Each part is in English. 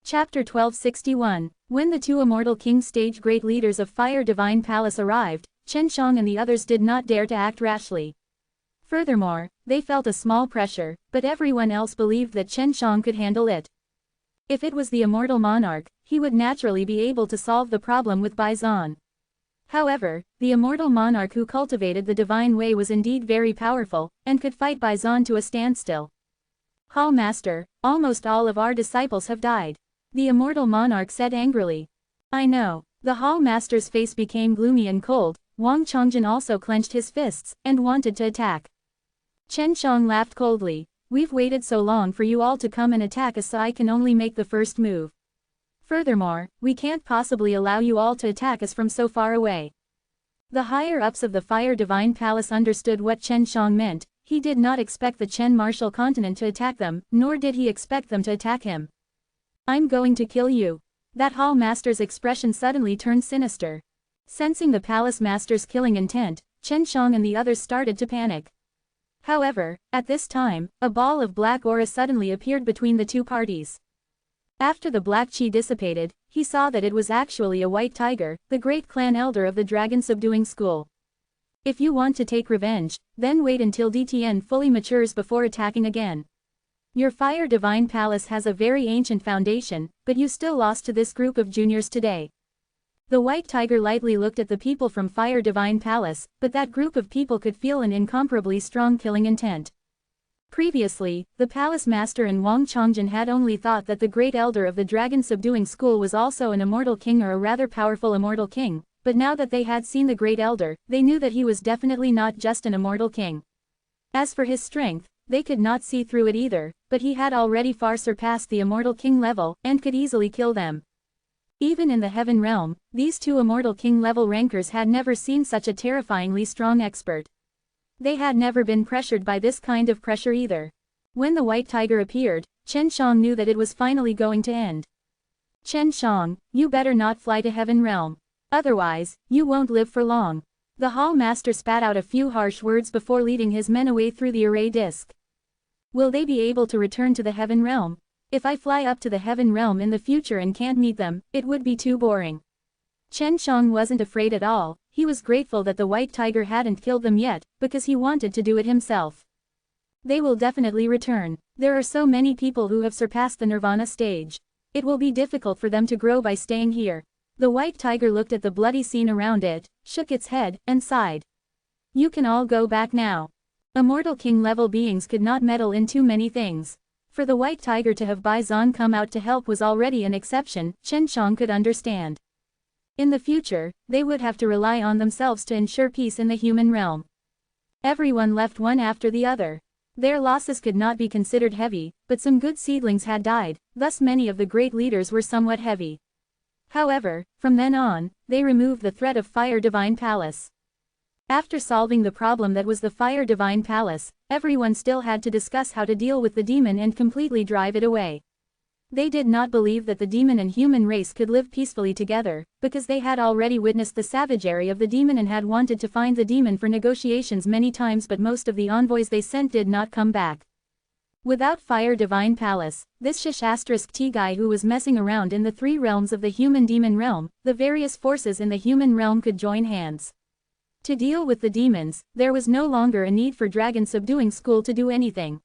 Chapter 1261. When the two immortal king stage great leaders of Fire Divine Palace arrived, Chen Shang and the others did not dare to act rashly. Furthermore, they felt a small pressure, but everyone else believed that Chen Shang could handle it. If it was the immortal monarch, he would naturally be able to solve the problem with Baizan. However, the immortal monarch who cultivated the divine way was indeed very powerful, and could fight Baizan to a standstill. Hall Master, almost all of our disciples have died. The immortal monarch said angrily. I know. The Hall Master's face became gloomy and cold. Wang Chongjin also clenched his fists, and wanted to attack. Chen Shang laughed coldly. We've waited so long for you all to come and attack us, so I can only make the first move. Furthermore, we can't possibly allow you all to attack us from so far away. The higher-ups of the Fire Divine Palace understood what Chen Shang meant. He did not expect the Chen Martial Continent to attack them, nor did he expect them to attack him. I'm going to kill you. That Hall Master's expression suddenly turned sinister. Sensing the Palace Master's killing intent, Chen Shang and the others started to panic. However, at this time, a ball of black aura suddenly appeared between the two parties. After the black chi dissipated, he saw that it was actually a white tiger, the great clan elder of the Dragon Subduing School. If you want to take revenge, then wait until DTN fully matures before attacking again. Your Fire Divine Palace has a very ancient foundation, but you still lost to this group of juniors today. The white tiger lightly looked at the people from Fire Divine Palace, but that group of people could feel an incomparably strong killing intent. Previously, the Palace Master and Wang Chongjin had only thought that the great elder of the Dragon Subduing School was also an immortal king or a rather powerful immortal king, but now that they had seen the great elder, they knew that he was definitely not just an immortal king. As for his strength, they could not see through it either, but he had already far surpassed the immortal king level, and could easily kill them. Even in the heaven realm, these two immortal king level rankers had never seen such a terrifyingly strong expert. They had never been pressured by this kind of pressure either. When the white tiger appeared, Chen Shang knew that it was finally going to end. Chen Shang, you better not fly to heaven realm. Otherwise, you won't live for long. The Hall Master spat out a few harsh words before leading his men away through the array disk. Will they be able to return to the heaven realm? If I fly up to the heaven realm in the future and can't meet them, it would be too boring. Chen Shang wasn't afraid at all. He was grateful that the white tiger hadn't killed them yet, because he wanted to do it himself. They will definitely return. There are so many people who have surpassed the Nirvana stage. It will be difficult for them to grow by staying here. The white tiger looked at the bloody scene around it, shook its head, and sighed. You can all go back now. Immortal king level beings could not meddle in too many things. For the white tiger to have Baizan come out to help was already an exception, Chen Shang could understand. In the future, they would have to rely on themselves to ensure peace in the human realm. Everyone left one after the other. Their losses could not be considered heavy, but some good seedlings had died, thus many of the great leaders were somewhat heavy. However, from then on, they removed the threat of Fire Divine Palace. After solving the problem that was the Fire Divine Palace, everyone still had to discuss how to deal with the demon and completely drive it away. They did not believe that the demon and human race could live peacefully together, because they had already witnessed the savagery of the demon and had wanted to find the demon for negotiations many times, but most of the envoys they sent did not come back. Without Fire Divine Palace, this T guy who was messing around in the three realms of the human-demon realm, the various forces in the human realm could join hands. To deal with the demons, there was no longer a need for Dragon Subduing School to do anything.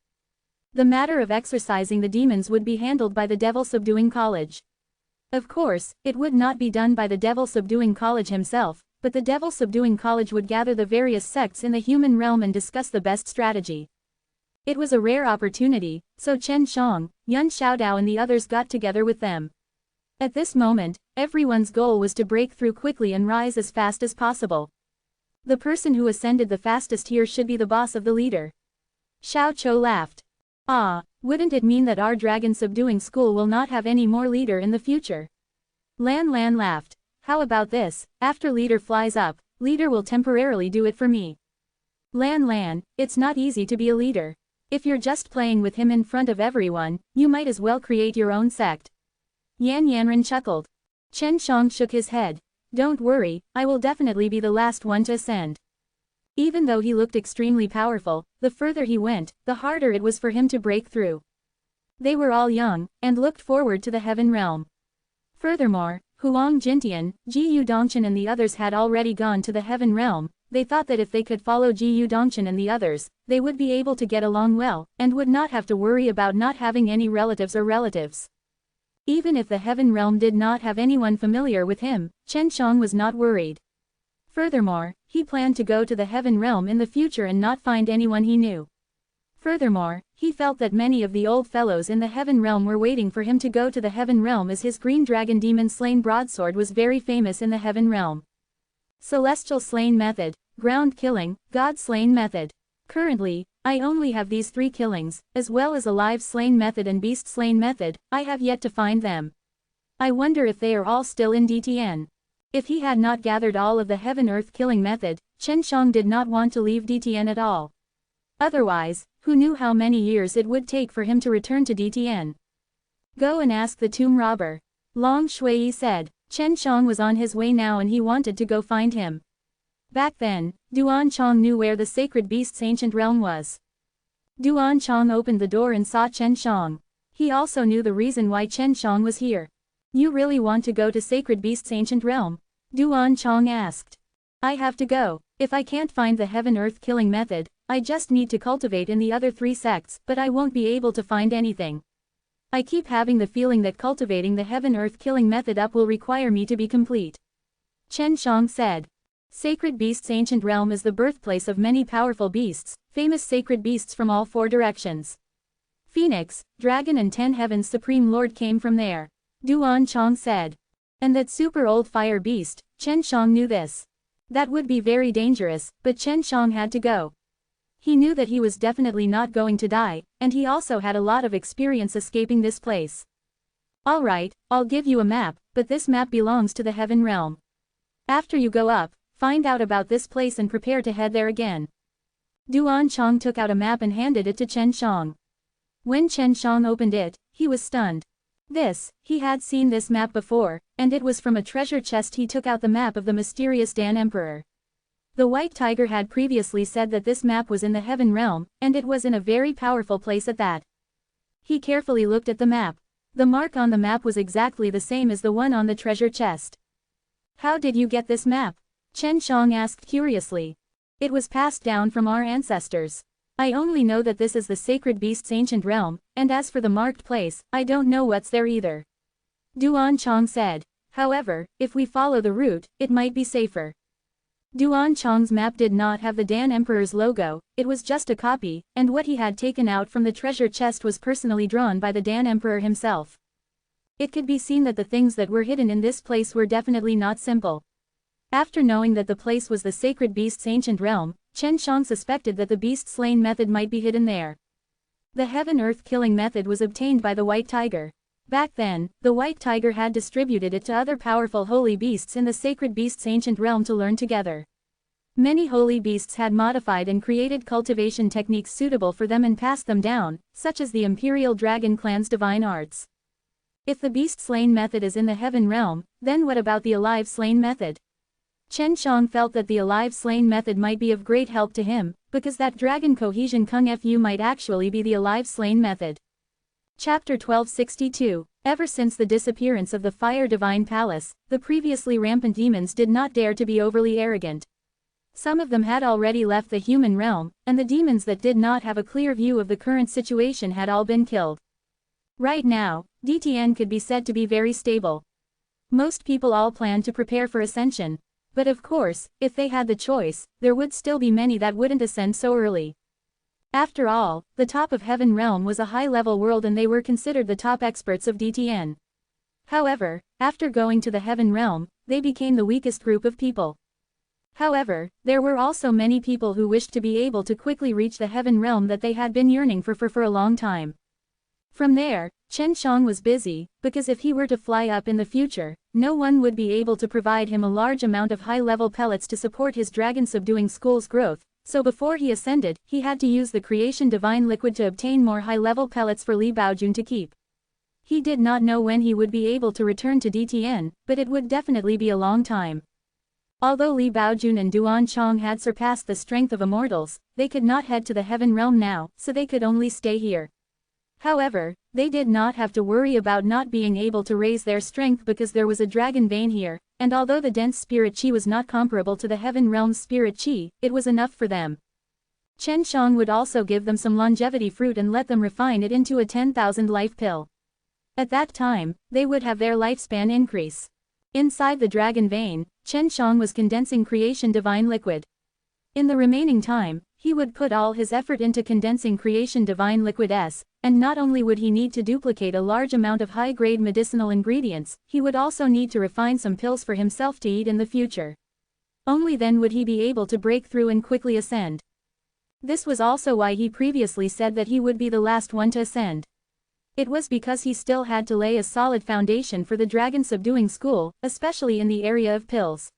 The matter of exorcising the demons would be handled by the Devil Subduing College. Of course, it would not be done by the Devil Subduing College himself, but the Devil Subduing College would gather the various sects in the human realm and discuss the best strategy. It was a rare opportunity, so Chen Shang, Yun Xiaodao and the others got together with them. At this moment, everyone's goal was to break through quickly and rise as fast as possible. The person who ascended the fastest here should be the boss of the leader. Xiao Chou laughed. Ah, wouldn't it mean that our Dragon Subduing School will not have any more leader in the future? Lan Lan laughed. How about this, after leader flies up, leader will temporarily do it for me. Lan Lan, it's not easy to be a leader. If you're just playing with him in front of everyone, you might as well create your own sect. Yan Yanren chuckled. Chen Shang shook his head. Don't worry, I will definitely be the last one to ascend. Even though he looked extremely powerful, the further he went, the harder it was for him to break through. They were all young, and looked forward to the heaven realm. Furthermore, Huang Jintian, Ji Dongchen and the others had already gone to the heaven realm. They thought that if they could follow Ji Dongchen and the others, they would be able to get along well, and would not have to worry about not having any relatives. Even if the heaven realm did not have anyone familiar with him, Chen Shang was not worried. Furthermore, he planned to go to the heaven realm in the future and not find anyone he knew. Furthermore, he felt that many of the old fellows in the heaven realm were waiting for him to go to the heaven realm, as his green dragon demon slain broadsword was very famous in the heaven realm. Celestial slain method, ground killing, god slain method. Currently, I only have these 3 killings, as well as alive slain method and beast slain method. I have yet to find them. I wonder if they are all still in DTN. If he had not gathered all of the heaven earth killing method, Chen Shang did not want to leave DTN at all. Otherwise, who knew how many years it would take for him to return to DTN? Go and ask the tomb robber. Long Shui said. Chen Shang was on his way now and he wanted to go find him. Back then, Duan Chong knew where the sacred beast's ancient realm was. Duan Chong opened the door and saw Chen Shang. He also knew the reason why Chen Shang was here. You really want to go to sacred beast's ancient realm? Duan Chong asked. I have to go. If I can't find the heaven earth killing method, I just need to cultivate in the other 3 sects, but I won't be able to find anything. I keep having the feeling that cultivating the heaven earth killing method up will require me to be complete. Chen Shang said. Sacred beast's ancient realm is the birthplace of many powerful beasts, famous sacred beasts from all 4 directions. Phoenix, Dragon and 10 Heavens Supreme Lord came from there. Duan Chong said. And that super old fire beast, Chen Shang knew this. That would be very dangerous, but Chen Shang had to go. He knew that he was definitely not going to die, and he also had a lot of experience escaping this place. Alright, I'll give you a map, but this map belongs to the heaven realm. After you go up, find out about this place and prepare to head there again. Duan Chong took out a map and handed it to Chen Shang. When Chen Shang opened it, he was stunned. He had seen this map before, and it was from a treasure chest. He took out the map of the mysterious Dan Emperor. The White Tiger had previously said that this map was in the heaven realm, and it was in a very powerful place at that. He carefully looked at the map. The mark on the map was exactly the same as the one on the treasure chest. How did you get this map? Chen Shang asked curiously. It was passed down from our ancestors. I only know that this is the sacred beast's ancient realm, and as for the marked place, I don't know what's there either. Duan Chong said. However, if we follow the route, it might be safer. Duan Chong's map did not have the Dan Emperor's logo, it was just a copy, and what he had taken out from the treasure chest was personally drawn by the Dan Emperor himself. It could be seen that the things that were hidden in this place were definitely not simple. After knowing that the place was the sacred beast's ancient realm, Chen Shang suspected that the beast slain method might be hidden there. The heaven earth killing method was obtained by the White Tiger. Back then, the White Tiger had distributed it to other powerful holy beasts in the sacred beast's ancient realm to learn together. Many holy beasts had modified and created cultivation techniques suitable for them and passed them down, such as the Imperial Dragon Clan's divine arts. If the beast slain method is in the heaven realm, then what about the alive slain method? Chen Shang felt that the alive slain method might be of great help to him, because that dragon cohesion kung fu might actually be the alive slain method. Chapter 1262. Ever since the disappearance of the Fire Divine Palace, the previously rampant demons did not dare to be overly arrogant. Some of them had already left the human realm, and the demons that did not have a clear view of the current situation had all been killed. Right now, DTN could be said to be very stable. Most people all planned to prepare for ascension. But of course, if they had the choice, there would still be many that wouldn't ascend so early. After all, the top of Heaven Realm was a high-level world and they were considered the top experts of DTN. However, after going to the Heaven Realm, they became the weakest group of people. However, there were also many people who wished to be able to quickly reach the Heaven Realm that they had been yearning for a long time. From there, Chen Shang was busy, because if he were to fly up in the future, no one would be able to provide him a large amount of high-level pellets to support his dragon-subduing school's growth, so before he ascended, he had to use the creation divine liquid to obtain more high-level pellets for Li Baojun to keep. He did not know when he would be able to return to DTN, but it would definitely be a long time. Although Li Baojun and Duan Chong had surpassed the strength of immortals, they could not head to the Heaven Realm now, so they could only stay here. However, They did not have to worry about not being able to raise their strength because there was a dragon vein here, and although the dense spirit chi was not comparable to the heaven realm's spirit chi, it was enough for them. Chen Shang would also give them some longevity fruit and let them refine it into a 10,000 life pill. At that time, they would have their lifespan increase. Inside the dragon vein, Chen Shang was condensing creation divine liquid. In the remaining time, he would put all his effort into condensing creation divine liquid S, and not only would he need to duplicate a large amount of high-grade medicinal ingredients, he would also need to refine some pills for himself to eat in the future. Only then would he be able to break through and quickly ascend. This was also why he previously said that he would be the last one to ascend. It was because he still had to lay a solid foundation for the dragon subduing school, especially in the area of pills.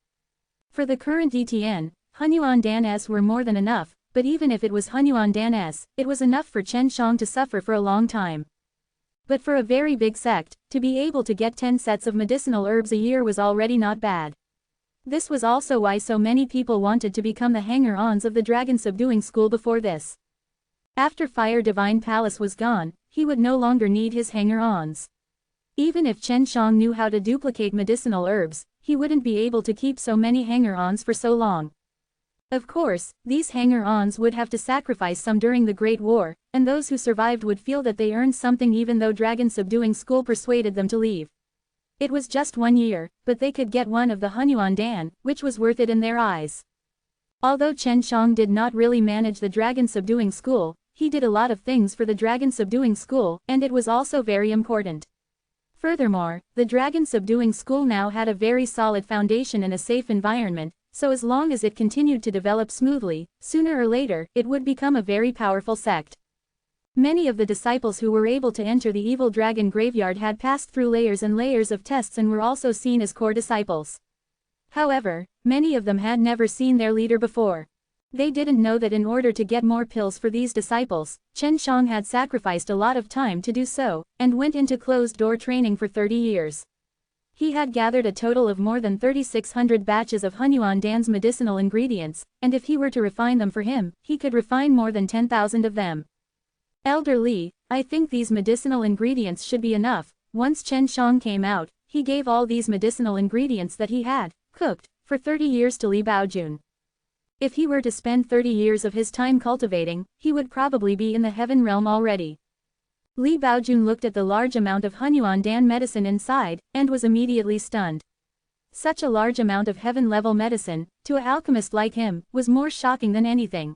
For the current DTN, Hunyuan Dan S were more than enough, but even if it was Hunyuan Dan S, it was enough for Chen Shang to suffer for a long time. But for a very big sect, to be able to get 10 sets of medicinal herbs a year was already not bad. This was also why so many people wanted to become the hanger-ons of the dragon subduing school before this. After Fire Divine Palace was gone, he would no longer need his hanger-ons. Even if Chen Shang knew how to duplicate medicinal herbs, he wouldn't be able to keep so many hanger-ons for so long. Of course, these hanger-ons would have to sacrifice some during the Great War, and those who survived would feel that they earned something even though dragon subduing school persuaded them to leave. It was just 1 year, but they could get one of the Hunyuan Dan, which was worth it in their eyes. Although Chen Shang did not really manage the dragon subduing school, he did a lot of things for the dragon subduing school, and it was also very important. Furthermore, the dragon subduing school now had a very solid foundation and a safe environment, so as long as it continued to develop smoothly, sooner or later, it would become a very powerful sect. Many of the disciples who were able to enter the evil dragon graveyard had passed through layers and layers of tests and were also seen as core disciples. However, many of them had never seen their leader before. They didn't know that in order to get more pills for these disciples, Chen Shang had sacrificed a lot of time to do so, and went into closed-door training for 30 years. He had gathered a total of more than 3,600 batches of Hunyuan Dan's medicinal ingredients, and if he were to refine them for him, he could refine more than 10,000 of them. Elder Li, I think these medicinal ingredients should be enough. Once Chen Shang came out, he gave all these medicinal ingredients that he had cooked for 30 years to Li Baojun. If he were to spend 30 years of his time cultivating, he would probably be in the heaven realm already. Li Baojun looked at the large amount of Hunyuan Dan medicine inside, and was immediately stunned. Such a large amount of heaven-level medicine, to an alchemist like him, was more shocking than anything.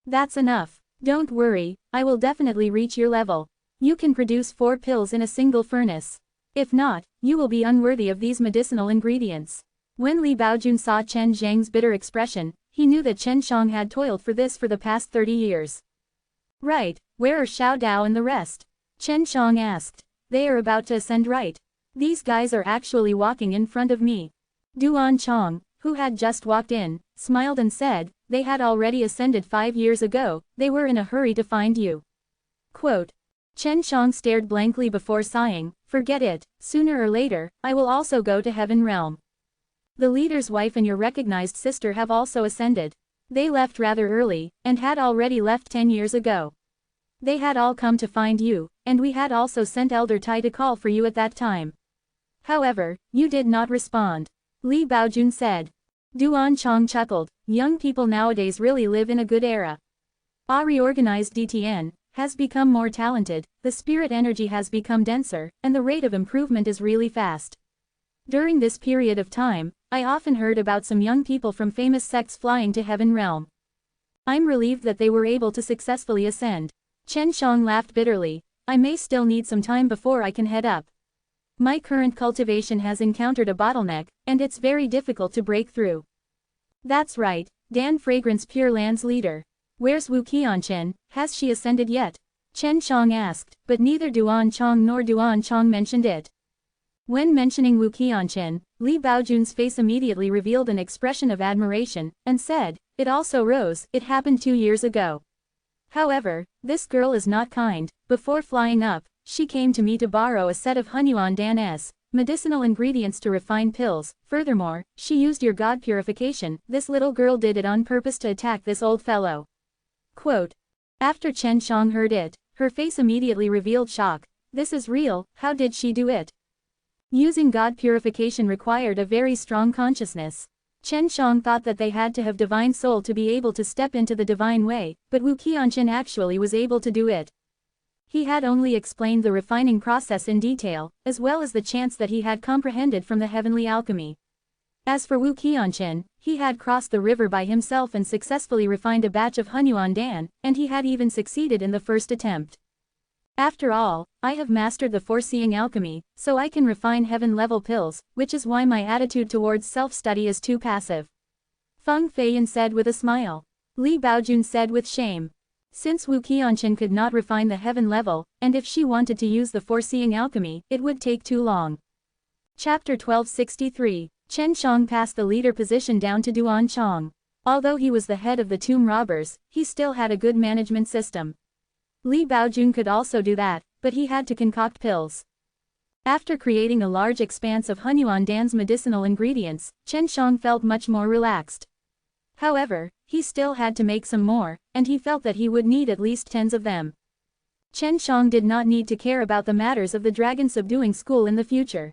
That's enough. Don't worry, I will definitely reach your level. You can produce 4 pills in a single furnace. If not, you will be unworthy of these medicinal ingredients. When Li Baojun saw Chen Zhang's bitter expression, he knew that Chen Shang had toiled for this for the past 30 years. Right, where are Xiao Dao and the rest? Chen Shang asked. They are about to ascend, right? These guys are actually walking in front of me. Duan Chong, who had just walked in, smiled and said, they had already ascended 5 years ago, they were in a hurry to find you. Quote. Chen Shang stared blankly before sighing, forget it, sooner or later, I will also go to heaven realm. The leader's wife and your recognized sister have also ascended. They left rather early, and had already left 10 years ago. They had all come to find you, and we had also sent Elder Tai to call for you at that time. However, you did not respond. Li Baojun said. Duan Chong chuckled, young people nowadays really live in a good era. Our reorganized DTN has become more talented, the spirit energy has become denser, and the rate of improvement is really fast. During this period of time, I often heard about some young people from famous sects flying to heaven realm. I'm relieved that they were able to successfully ascend. Chen Shang laughed bitterly, I may still need some time before I can head up. My current cultivation has encountered a bottleneck, and it's very difficult to break through. That's right, Dan Fragrance Pure Land's leader. Where's Wu Qianchen, has she ascended yet? Chen Shang asked, but neither Duan Chong nor Duan Chong mentioned it. When mentioning Wu Qianchen, Li Baojun's face immediately revealed an expression of admiration, and said, it also rose, it happened 2 years ago. However, this girl is not kind. Before flying up, she came to me to borrow a set of Hunyuan Dan's medicinal ingredients to refine pills. Furthermore, she used your god purification. This little girl did it on purpose to attack this old fellow. Quote. After Chen Shang heard it, her face immediately revealed shock. This is real, how did she do it? Using God purification required a very strong consciousness. Chen Shang thought that they had to have divine soul to be able to step into the divine way, but Wu Qianqin actually was able to do it. He had only explained the refining process in detail, as well as the chants that he had comprehended from the heavenly alchemy. As for Wu Qianqin, he had crossed the river by himself and successfully refined a batch of Hunyuan Dan, and he had even succeeded in the first attempt. After all, I have mastered the foreseeing alchemy, so I can refine heaven-level pills, which is why my attitude towards self-study is too passive. Feng Feiyan said with a smile. Li Baojun said with shame. Since Wu Qianqin could not refine the heaven level, and if she wanted to use the foreseeing alchemy, it would take too long. Chapter 1263. Chen Shang passed the leader position down to Duan Chong. Although he was the head of the tomb robbers, he still had a good management system. Li Baojun could also do that, but he had to concoct pills. After creating a large expanse of Hunyuan Dan's medicinal ingredients, Chen Shang felt much more relaxed. However, he still had to make some more, and he felt that he would need at least tens of them. Chen Shang did not need to care about the matters of the dragon subduing school in the future.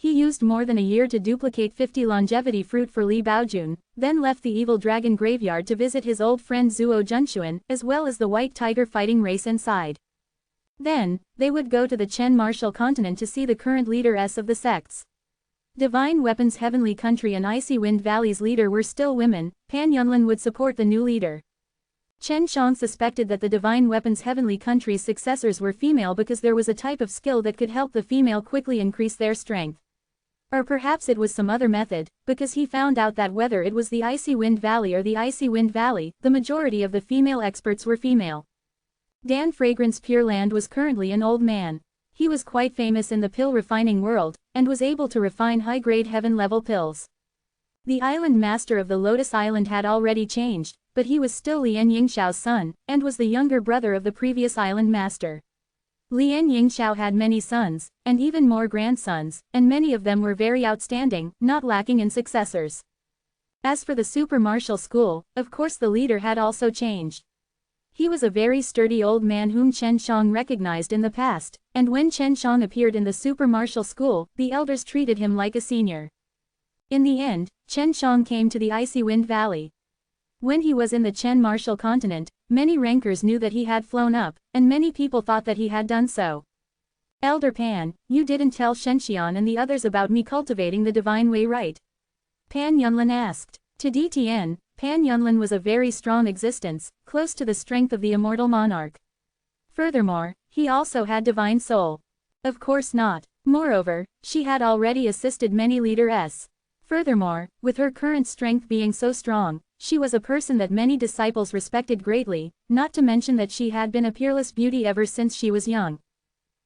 He used more than a year to duplicate 50 longevity fruit for Li Baojun, then left the evil dragon graveyard to visit his old friend Zuo Junxuan, as well as the white tiger fighting race inside. Then, they would go to the Chen martial continent to see the current leaders of the sects. Divine Weapons Heavenly Country and Icy Wind Valley's leader were still women. Pan Yunlin would support the new leader. Chen Shang suspected that the Divine Weapons Heavenly Country's successors were female because there was a type of skill that could help the female quickly increase their strength. Or perhaps it was some other method, because he found out that whether it was the Icy Wind Valley or the Icy Wind Valley, the majority of the female experts were female. Dan Fragrance Pure Land was currently an old man. He was quite famous in the pill refining world, and was able to refine high-grade heaven-level pills. The island master of the Lotus Island had already changed, but he was still Lian Yingxiao's son, and was the younger brother of the previous island master. Lian Yingxiao had many sons, and even more grandsons, and many of them were very outstanding, not lacking in successors. As for the super martial school, of course the leader had also changed. He was a very sturdy old man whom Chen Shang recognized in the past, and when Chen Shang appeared in the super martial school, the elders treated him like a senior. In the end, Chen Shang came to the Icy Wind Valley. When he was in the Chen martial continent, many rankers knew that he had flown up, and many people thought that he had done so. Elder Pan, you didn't tell Shenxian and the others about me cultivating the divine way, right? Pan Yunlin asked. To DTN, Pan Yunlin was a very strong existence, close to the strength of the immortal monarch. Furthermore, he also had divine soul. Of course not. Moreover, she had already assisted many leaders. Furthermore, with her current strength being so strong, she was a person that many disciples respected greatly, not to mention that she had been a peerless beauty ever since she was young.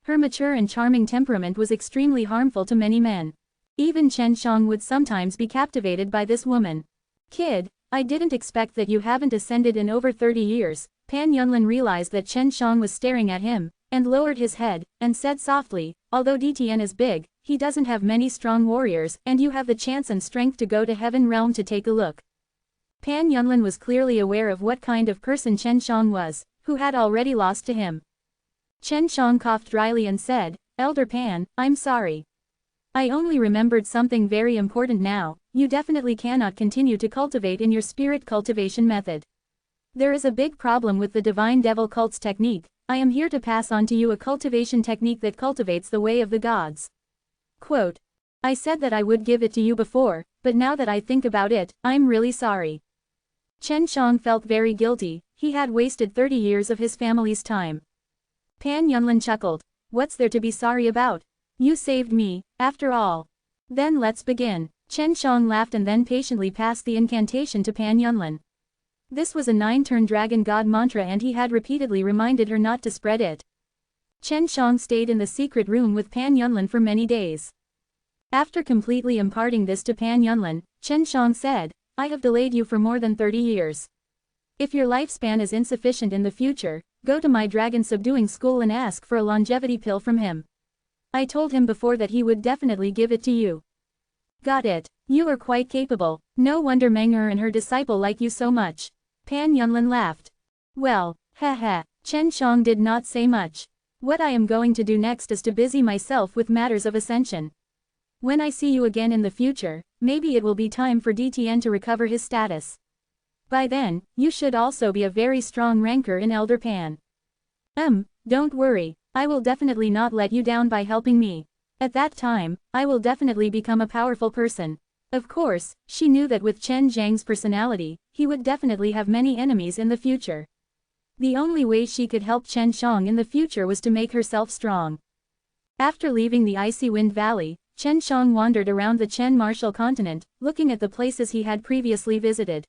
Her mature and charming temperament was extremely harmful to many men. Even Chen Shang would sometimes be captivated by this woman. Kid, I didn't expect that you haven't ascended in over 30 years. Pan Yunlin realized that Chen Shang was staring at him, and lowered his head, and said softly, although DTN is big, he doesn't have many strong warriors, and you have the chance and strength to go to Heaven Realm to take a look. Pan Yunlin was clearly aware of what kind of person Chen Shang was, who had already lost to him. Chen Shang coughed dryly and said, Elder Pan, I'm sorry. I only remembered something very important now. You definitely cannot continue to cultivate in your spirit cultivation method. There is a big problem with the Divine Devil cult's technique. I am here to pass on to you a cultivation technique that cultivates the way of the gods. Quote, I said that I would give it to you before, but now that I think about it, I'm really sorry. Chen Shang felt very guilty. He had wasted 30 years of his family's time. Pan Yunlin chuckled. What's there to be sorry about? You saved me, after all. Then let's begin. Chen Shang laughed and then patiently passed the incantation to Pan Yunlin. This was a 9-turn dragon god mantra and he had repeatedly reminded her not to spread it. Chen Shang stayed in the secret room with Pan Yunlin for many days. After completely imparting this to Pan Yunlin, Chen Shang said, I have delayed you for more than 30 years. If your lifespan is insufficient in the future, go to my dragon subduing school and ask for a longevity pill from him. I told him before that he would definitely give it to you. Got it. You are quite capable. No wonder Meng and her disciple like you so much. Pan Yunlin laughed. Well, haha. Chen Shang did not say much. What I am going to do next is to busy myself with matters of ascension. When I see you again in the future, maybe it will be time for DTN to recover his status. By then, you should also be a very strong ranker in Elder Pan. Don't worry, I will definitely not let you down by helping me. At that time, I will definitely become a powerful person. Of course, she knew that with Chen Zhang's personality, he would definitely have many enemies in the future. The only way she could help Chen Shang in the future was to make herself strong. After leaving the icy wind valley, Chen Shang wandered around the Chen Martial continent, looking at the places he had previously visited.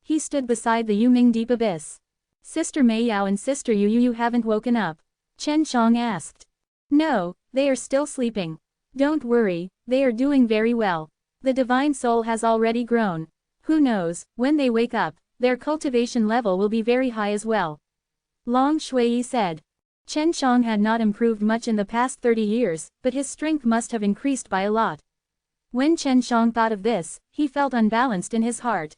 He stood beside the Yuming Deep Abyss. Sister Mei Yao and Sister Yu haven't woken up? Chen Shang asked. No, they are still sleeping. Don't worry, they are doing very well. The divine soul has already grown. Who knows, when they wake up, their cultivation level will be very high as well. Long Shui said. Chen Shang had not improved much in the past 30 years, but his strength must have increased by a lot. When Chen Shang thought of this, he felt unbalanced in his heart.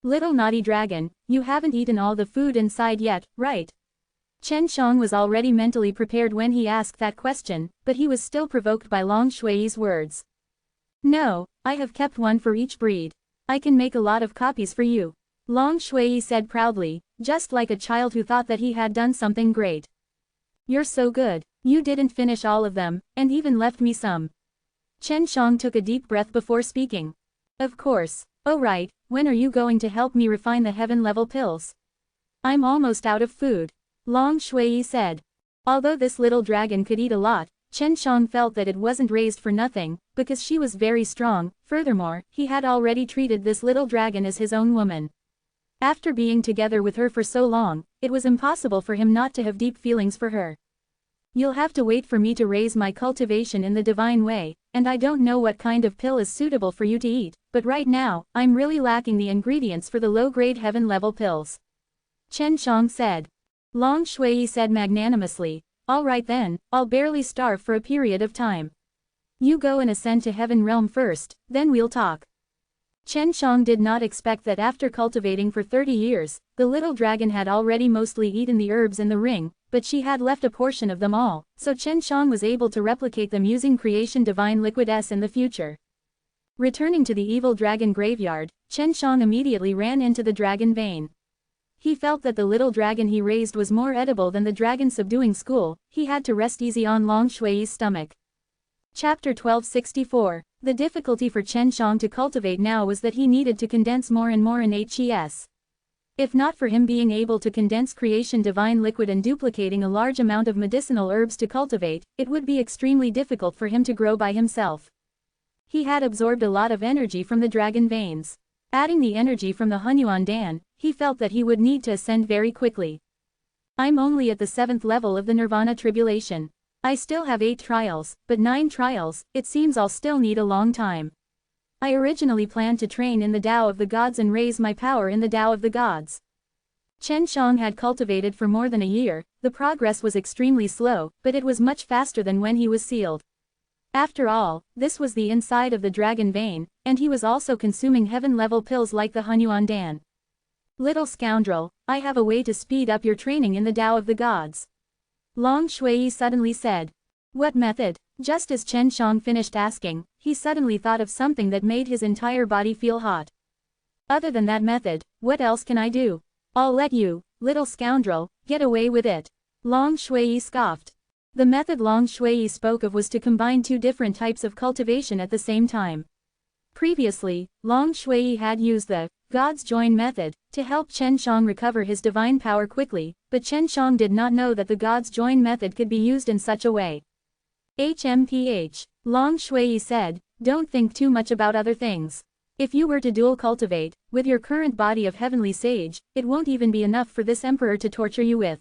Little naughty dragon, you haven't eaten all the food inside yet, right? Chen Shang was already mentally prepared when he asked that question, but he was still provoked by Long Shui's words. No, I have kept one for each breed. I can make a lot of copies for you. Long Shui said proudly, just like a child who thought that he had done something great. You're so good. You didn't finish all of them, and even left me some. Chen Shang took a deep breath before speaking. Of course. Oh right, when are you going to help me refine the heaven-level pills? I'm almost out of food. Long Shui said. Although this little dragon could eat a lot, Chen Shang felt that it wasn't raised for nothing, because she was very strong. Furthermore, he had already treated this little dragon as his own woman. After being together with her for so long, it was impossible for him not to have deep feelings for her. You'll have to wait for me to raise my cultivation in the divine way, and I don't know what kind of pill is suitable for you to eat, but right now, I'm really lacking the ingredients for the low-grade heaven-level pills. Chen Shang said. Long Shui said magnanimously, all right then, I'll barely starve for a period of time. You go and ascend to heaven realm first, then we'll talk. Chen Shang did not expect that after cultivating for 30 years, the little dragon had already mostly eaten the herbs in the ring, but she had left a portion of them all, so Chen Shang was able to replicate them using creation divine liquid S in the future. Returning to the evil dragon graveyard, Chen Shang immediately ran into the dragon vein. He felt that the little dragon he raised was more edible than the dragon subduing school. He had to rest easy on Long Shui's stomach. Chapter 1264. The difficulty for Chen Shang to cultivate now was that he needed to condense more and more in HES. If not for him being able to condense creation divine liquid and duplicating a large amount of medicinal herbs to cultivate, it would be extremely difficult for him to grow by himself. He had absorbed a lot of energy from the dragon veins. Adding the energy from the Hunyuan Dan, he felt that he would need to ascend very quickly. I'm only at the 7th level of the Nirvana tribulation. I still have 8 trials, but 9 trials, it seems I'll still need a long time. I originally planned to train in the Tao of the Gods and raise my power in the Tao of the Gods. Chen Shang had cultivated for more than a year. The progress was extremely slow, but it was much faster than when he was sealed. After all, this was the inside of the dragon vein, and he was also consuming heaven-level pills like the Hunyuan Dan. Little scoundrel, I have a way to speed up your training in the Tao of the Gods. Long Shui suddenly said. What method? Just as Chen Shang finished asking, he suddenly thought of something that made his entire body feel hot. Other than that method, what else can I do? I'll let you, little scoundrel, get away with it. Long Shui scoffed. The method Long Shui spoke of was to combine 2 different types of cultivation at the same time. Previously, Long Shui had used the God's Join method to help Chen Shang recover his divine power quickly, but Chen Shang did not know that the God's Join method could be used in such a way. HMPH. Long Shui said, don't think too much about other things. If you were to dual cultivate, with your current body of heavenly sage, it won't even be enough for this emperor to torture you with.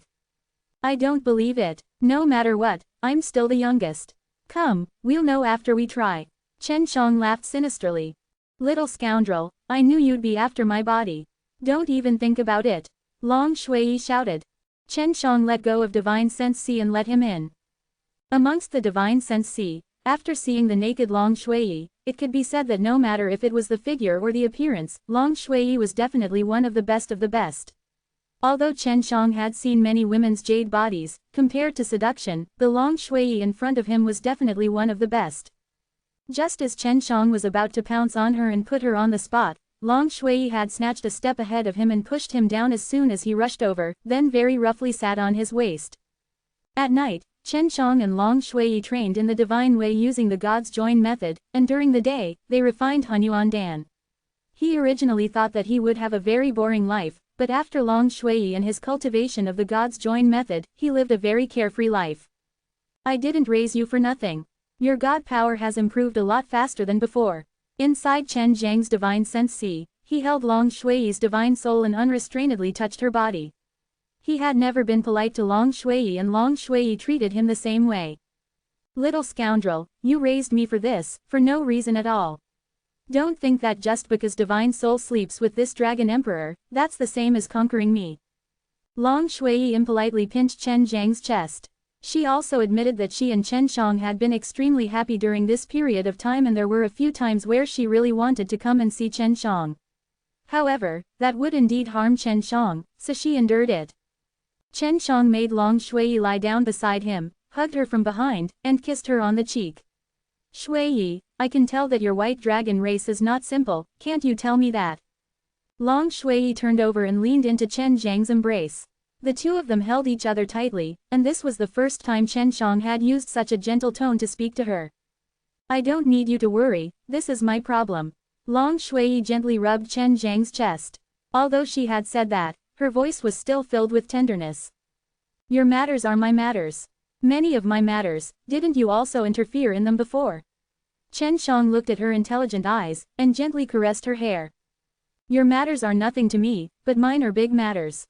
I don't believe it. No matter what, I'm still the youngest. Come, we'll know after we try. Chen Shang laughed sinisterly. Little scoundrel, I knew you'd be after my body. Don't even think about it. Long Shui shouted. Chen Shang let go of Divine Sense C and let him in. Amongst the Divine Sense C, after seeing the naked Long Shui, it could be said that no matter if it was the figure or the appearance, Long Shui was definitely one of the best of the best. Although Chen Shang had seen many women's jade bodies, compared to seduction, the Long Shui in front of him was definitely one of the best. Just as Chen Shang was about to pounce on her and put her on the spot, Long Shui had snatched a step ahead of him and pushed him down as soon as he rushed over, then very roughly sat on his waist. At night, Chen Shang and Long Shui trained in the divine way using the God's Join method, and during the day, they refined Hunyuan Dan. He originally thought that he would have a very boring life, but after Long Shui and his cultivation of the God's Join method, he lived a very carefree life. I didn't raise you for nothing. Your God power has improved a lot faster than before. Inside Chen Zhang's divine sense sea, he held Long Shui's divine soul and unrestrainedly touched her body. He had never been polite to Long Shui and Long Shui treated him the same way. Little scoundrel, you raised me for this, for no reason at all. Don't think that just because divine soul sleeps with this dragon emperor, that's the same as conquering me. Long Shui impolitely pinched Chen Zhang's chest. She also admitted that she and Chen Shang had been extremely happy during this period of time and there were a few times where she really wanted to come and see Chen Shang. However, that would indeed harm Chen Shang, so she endured it. Chen Shang made Long Shui lie down beside him, hugged her from behind, and kissed her on the cheek. Shui, I can tell that your white dragon race is not simple, can't you tell me that? Long Shui turned over and leaned into Chen Zhang's embrace. The two of them held each other tightly, and this was the first time Chen Shang had used such a gentle tone to speak to her. I don't need you to worry, this is my problem. Long Shui gently rubbed Chen Zhang's chest. Although she had said that, her voice was still filled with tenderness. Your matters are my matters. Many of my matters, didn't you also interfere in them before? Chen Shang looked at her intelligent eyes, and gently caressed her hair. Your matters are nothing to me, but mine are big matters.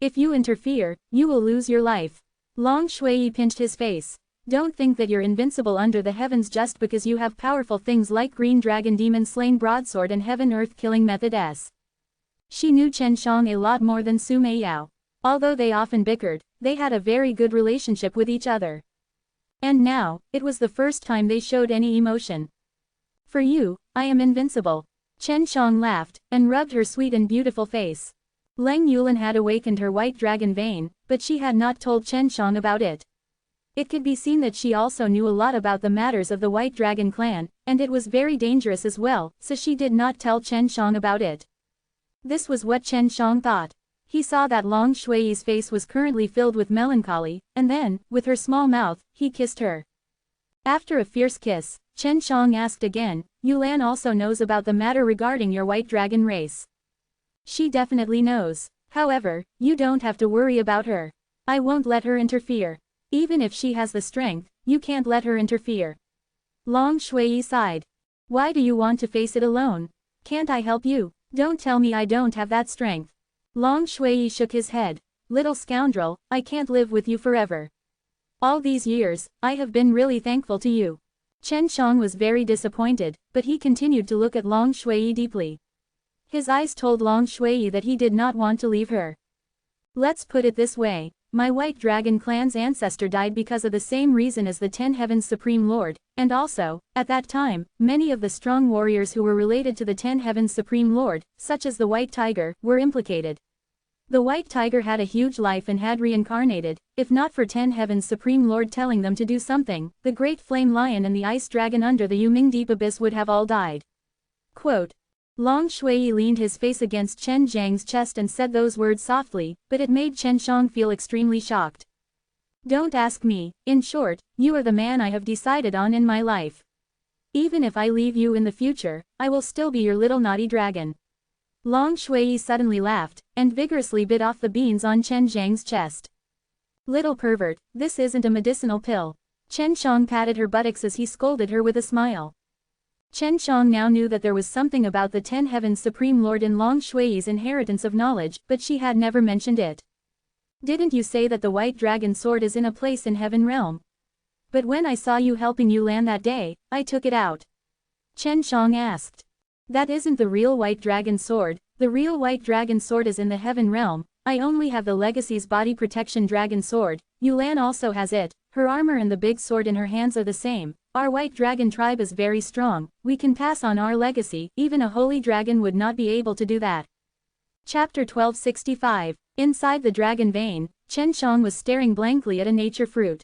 If you interfere, you will lose your life. Long Shui pinched his face. Don't think that you're invincible under the heavens just because you have powerful things like Green Dragon Demon Slain Broadsword and Heaven Earth Killing Method S. She knew Chen Shang a lot more than Su Meiyao. Although they often bickered, they had a very good relationship with each other. And now, it was the first time they showed any emotion. For you, I am invincible. Chen Shang laughed, and rubbed her sweet and beautiful face. Leng Yulan had awakened her white dragon vein, but she had not told Chen Shang about it. It could be seen that she also knew a lot about the matters of the White Dragon clan, and it was very dangerous as well, so she did not tell Chen Shang about it. This was what Chen Shang thought. He saw that Long Shui's face was currently filled with melancholy, and then, with her small mouth, he kissed her. After a fierce kiss, Chen Shang asked again, Yulan also knows about the matter regarding your White Dragon race. She definitely knows. However, you don't have to worry about her. I won't let her interfere. Even if she has the strength, you can't let her interfere. Long Shui sighed. Why do you want to face it alone? Can't I help you? Don't tell me I don't have that strength. Long Shui shook his head. Little scoundrel, I can't live with you forever. All these years, I have been really thankful to you. Chen Shang was very disappointed, but he continued to look at Long Shui deeply. His eyes told Long Shui that he did not want to leave her. Let's put it this way, my White Dragon clan's ancestor died because of the same reason as the Ten Heavens Supreme Lord, and also, at that time, many of the strong warriors who were related to the Ten Heavens Supreme Lord, such as the White Tiger, were implicated. The White Tiger had a huge life and had reincarnated, if not for Ten Heavens Supreme Lord telling them to do something, the Great Flame Lion and the Ice Dragon under the Yuming Deep Abyss would have all died. Quote, Long Shui leaned his face against Chen Zhang's chest and said those words softly, but it made Chen Shang feel extremely shocked. Don't ask me, in short, you are the man I have decided on in my life. Even if I leave you in the future, I will still be your little naughty dragon. Long Shui suddenly laughed, and vigorously bit off the beans on Chen Zhang's chest. Little pervert, this isn't a medicinal pill. Chen Shang patted her buttocks as he scolded her with a smile. Chen Shang now knew that there was something about the Ten Heavens Supreme Lord in Long Shui's inheritance of knowledge, but she had never mentioned it. Didn't you say that the White Dragon sword is in a place in Heaven Realm? But when I saw you helping Yulan that day, I took it out. Chen Shang asked. That isn't the real White Dragon sword, the real White Dragon sword is in the Heaven Realm, I only have the Legacy's Body Protection Dragon sword, Yulan also has it, her armor and the big sword in her hands are the same. Our White Dragon tribe is very strong, we can pass on our legacy, even a holy dragon would not be able to do that. Chapter 1265. Inside the dragon vein, Chen Shang was staring blankly at a nature fruit.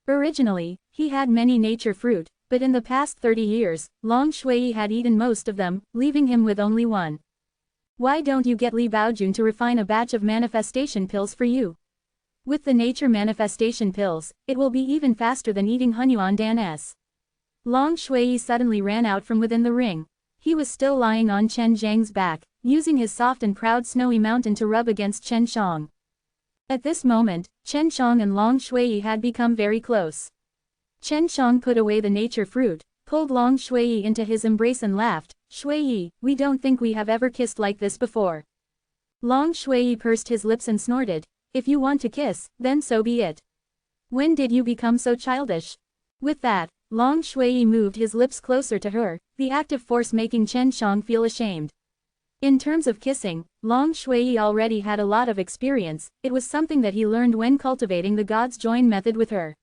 Originally, he had many nature fruit, but in the past 30 years, Long Shui had eaten most of them, leaving him with only one. Why don't you get Li Baojun to refine a batch of manifestation pills for you? With the nature manifestation pills, it will be even faster than eating Hunyuan Dan's. Long Shui suddenly ran out from within the ring. He was still lying on Chen Zhang's back, using his soft and proud snowy mountain to rub against Chen Shang. At this moment, Chen Shang and Long Shui had become very close. Chen Shang put away the nature fruit, pulled Long Shui into his embrace and laughed. Shui, we don't think we have ever kissed like this before. Long Shui pursed his lips and snorted, if you want to kiss, then so be it. When did you become so childish? With that, Long Shui moved his lips closer to her, the active force making Chen Shang feel ashamed. In terms of kissing, Long Shui already had a lot of experience, it was something that he learned when cultivating the God's join method with her.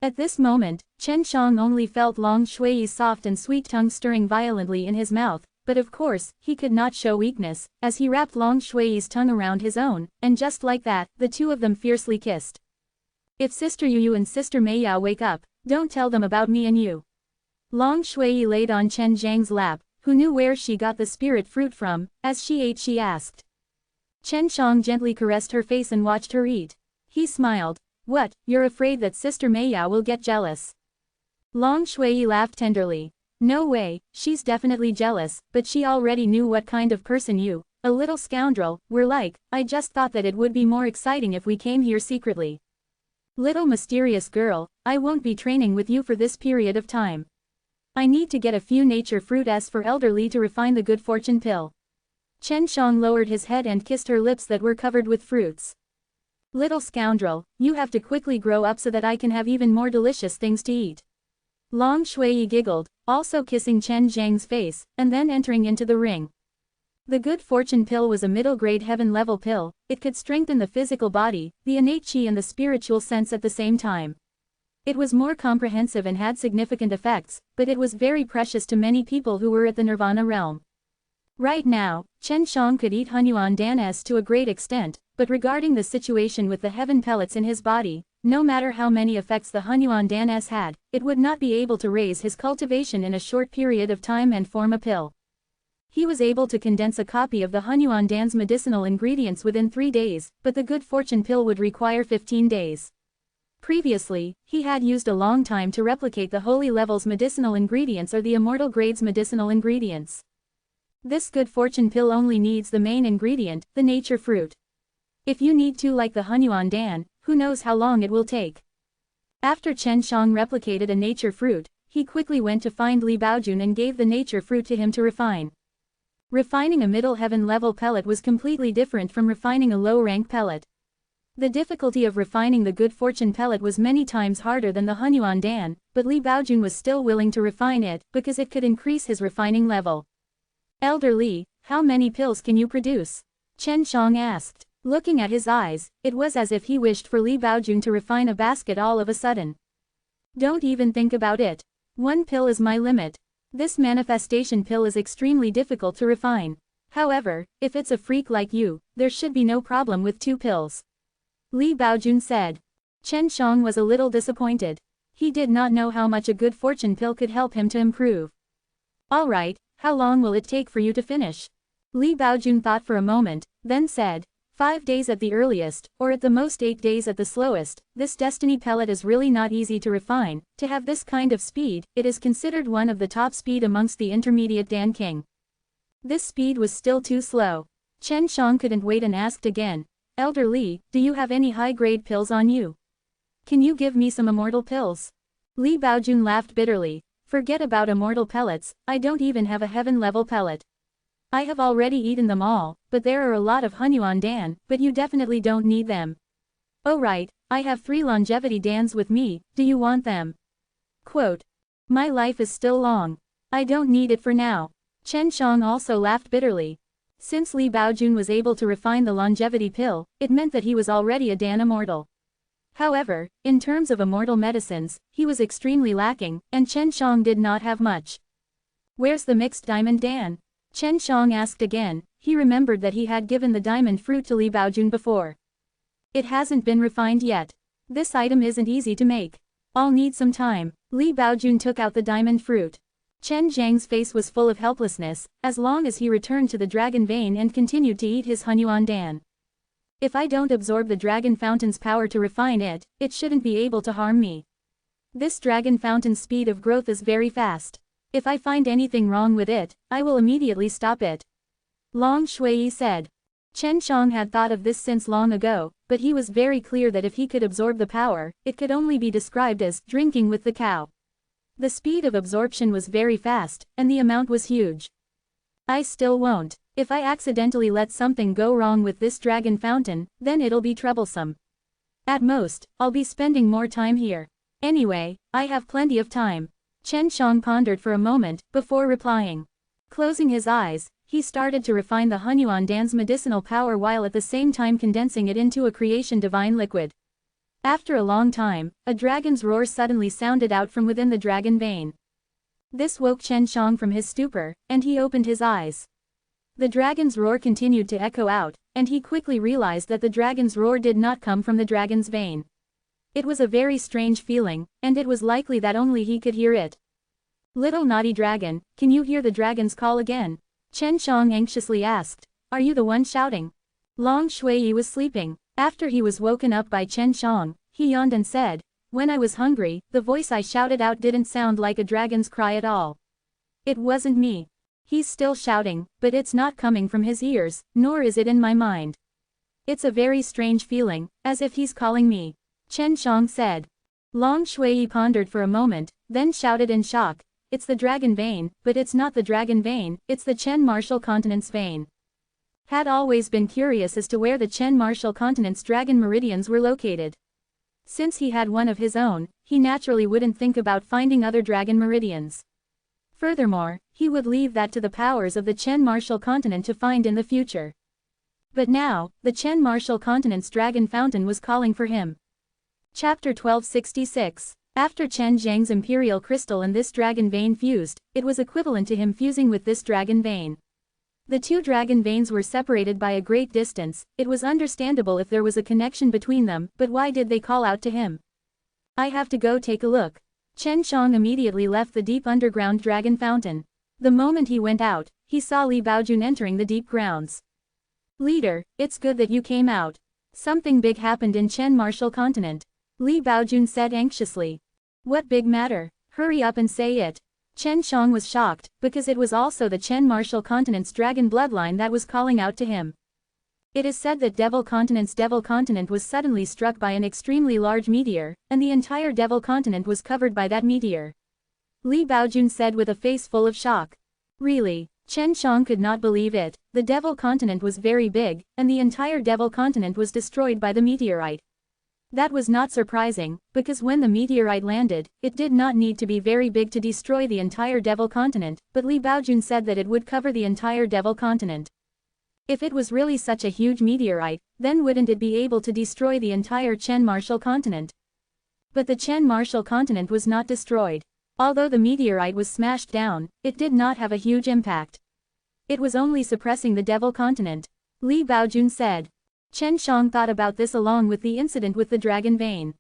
At this moment, Chen Shang only felt Long Shui's soft and sweet tongue stirring violently in his mouth, but of course, he could not show weakness, as he wrapped Long Shui's tongue around his own, and just like that, the two of them fiercely kissed. If Sister Yu and Sister Meiyao wake up, don't tell them about me and you. Long Shui laid on Chen Zhang's lap, who knew where she got the spirit fruit from. As she ate she asked. Chen Shang gently caressed her face and watched her eat. He smiled. What, you're afraid that Sister Meiyao will get jealous? Long Shui laughed tenderly. No way, she's definitely jealous, but she already knew what kind of person you, a little scoundrel, were like. I just thought that it would be more exciting if we came here secretly. Little mysterious girl, I won't be training with you for this period of time. I need to get a few nature fruit as for Elder Li to refine the good fortune pill. Chen Shang lowered his head and kissed her lips that were covered with fruits. Little scoundrel, you have to quickly grow up so that I can have even more delicious things to eat. Long Shui giggled, also kissing Chen Zhang's face, and then entering into the ring. The good fortune pill was a middle-grade heaven-level pill. It could strengthen the physical body, the innate chi and the spiritual sense at the same time. It was more comprehensive and had significant effects, but it was very precious to many people who were at the nirvana realm. Right now, Chen Shang could eat Hunyuan Dan's to a great extent, but regarding the situation with the heaven pellets in his body, no matter how many effects the Hunyuan Dan's had, it would not be able to raise his cultivation in a short period of time and form a pill. He was able to condense a copy of the Hunyuan Dan's medicinal ingredients within 3 days, but the good fortune pill would require 15 days. Previously, he had used a long time to replicate the holy level's medicinal ingredients or the immortal grade's medicinal ingredients. This good fortune pill only needs the main ingredient, the nature fruit. If you need to like the Hunyuan Dan, who knows how long it will take. After Chen Shang replicated a nature fruit, he quickly went to find Li Baojun and gave the nature fruit to him to refine. Refining a middle heaven level pellet was completely different from refining a low rank pellet. The difficulty of refining the good fortune pellet was many times harder than the Hunyuan Dan, but Li Baojun was still willing to refine it, because it could increase his refining level. Elder Li, how many pills can you produce? Chen Shang asked. Looking at his eyes, it was as if he wished for Li Baojun to refine a basket all of a sudden. Don't even think about it. 1 pill is my limit. This manifestation pill is extremely difficult to refine. However, if it's a freak like you, there should be no problem with 2 pills. Li Baojun said. Chen Shang was a little disappointed. He did not know how much a good fortune pill could help him to improve. Alright, how long will it take for you to finish? Li Baojun thought for a moment, then said, 5 days at the earliest, or at the most 8 days at the slowest. This destiny pellet is really not easy to refine. To have this kind of speed, it is considered one of the top speed amongst the intermediate Dan King. This speed was still too slow. Chen Shang couldn't wait and asked again, Elder Li, do you have any high-grade pills on you? Can you give me some immortal pills? Li Baojun laughed bitterly. Forget about immortal pellets, I don't even have a heaven-level pellet. I have already eaten them all, but there are a lot of Hunyuan Dan, but you definitely don't need them. Oh right, I have 3 longevity Dans with me, do you want them? Quote. My life is still long. I don't need it for now. Chen Shang also laughed bitterly. Since Li Baojun was able to refine the longevity pill, it meant that he was already a Dan immortal. However, in terms of immortal medicines, he was extremely lacking, and Chen Shang did not have much. Where's the mixed diamond Dan? Chen Shang asked again. he remembered that he had given the diamond fruit to Li Baojun before. It hasn't been refined yet. This item isn't easy to make. I'll need some time. Li Baojun took out the diamond fruit. Chen Zhang's face was full of helplessness, as long as he returned to the dragon vein and continued to eat his Hunyuan Dan. If I don't absorb the dragon fountain's power to refine it, it shouldn't be able to harm me. This dragon fountain's speed of growth is very fast. If I find anything wrong with it, I will immediately stop it. Long Shui said. Chen Shang had thought of this since long ago, but he was very clear that if he could absorb the power, it could only be described as drinking with the cow. The speed of absorption was very fast, and the amount was huge. I still won't. If I accidentally let something go wrong with this dragon fountain, then it'll be troublesome. At most, I'll be spending more time here. Anyway, I have plenty of time. Chen Shang pondered for a moment, before replying. Closing his eyes, he started to refine the Hunyuan Dan's medicinal power while at the same time condensing it into a creation divine liquid. After a long time, a dragon's roar suddenly sounded out from within the dragon vein. This woke Chen Shang from his stupor, and he opened his eyes. The dragon's roar continued to echo out, and he quickly realized that the dragon's roar did not come from the dragon's vein. It was a very strange feeling, and it was likely that only he could hear it. Little naughty dragon, can you hear the dragon's call again? Chen Shang anxiously asked. Are you the one shouting? Long Shui was sleeping. After he was woken up by Chen Shang, he yawned and said, when I was hungry, the voice I shouted out didn't sound like a dragon's cry at all. It wasn't me. He's still shouting, but it's not coming from his ears, nor is it in my mind. It's a very strange feeling, as if he's calling me. Chen Shang said. Long Shui pondered for a moment, then shouted in shock. It's the dragon vein, but it's not the dragon vein, it's the Chen Martial Continent's vein. Had always been curious as to where the Chen Martial Continent's dragon meridians were located. Since he had one of his own, he naturally wouldn't think about finding other dragon meridians. Furthermore, he would leave that to the powers of the Chen Martial Continent to find in the future. But now, the Chen Martial Continent's dragon fountain was calling for him. Chapter 1266. After Chen Zhang's imperial crystal and this dragon vein fused, it was equivalent to him fusing with this dragon vein. The two dragon veins were separated by a great distance. It was understandable if there was a connection between them, but why did they call out to him? I have to go take a look. Chen Shang immediately left the deep underground dragon fountain. The moment he went out, he saw Li Baojun entering the deep grounds. Leader, it's good that you came out. Something big happened in Chen Martial Continent. Li Baojun said anxiously. What big matter? Hurry up and say it. Chen Shang was shocked, because it was also the Chen Martial Continent's dragon bloodline that was calling out to him. It is said that Devil Continent was suddenly struck by an extremely large meteor, and the entire Devil Continent was covered by that meteor. Li Baojun said with a face full of shock. Really? Chen Shang could not believe it. The Devil Continent was very big, and the entire Devil Continent was destroyed by the meteorite. That was not surprising, because when the meteorite landed, it did not need to be very big to destroy the entire Devil Continent, but Li Baojun said that it would cover the entire Devil Continent. If it was really such a huge meteorite, then wouldn't it be able to destroy the entire Chen Martial Continent? But the Chen Martial Continent was not destroyed. Although the meteorite was smashed down, it did not have a huge impact. It was only suppressing the Devil Continent. Li Baojun said. Chen Shang thought about this along with the incident with the dragon vein.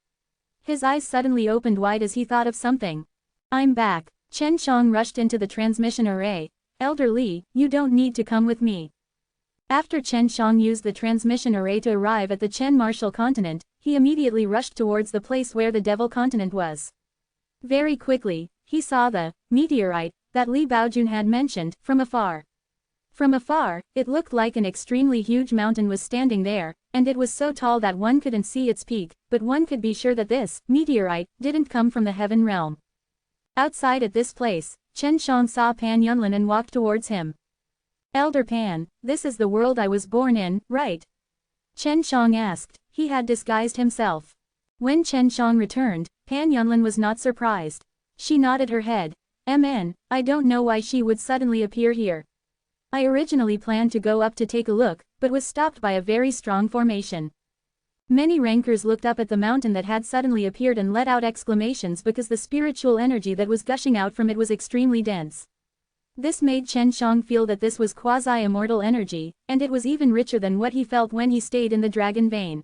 His eyes suddenly opened wide as he thought of something. I'm back. Chen Shang rushed into the transmission array. Elder Li, you don't need to come with me. After Chen Shang used the transmission array to arrive at the Chen Martial Continent, he immediately rushed towards the place where the Devil Continent was. Very quickly, he saw the meteorite that Li Baojun had mentioned from afar. From afar, it looked like an extremely huge mountain was standing there, and it was so tall that one couldn't see its peak, but one could be sure that this meteorite didn't come from the heaven realm. Outside at this place, Chen Shang saw Pan Yunlin and walked towards him. Elder Pan, this is the world I was born in, right? Chen Shang asked. He had disguised himself. When Chen Shang returned, Pan Yunlin was not surprised. She nodded her head. I don't know why she would suddenly appear here. I originally planned to go up to take a look, but was stopped by a very strong formation. Many rankers looked up at the mountain that had suddenly appeared and let out exclamations because the spiritual energy that was gushing out from it was extremely dense. This made Chen Shang feel that this was quasi-immortal energy, and it was even richer than what he felt when he stayed in the dragon vein.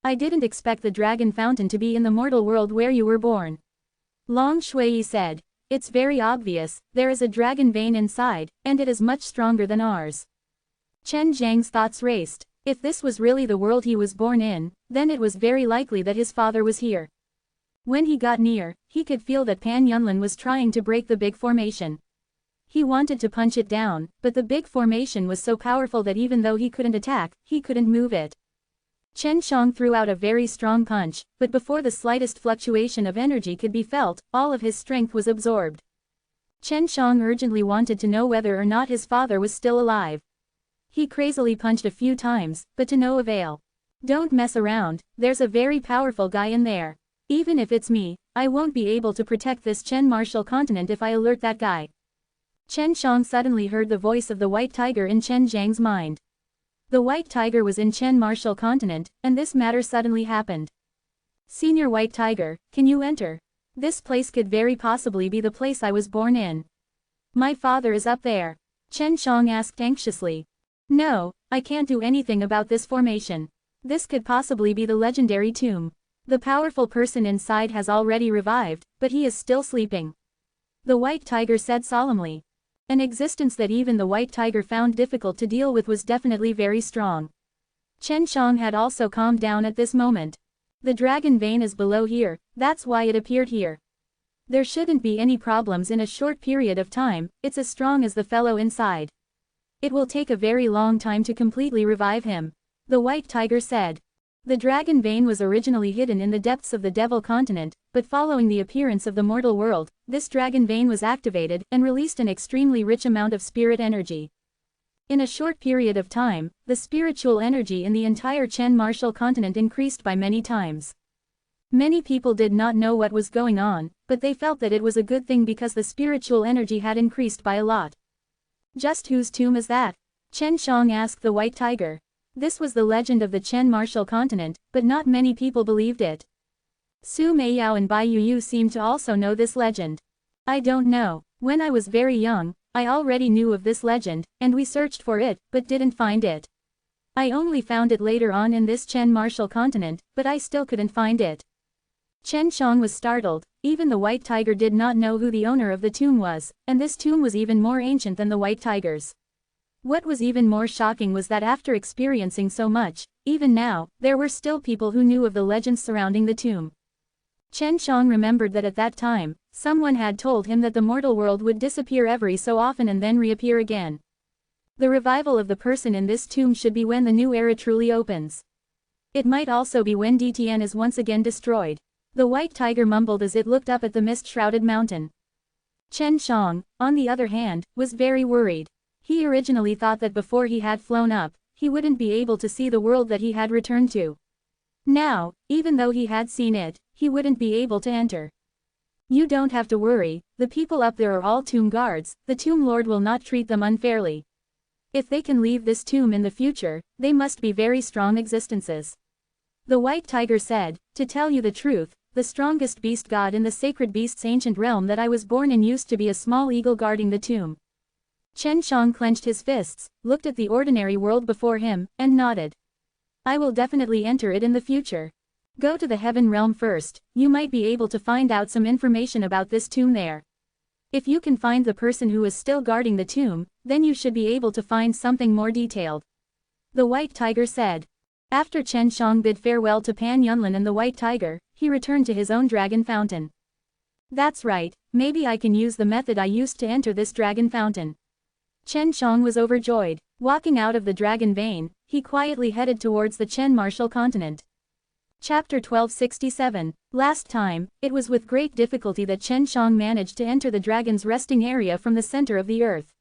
I didn't expect the dragon fountain to be in the mortal world where you were born. Long Shui said. It's very obvious, there is a dragon vein inside, and it is much stronger than ours. Chen Zhang's thoughts raced. If this was really the world he was born in, then it was very likely that his father was here. When he got near, he could feel that Pan Yunlin was trying to break the big formation. He wanted to punch it down, but the big formation was so powerful that even though he couldn't attack, he couldn't move it. Chen Shang threw out a very strong punch, but before the slightest fluctuation of energy could be felt, all of his strength was absorbed. Chen Shang urgently wanted to know whether or not his father was still alive. He crazily punched a few times, but to no avail. Don't mess around, there's a very powerful guy in there. Even if it's me, I won't be able to protect this Chen martial continent if I alert that guy. Chen Shang suddenly heard the voice of the white tiger in Chen Zhang's mind. The white tiger was in Chen martial continent, and this matter suddenly happened. Senior White Tiger, can you enter? This place could very possibly be the place I was born in. My father is up there. Chen Shang asked anxiously. No, I can't do anything about this formation. This could possibly be the legendary tomb. The powerful person inside has already revived, but he is still sleeping. The white tiger said solemnly. An existence that even the white tiger found difficult to deal with was definitely very strong. Chen Shang had also calmed down at this moment. The dragon vein is below here, that's why it appeared here. There shouldn't be any problems in a short period of time, it's as strong as the fellow inside. It will take a very long time to completely revive him. The white tiger said. The dragon vein was originally hidden in the depths of the devil continent, but following the appearance of the mortal world, this dragon vein was activated and released an extremely rich amount of spirit energy. In a short period of time, the spiritual energy in the entire Chen martial continent increased by many times. Many people did not know what was going on, but they felt that it was a good thing because the spiritual energy had increased by a lot. Just whose tomb is that? Chen Shang asked the white tiger. This was the legend of the Chen martial continent, but not many people believed it. Su Meiyao and Bai Yuyu seemed to also know this legend. I don't know. When I was very young, I already knew of this legend, and we searched for it, but didn't find it. I only found it later on in this Chen martial continent, but I still couldn't find it. Chen Shang was startled. Even the white tiger did not know who the owner of the tomb was, and this tomb was even more ancient than the white tiger's. What was even more shocking was that after experiencing so much, even now, there were still people who knew of the legends surrounding the tomb. Chen Shang remembered that at that time, someone had told him that the mortal world would disappear every so often and then reappear again. The revival of the person in this tomb should be when the new era truly opens. It might also be when DTN is once again destroyed. The white tiger mumbled as it looked up at the mist-shrouded mountain. Chen Shang, on the other hand, was very worried. He originally thought that before he had flown up, he wouldn't be able to see the world that he had returned to. Now, even though he had seen it, he wouldn't be able to enter. You don't have to worry, the people up there are all tomb guards, the tomb lord will not treat them unfairly. If they can leave this tomb in the future, they must be very strong existences. The white tiger said, to tell you the truth, the strongest beast god in the sacred beast's ancient realm that I was born in used to be a small eagle guarding the tomb. Chen Shang clenched his fists, looked at the ordinary world before him, and nodded. I will definitely enter it in the future. Go to the heaven realm first, you might be able to find out some information about this tomb there. If you can find the person who is still guarding the tomb, then you should be able to find something more detailed. The white tiger said. After Chen Shang bid farewell to Pan Yunlin and the white tiger, he returned to his own dragon fountain. That's right, maybe I can use the method I used to enter this dragon fountain. Chen Shang was overjoyed. Walking out of the dragon vein, he quietly headed towards the Chen martial continent. Chapter 1267. Last time, it was with great difficulty that Chen Shang managed to enter the dragon's resting area from the center of the earth.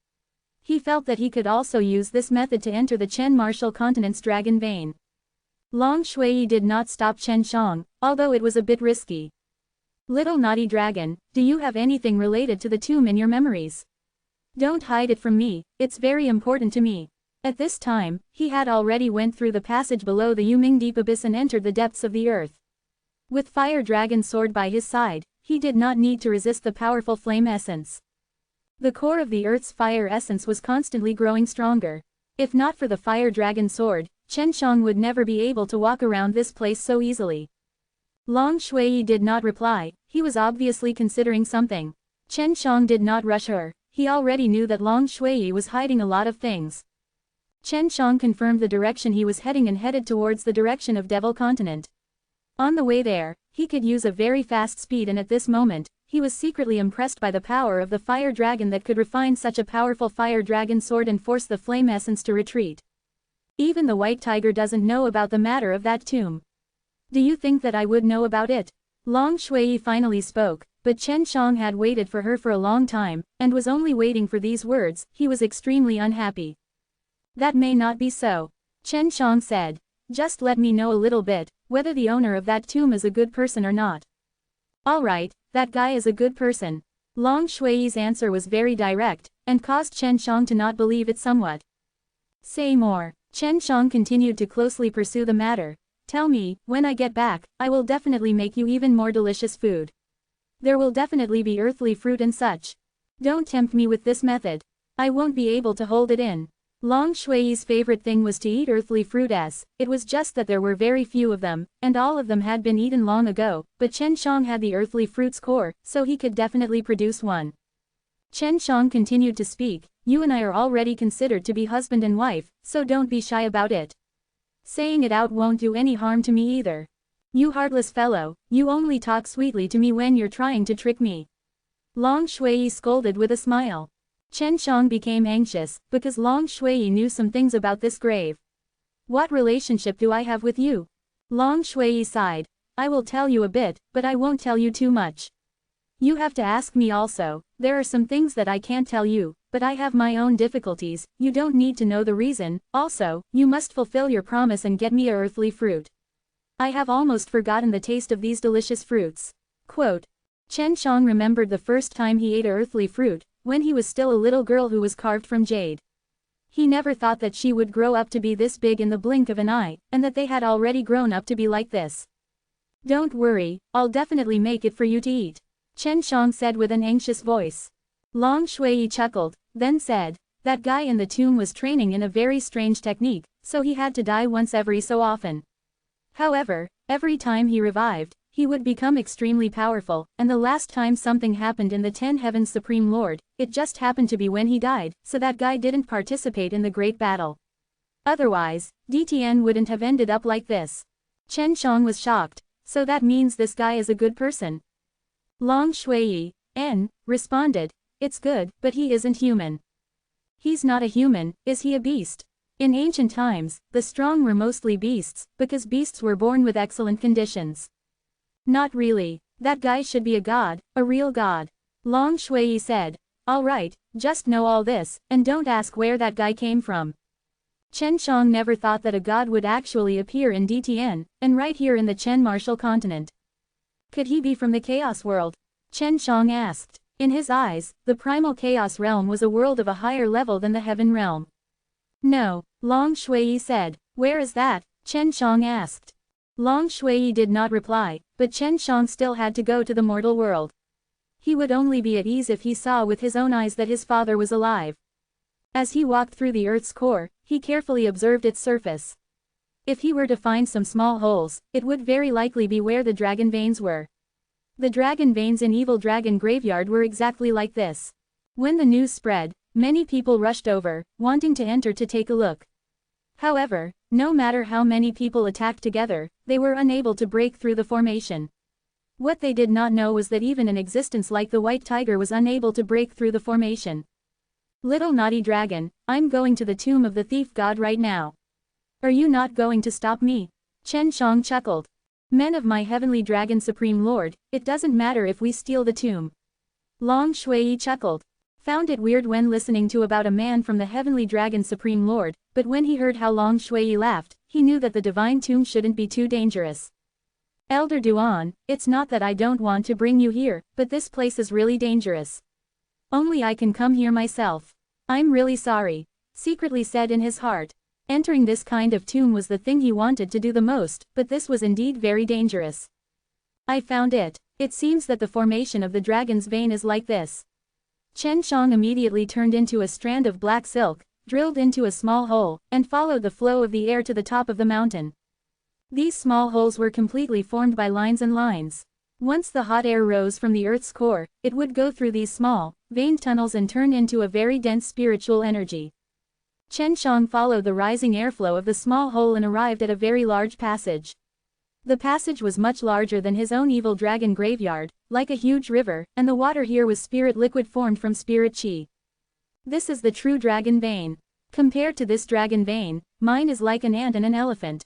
He felt that he could also use this method to enter the Chen martial continent's dragon vein. Long Shui did not stop Chen Shang, although it was a bit risky. Little naughty dragon, do you have anything related to the tomb in your memories? Don't hide it from me, it's very important to me. At this time, he had already went through the passage below the Yuming Deep Abyss and entered the depths of the earth. With Fire Dragon's sword by his side, he did not need to resist the powerful flame essence. The core of the earth's fire essence was constantly growing stronger. If not for the fire dragon sword, Chen Shang would never be able to walk around this place so easily. Long Shui did not reply, he was obviously considering something. Chen Shang did not rush her, he already knew that Long Shui was hiding a lot of things. Chen Shang confirmed the direction he was heading and headed towards the direction of Devil Continent. On the way there, he could use a very fast speed, and at this moment, he was secretly impressed by the power of the fire dragon that could refine such a powerful fire dragon sword and force the flame essence to retreat. Even the white tiger doesn't know about the matter of that tomb. Do you think that I would know about it? Long Shui finally spoke, but Chen Shang had waited for her for a long time, and was only waiting for these words. He was extremely unhappy. That may not be so. Chen Shang said. Just let me know a little bit, whether the owner of that tomb is a good person or not. Alright, that guy is a good person. Long Shui's answer was very direct, and caused Chen Shang to not believe it somewhat. Say more. Chen Shang continued to closely pursue the matter. Tell me, when I get back, I will definitely make you even more delicious food. There will definitely be earthly fruit and such. Don't tempt me with this method. I won't be able to hold it in. Long Shui's favorite thing was to eat earthly fruit, as it was just that there were very few of them, and all of them had been eaten long ago, but Chen Shang had the earthly fruit's core, so he could definitely produce one. Chen Shang continued to speak, you and I are already considered to be husband and wife, so don't be shy about it. Saying it out won't do any harm to me either. You heartless fellow, you only talk sweetly to me when you're trying to trick me. Long Shui scolded with a smile. Chen Shang became anxious, because Long Shui knew some things about this grave. What relationship do I have with you? Long Shui sighed. I will tell you a bit, but I won't tell you too much. You have to ask me also. There are some things that I can't tell you, but I have my own difficulties. You don't need to know the reason. Also, you must fulfill your promise and get me a earthly fruit. I have almost forgotten the taste of these delicious fruits. Quote. Chen Shang remembered the first time he ate a earthly fruit, when he was still a little girl who was carved from jade. He never thought that she would grow up to be this big in the blink of an eye, and that they had already grown up to be like this. Don't worry, I'll definitely make it for you to eat. Chen Shang said with an anxious voice. Long Shui chuckled, then said, that guy in the tomb was training in a very strange technique, so he had to die once every so often. However, every time he revived, he would become extremely powerful, and the last time something happened in the 10 Heavens Supreme Lord, it just happened to be when he died, so that guy didn't participate in the great battle. Otherwise, DTN wouldn't have ended up like this. Chen Shang was shocked, so that means this guy is a good person. Long Shui, responded, it's good, but he isn't human. He's not a human, is he a beast? In ancient times, the strong were mostly beasts, because beasts were born with excellent conditions. Not really. That guy should be a god, a real god. Long Shui said. Alright, just know all this, and don't ask where that guy came from. Chen Shang never thought that a god would actually appear in DTN, and right here in the Chen Martial continent. Could he be from the Chaos world? Chen Shang asked. In his eyes, the primal Chaos realm was a world of a higher level than the Heaven realm. No, Long Shui said. Where is that? Chen Shang asked. Long Shui did not reply, but Chen Shang still had to go to the mortal world. He would only be at ease if he saw with his own eyes that his father was alive. As he walked through the Earth's core, he carefully observed its surface. If he were to find some small holes, it would very likely be where the dragon veins were. The dragon veins in Evil Dragon Graveyard were exactly like this. When the news spread, many people rushed over, wanting to enter to take a look. However, no matter how many people attacked together, they were unable to break through the formation. What they did not know was that even an existence like the White Tiger was unable to break through the formation. Little naughty dragon, I'm going to the tomb of the thief god right now. Are you not going to stop me? Chen Shang chuckled. Men of my heavenly dragon supreme lord, it doesn't matter if we steal the tomb. Long Shui chuckled. Found it weird when listening to about a man from the heavenly dragon supreme lord, but when he heard how Long Shui laughed, he knew that the divine tomb shouldn't be too dangerous. Elder Duan, it's not that I don't want to bring you here, but this place is really dangerous. Only I can come here myself. I'm really sorry. Secretly said in his heart. Entering this kind of tomb was the thing he wanted to do the most, but this was indeed very dangerous. I found it. It seems that the formation of the dragon's vein is like this. Chen Shang immediately turned into a strand of black silk, drilled into a small hole, and followed the flow of the air to the top of the mountain. These small holes were completely formed by lines and lines. Once the hot air rose from the Earth's core, it would go through these small, veined tunnels and turn into a very dense spiritual energy. Chen Shang followed the rising airflow of the small hole and arrived at a very large passage. The passage was much larger than his own evil dragon graveyard, like a huge river, and the water here was spirit liquid formed from spirit chi. This is the true dragon vein. Compared to this dragon vein, mine is like an ant and an elephant.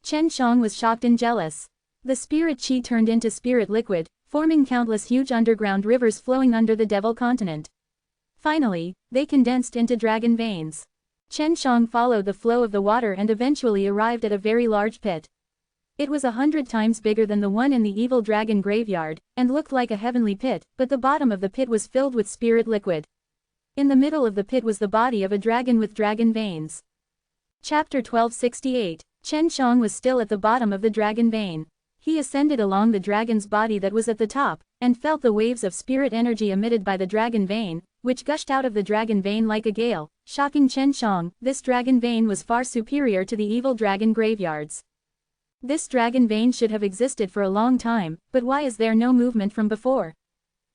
Chen Shang was shocked and jealous. The spirit chi turned into spirit liquid, forming countless huge underground rivers flowing under the Devil Continent. Finally, they condensed into dragon veins. Chen Shang followed the flow of the water and eventually arrived at a very large pit. It was 100 times bigger than the one in the evil dragon graveyard, and looked like a heavenly pit, but the bottom of the pit was filled with spirit liquid. In the middle of the pit was the body of a dragon with dragon veins. Chapter 1268. Chen Shang was still at the bottom of the dragon vein. He ascended along the dragon's body that was at the top, and felt the waves of spirit energy emitted by the dragon vein, which gushed out of the dragon vein like a gale, shocking Chen Shang. This dragon vein was far superior to the evil dragon graveyards. This dragon vein should have existed for a long time, but why is there no movement from before?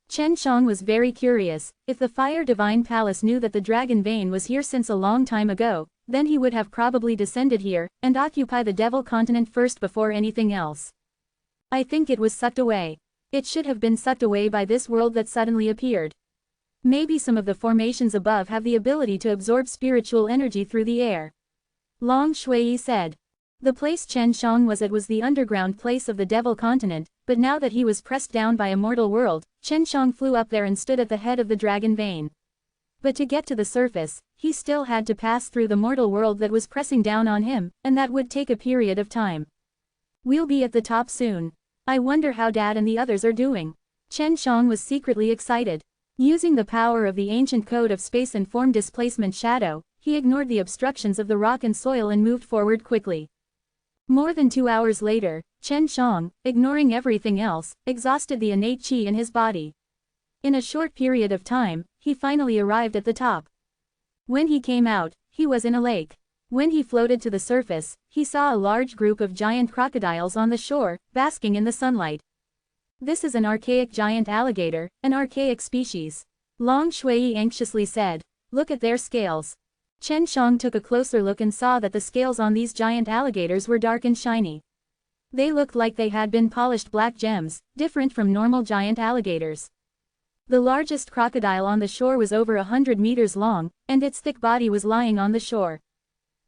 Chen Shang was very curious. If the Fire Divine Palace knew that the dragon vein was here since a long time ago, then he would have probably descended here, and occupy the Devil Continent first before anything else. I think it was sucked away. It should have been sucked away by this world that suddenly appeared. Maybe some of the formations above have the ability to absorb spiritual energy through the air. Long Shui said. The place Chen Shang was at was the underground place of the Devil Continent, but now that he was pressed down by Immortal World, Chen Shang flew up there and stood at the head of the dragon vein. But to get to the surface, he still had to pass through the mortal world that was pressing down on him, and that would take a period of time. We'll be at the top soon. I wonder how Dad and the others are doing. Chen Shang was secretly excited. Using the power of the ancient code of space and form displacement shadow, he ignored the obstructions of the rock and soil and moved forward quickly. More than 2 hours later, Chen Shang, ignoring everything else, exhausted the innate qi in his body. In a short period of time, he finally arrived at the top. When he came out, he was in a lake. When he floated to the surface, he saw a large group of giant crocodiles on the shore, basking in the sunlight. This is an archaic giant alligator, an archaic species. Long Shui anxiously said. Look at their scales. Chen Shang took a closer look and saw that the scales on these giant alligators were dark and shiny. They looked like they had been polished black gems, different from normal giant alligators. The largest crocodile on the shore was over 100 meters long, and its thick body was lying on the shore.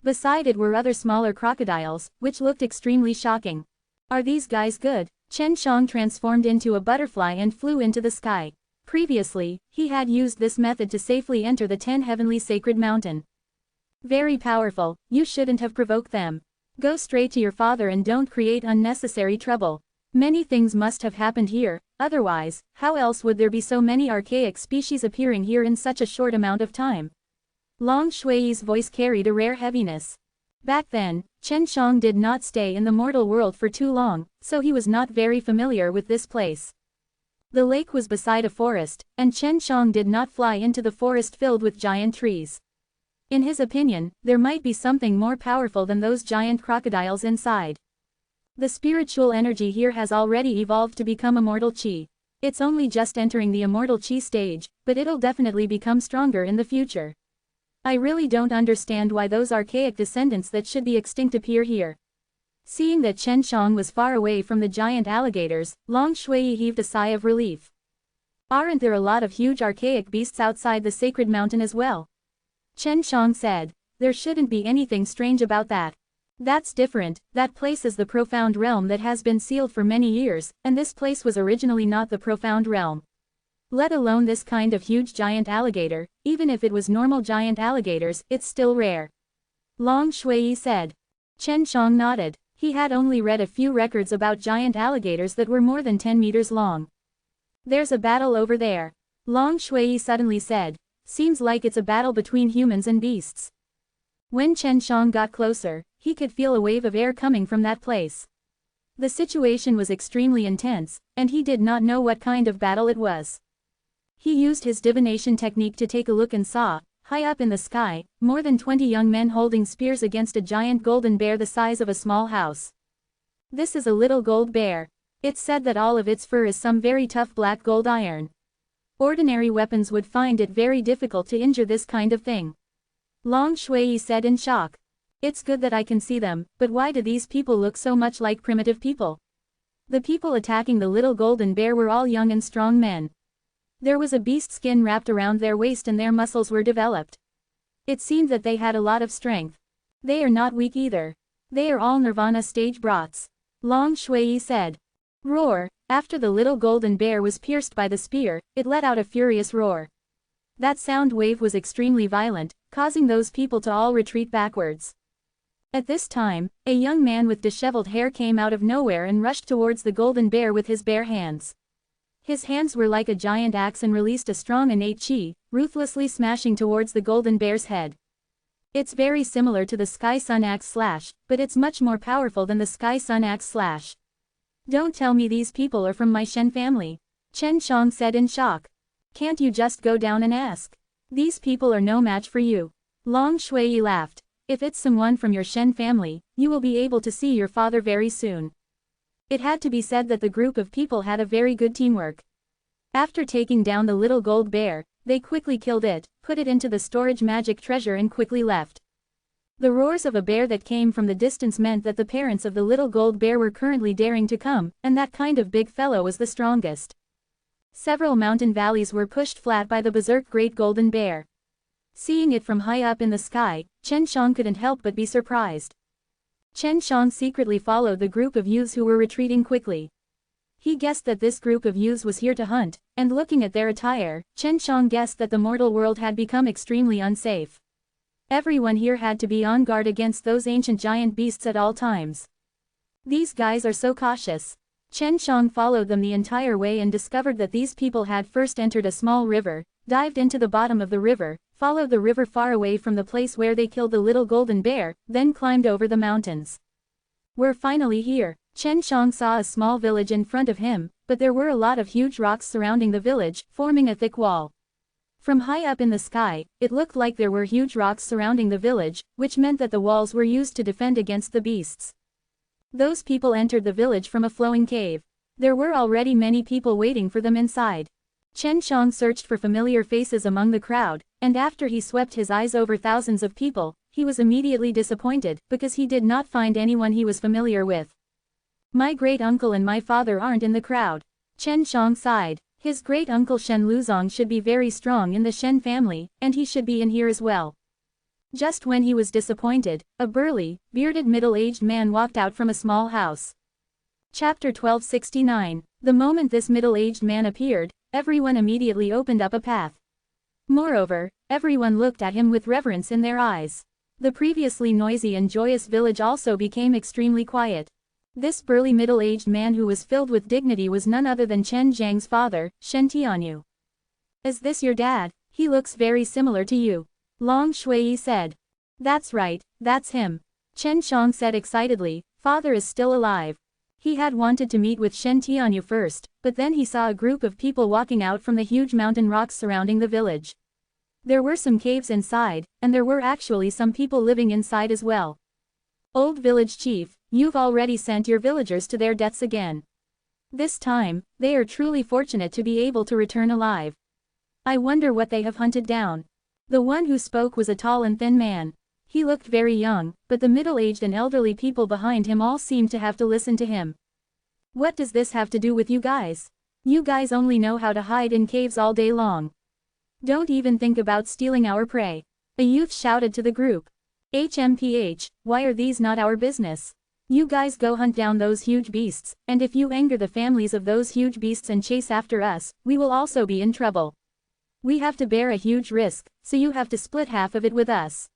Beside it were other smaller crocodiles, which looked extremely shocking. Are these guys good? Chen Shang transformed into a butterfly and flew into the sky. Previously, he had used this method to safely enter the 10 heavenly sacred mountain. Very powerful, you shouldn't have provoked them. Go straight to your father and don't create unnecessary trouble. Many things must have happened here, otherwise, how else would there be so many archaic species appearing here in such a short amount of time? Long Shui's voice carried a rare heaviness. Back then, Chen Shang did not stay in the mortal world for too long, so he was not very familiar with this place. The lake was beside a forest, and Chen Shang did not fly into the forest filled with giant trees. In his opinion, there might be something more powerful than those giant crocodiles inside. The spiritual energy here has already evolved to become immortal chi. It's only just entering the immortal chi stage, but it'll definitely become stronger in the future. I really don't understand why those archaic descendants that should be extinct appear here. Seeing that Chen Shang was far away from the giant alligators, Long Shui heaved a sigh of relief. Aren't there a lot of huge archaic beasts outside the sacred mountain as well? Chen Shang said. There shouldn't be anything strange about that. That's different, that place is the profound realm that has been sealed for many years, and this place was originally not the profound realm. Let alone this kind of huge giant alligator, even if it was normal giant alligators, it's still rare. Long Shui said. Chen Shang nodded. He had only read a few records about giant alligators that were more than 10 meters long. There's a battle over there. Long Shui suddenly said. Seems like it's a battle between humans and beasts. When Chen Shang got closer, he could feel a wave of air coming from that place. The situation was extremely intense, and he did not know what kind of battle it was. He used his divination technique to take a look and saw, high up in the sky, more than 20 young men holding spears against a giant golden bear the size of a small house. This is a little gold bear. It's said that all of its fur is some very tough black gold iron. Ordinary weapons would find it very difficult to injure this kind of thing. Long Shui said in shock. It's good that I can see them, but why do these people look so much like primitive people? The people attacking the little golden bear were all young and strong men. There was a beast skin wrapped around their waist and their muscles were developed. It seemed that they had a lot of strength. They are not weak either. They are all Nirvana stage brats. Long Shui said. Roar. After the little golden bear was pierced by the spear, it let out a furious roar. That sound wave was extremely violent, causing those people to all retreat backwards. At this time, a young man with disheveled hair came out of nowhere and rushed towards the golden bear with his bare hands. His hands were like a giant axe and released a strong innate chi, ruthlessly smashing towards the golden bear's head. It's very similar to the Sky Sun Axe Slash, but it's much more powerful than the Sky Sun Axe Slash. Don't tell me these people are from my Shen family. Chen Shang said in shock. Can't you just go down and ask? These people are no match for you. Long Shui laughed. If it's someone from your Shen family, you will be able to see your father very soon. It had to be said that the group of people had a very good teamwork. After taking down the little gold bear, they quickly killed it, put it into the storage magic treasure and quickly left. The roars of a bear that came from the distance meant that the parents of the little gold bear were currently daring to come, and that kind of big fellow was the strongest. Several mountain valleys were pushed flat by the berserk great golden bear. Seeing it from high up in the sky, Chen Shang couldn't help but be surprised. Chen Shang secretly followed the group of youths who were retreating quickly. He guessed that this group of youths was here to hunt, and looking at their attire, Chen Shang guessed that the mortal world had become extremely unsafe. Everyone here had to be on guard against those ancient giant beasts at all times. These guys are so cautious. Chen Shang followed them the entire way and discovered that these people had first entered a small river, dived into the bottom of the river, followed the river far away from the place where they killed the little golden bear, then climbed over the mountains. We're finally here. Chen Shang saw a small village in front of him, but there were a lot of huge rocks surrounding the village, forming a thick wall. From high up in the sky, it looked like there were huge rocks surrounding the village, which meant that the walls were used to defend against the beasts. Those people entered the village from a flowing cave. There were already many people waiting for them inside. Chen Shang searched for familiar faces among the crowd, and after he swept his eyes over thousands of people, he was immediately disappointed, because he did not find anyone he was familiar with. My great-uncle and my father aren't in the crowd. Chen Shang sighed. His great-uncle Shen Luzong should be very strong in the Shen family, and he should be in here as well. Just when he was disappointed, a burly, bearded middle-aged man walked out from a small house. Chapter 1269. The moment this middle-aged man appeared, everyone immediately opened up a path. Moreover, everyone looked at him with reverence in their eyes. The previously noisy and joyous village also became extremely quiet. This burly middle-aged man who was filled with dignity was none other than Chen Zhang's father, Shen Tianyu. Is this your dad? He looks very similar to you. Long Shui said. That's right, that's him. Chen Shang said excitedly, father is still alive. He had wanted to meet with Shen Tianyu first, but then he saw a group of people walking out from the huge mountain rocks surrounding the village. There were some caves inside, and there were actually some people living inside as well. Old village chief, you've already sent your villagers to their deaths again. This time, they are truly fortunate to be able to return alive. I wonder what they have hunted down. The one who spoke was a tall and thin man. He looked very young, but the middle-aged and elderly people behind him all seemed to have to listen to him. What does this have to do with you guys? You guys only know how to hide in caves all day long. Don't even think about stealing our prey. A youth shouted to the group. HMPH, why are these not our business? You guys go hunt down those huge beasts, and if you anger the families of those huge beasts and chase after us, we will also be in trouble. We have to bear a huge risk, so you have to split half of it with us.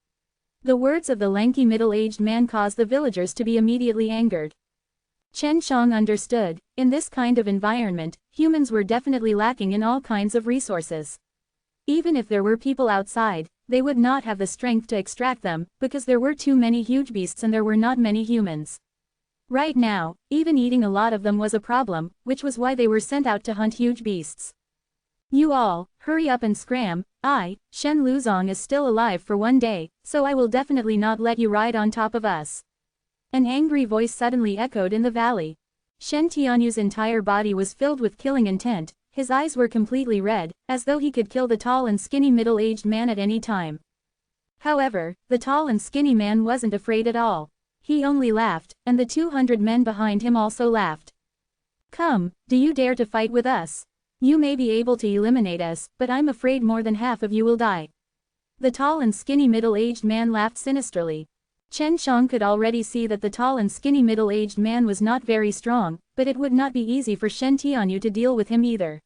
The words of the lanky middle-aged man caused the villagers to be immediately angered. Chen Shang understood, in this kind of environment, humans were definitely lacking in all kinds of resources. Even if there were people outside, they would not have the strength to extract them, because there were too many huge beasts and there were not many humans. Right now, even eating a lot of them was a problem, which was why they were sent out to hunt huge beasts. You all, Hurry up and scram. Shen Luzong is still alive for one day, so I will definitely not let you ride on top of us. An angry voice suddenly echoed in the valley. Shen Tianyu's entire body was filled with killing intent, his eyes were completely red, as though he could kill the tall and skinny middle-aged man at any time. However, the tall and skinny man wasn't afraid at all. He only laughed, and the 200 men behind him also laughed. Come, do you dare to fight with us? You may be able to eliminate us, but I'm afraid more than half of you will die. The tall and skinny middle-aged man laughed sinisterly. Chen Shang could already see that the tall and skinny middle-aged man was not very strong, but it would not be easy for Shen Tianyu to deal with him either.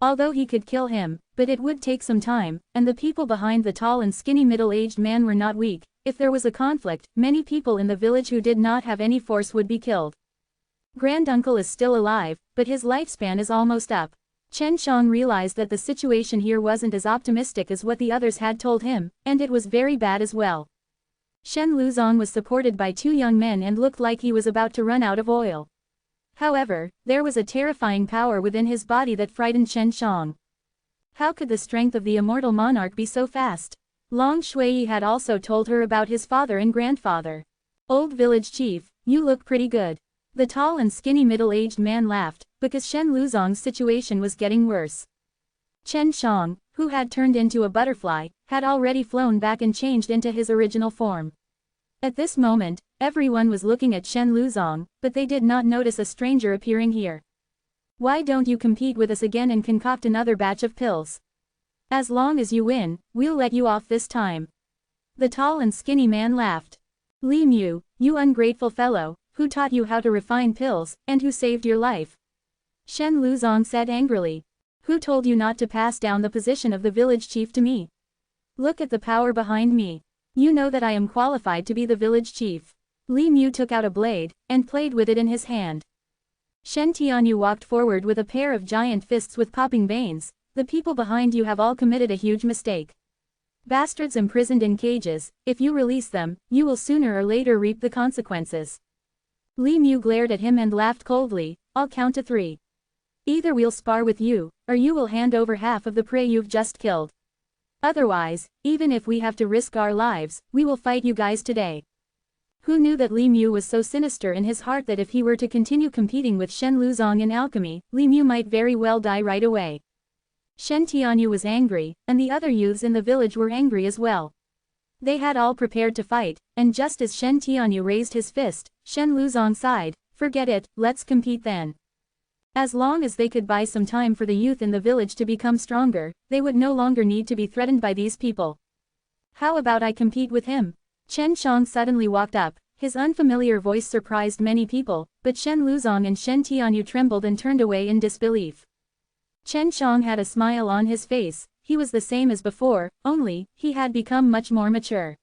Although he could kill him, but it would take some time, and the people behind the tall and skinny middle-aged man were not weak. If there was a conflict, many people in the village who did not have any force would be killed. Granduncle is still alive, but his lifespan is almost up. Chen Shang realized that the situation here wasn't as optimistic as what the others had told him, and it was very bad as well. Shen Luzong was supported by 2 young men and looked like he was about to run out of oil. However, there was a terrifying power within his body that frightened Chen Shang. How could the strength of the immortal monarch be so fast? Long Shui had also told her about his father and grandfather. Old village chief, you look pretty good. The tall and skinny middle-aged man laughed, because Shen Luzong's situation was getting worse. Chen Shang, who had turned into a butterfly, had already flown back and changed into his original form. At this moment, everyone was looking at Shen Luzong, but they did not notice a stranger appearing here. Why don't you compete with us again and concoct another batch of pills? As long as you win, we'll let you off this time. The tall and skinny man laughed. Li Mu, you ungrateful fellow, who taught you how to refine pills, and who saved your life? Shen Luzong said angrily. Who told you not to pass down the position of the village chief to me? Look at the power behind me. You know that I am qualified to be the village chief. Li Mu took out a blade, and played with it in his hand. Shen Tianyu walked forward with a pair of giant fists with popping veins. The people behind you have all committed a huge mistake. Bastards imprisoned in cages, if you release them, you will sooner or later reap the consequences. Li Mu glared at him and laughed coldly. I'll count to 3. Either we'll spar with you, or you will hand over half of the prey you've just killed. Otherwise, even if we have to risk our lives, we will fight you guys today. Who knew that Li Mu was so sinister in his heart that if he were to continue competing with Shen Luzong in alchemy, Li Mu might very well die right away. Shen Tianyu was angry, and the other youths in the village were angry as well. They had all prepared to fight, and just as Shen Tianyu raised his fist, Shen Luzong sighed, forget it, let's compete then. As long as they could buy some time for the youth in the village to become stronger, they would no longer need to be threatened by these people. How about I compete with him? Chen Shang suddenly walked up, his unfamiliar voice surprised many people, but Shen Luzong and Shen Tianyu trembled and turned away in disbelief. Chen Shang had a smile on his face, he was the same as before, only, he had become much more mature.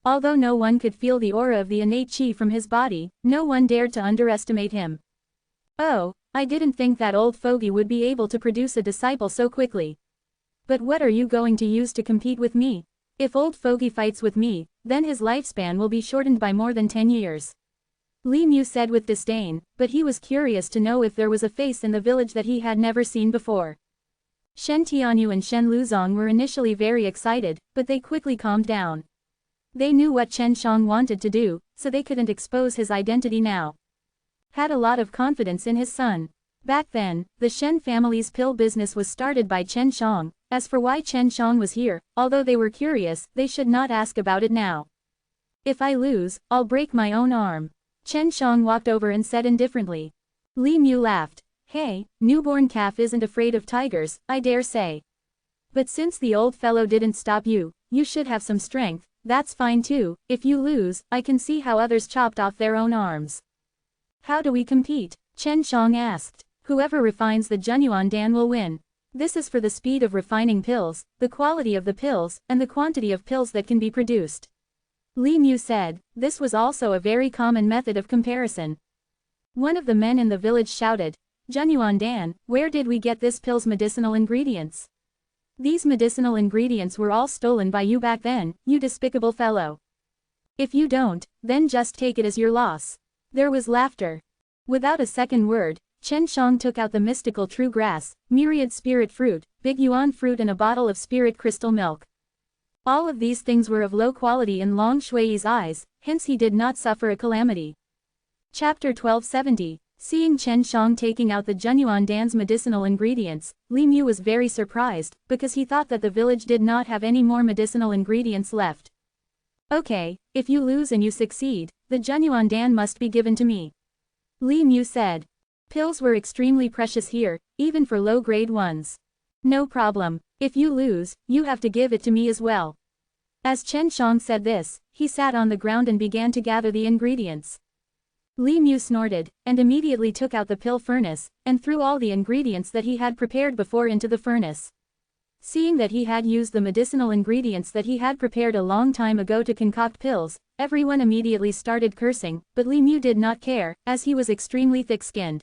Although no one could feel the aura of the innate chi from his body, no one dared to underestimate him. Oh, I didn't think that old fogey would be able to produce a disciple so quickly. But what are you going to use to compete with me? If old fogey fights with me, then his lifespan will be shortened by more than 10 years. Li Mu said with disdain, but he was curious to know if there was a face in the village that he had never seen before. Shen Tianyu and Shen Luzong were initially very excited, but they quickly calmed down. They knew what Chen Shang wanted to do, so they couldn't expose his identity now. Had a lot of confidence in his son. Back then, the Shen family's pill business was started by Chen Shang. As for why Chen Shang was here, although they were curious, they should not ask about it now. If I lose, I'll break my own arm. Chen Shang walked over and said indifferently. Li Mu laughed. Hey, newborn calf isn't afraid of tigers, I dare say. But since the old fellow didn't stop you, you should have some strength, that's fine too. If you lose, I can see how others chopped off their own arms. How do we compete? Chen Shang asked. Whoever refines the Junyuan Dan will win. This is for the speed of refining pills, the quality of the pills, and the quantity of pills that can be produced. Li Mu said, this was also a very common method of comparison. One of the men in the village shouted, Junyuan Dan, where did we get this pill's medicinal ingredients? These medicinal ingredients were all stolen by you back then, you despicable fellow. If you don't, then just take it as your loss. There was laughter. Without a second word, Chen Shang took out the mystical true grass, myriad spirit fruit, big yuan fruit and a bottle of spirit crystal milk. All of these things were of low quality in Long Shui's eyes, hence he did not suffer a calamity. Chapter 1270. Seeing Chen Shang taking out the Genuine Dan's medicinal ingredients, Li Mu was very surprised, because he thought that the village did not have any more medicinal ingredients left. Okay, if you lose and you succeed, the Genuine Dan must be given to me. Li Mu said. Pills were extremely precious here, even for low-grade ones. No problem, if you lose, you have to give it to me as well. As Chen Shang said this, he sat on the ground and began to gather the ingredients. Li Mu snorted, and immediately took out the pill furnace, and threw all the ingredients that he had prepared before into the furnace. Seeing that he had used the medicinal ingredients that he had prepared a long time ago to concoct pills, everyone immediately started cursing, but Li Mu did not care, as he was extremely thick-skinned.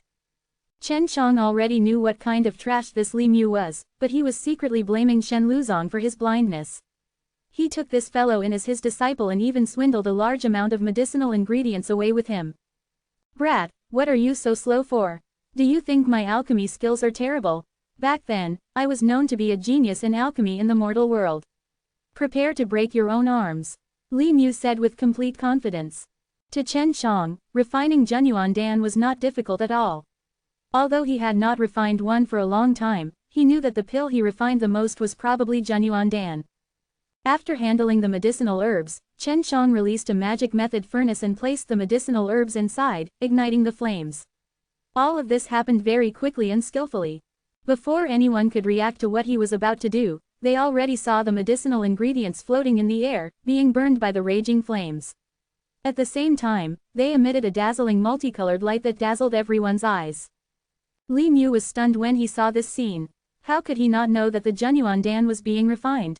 Chen Shang already knew what kind of trash this Li Mu was, but he was secretly blaming Shen Luzong for his blindness. He took this fellow in as his disciple and even swindled a large amount of medicinal ingredients away with him. Brat, what are you so slow for? Do you think my alchemy skills are terrible? Back then, I was known to be a genius in alchemy in the mortal world. Prepare to break your own arms. Li Mu said with complete confidence. To Chen Shang, refining Genuine Dan was not difficult at all. Although he had not refined one for a long time, he knew that the pill he refined the most was probably Genuine Dan. After handling the medicinal herbs, Chen Shang released a magic method furnace and placed the medicinal herbs inside, igniting the flames. All of this happened very quickly and skillfully. Before anyone could react to what he was about to do, they already saw the medicinal ingredients floating in the air, being burned by the raging flames. At the same time, they emitted a dazzling multicolored light that dazzled everyone's eyes. Li Mu was stunned when he saw this scene. How could he not know that the Genuine Dan was being refined?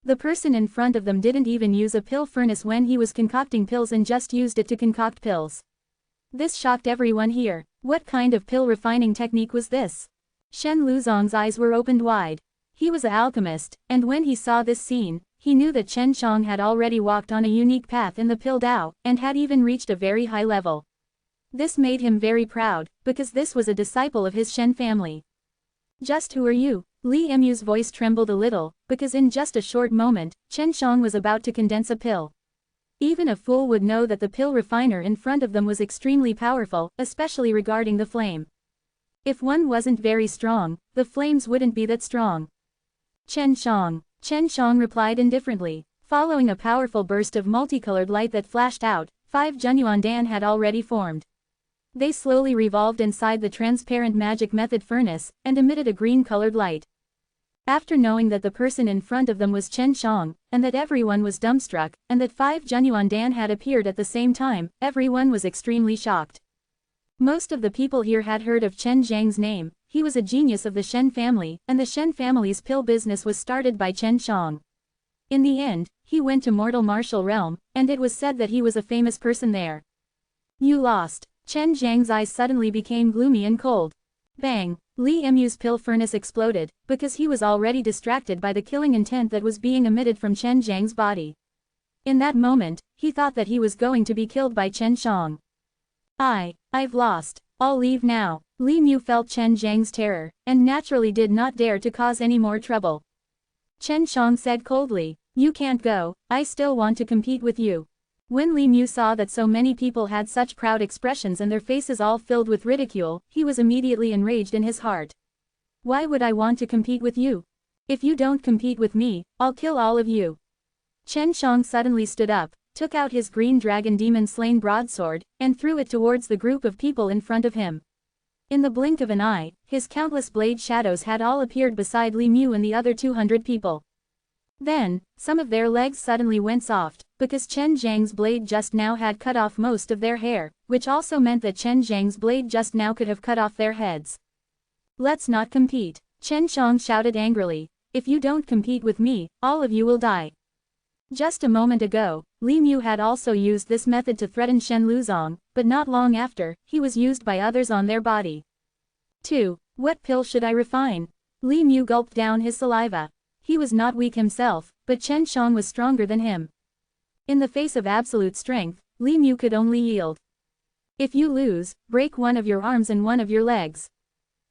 The person in front of them didn't even use a pill furnace when he was concocting pills and just used it to concoct pills. This shocked everyone here. What kind of pill refining technique was this? Shen Luzong's eyes were opened wide. He was an alchemist, and when he saw this scene, he knew that Chen Shang had already walked on a unique path in the pill Dao, and had even reached a very high level. This made him very proud, because this was a disciple of his Shen family. Just who are you? Li Mu's voice trembled a little, because in just a short moment, Chen Shang was about to condense a pill. Even a fool would know that the pill refiner in front of them was extremely powerful, especially regarding the flame. If one wasn't very strong, the flames wouldn't be that strong. Chen Shang replied indifferently. Following a powerful burst of multicolored light that flashed out, 5 Genuine Dan had already formed. They slowly revolved inside the transparent magic method furnace, and emitted a green-colored light. After knowing that the person in front of them was Chen Shang, and that everyone was dumbstruck, and that 5 Genuine Dan had appeared at the same time, everyone was extremely shocked. Most of the people here had heard of Chen Zhang's name. He was a genius of the Shen family, and the Shen family's pill business was started by Chen Shang. In the end, he went to mortal martial realm, and it was said that he was a famous person there. You lost. Chen Zhang's eyes suddenly became gloomy and cold. Bang! Li Mu's pill furnace exploded, because he was already distracted by the killing intent that was being emitted from Chen Zhang's body. In that moment, he thought that he was going to be killed by Chen Shang. I've lost. I'll leave now. Li Mu felt Chen Zhang's terror, and naturally did not dare to cause any more trouble. Chen Shang said coldly, you can't go, I still want to compete with you. When Li Mu saw that so many people had such proud expressions and their faces all filled with ridicule, he was immediately enraged in his heart. Why would I want to compete with you? If you don't compete with me, I'll kill all of you. Chen Shang suddenly stood up, took out his green dragon demon-slain broadsword, and threw it towards the group of people in front of him. In the blink of an eye, his countless blade shadows had all appeared beside Li Mu and the other 200 people. Then, some of their legs suddenly went soft, because Chen Zhang's blade just now had cut off most of their hair, which also meant that Chen Zhang's blade just now could have cut off their heads. Let's not compete. Chen Shang shouted angrily. If you don't compete with me, all of you will die. Just a moment ago, Li Mu had also used this method to threaten Shen Luzong, but not long after, he was used by others on their body. 2. What pill should I refine? Li Mu gulped down his saliva. He was not weak himself, but Chen Shang was stronger than him. In the face of absolute strength, Li Mu could only yield. If you lose, break one of your arms and one of your legs.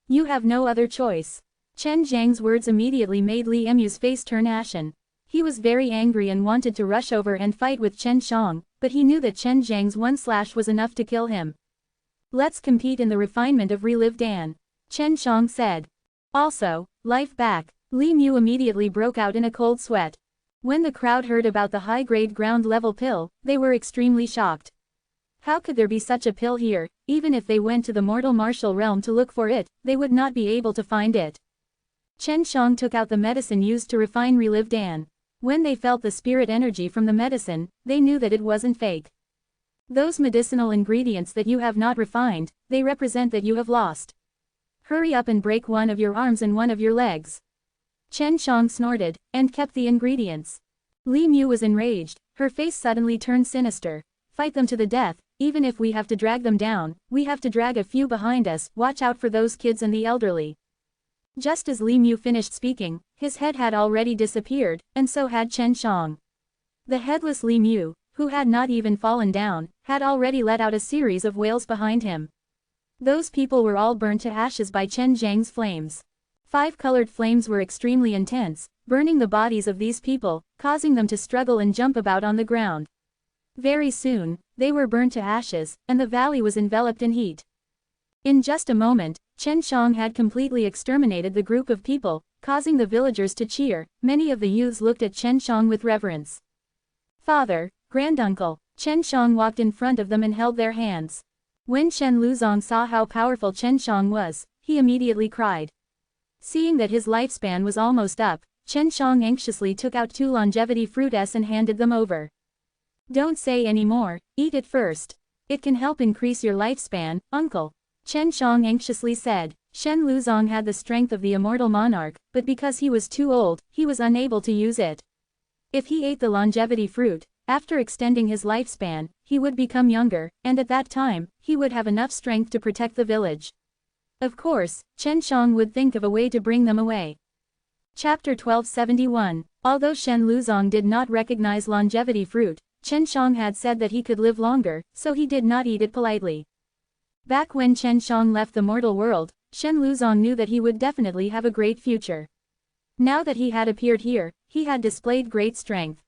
You have no other choice. Chen Zhang's words immediately made Li Emu's face turn ashen. He was very angry and wanted to rush over and fight with Chen Shang, but he knew that Chen Zhang's one slash was enough to kill him. Let's compete in the refinement of Relive Dan, Chen Shang said. Also, life back. Li Mu immediately broke out in a cold sweat. When the crowd heard about the high-grade ground-level pill, they were extremely shocked. How could there be such a pill here? Even if they went to the mortal martial realm to look for it, they would not be able to find it. Chen Shang took out the medicine used to refine Relive Dan. When they felt the spirit energy from the medicine, they knew that it wasn't fake. Those medicinal ingredients that you have not refined, they represent that you have lost. Hurry up and break one of your arms and one of your legs. Chen Shang snorted, and kept the ingredients. Li Mu was enraged, her face suddenly turned sinister. Fight them to the death, even if we have to drag them down, we have to drag a few behind us, watch out for those kids and the elderly. Just as Li Mu finished speaking, his head had already disappeared, and so had Chen Shang. The headless Li Mu, who had not even fallen down, had already let out a series of wails behind him. Those people were all burnt to ashes by Chen Zhang's flames. 5 colored flames were extremely intense, burning the bodies of these people, causing them to struggle and jump about on the ground. Very soon, they were burnt to ashes, and the valley was enveloped in heat. In just a moment, Chen Shang had completely exterminated the group of people, causing the villagers to cheer. Many of the youths looked at Chen Shang with reverence. Father, granduncle, Chen Shang walked in front of them and held their hands. When Chen Luzong saw how powerful Chen Shang was, he immediately cried. Seeing that his lifespan was almost up, Chen Shang anxiously took out 2 longevity fruits and handed them over. Don't say any more, eat it first. It can help increase your lifespan, uncle. Chen Shang anxiously said. Shen Luzong had the strength of the immortal monarch, but because he was too old, he was unable to use it. If he ate the longevity fruit, after extending his lifespan, he would become younger, and at that time, he would have enough strength to protect the village. Of course, Chen Shang would think of a way to bring them away. Chapter 1271. Although Shen Luzong did not recognize longevity fruit, Chen Shang had said that he could live longer, so he did not eat it politely. Back when Chen Shang left the mortal world, Shen Luzong knew that he would definitely have a great future. Now that he had appeared here, he had displayed great strength.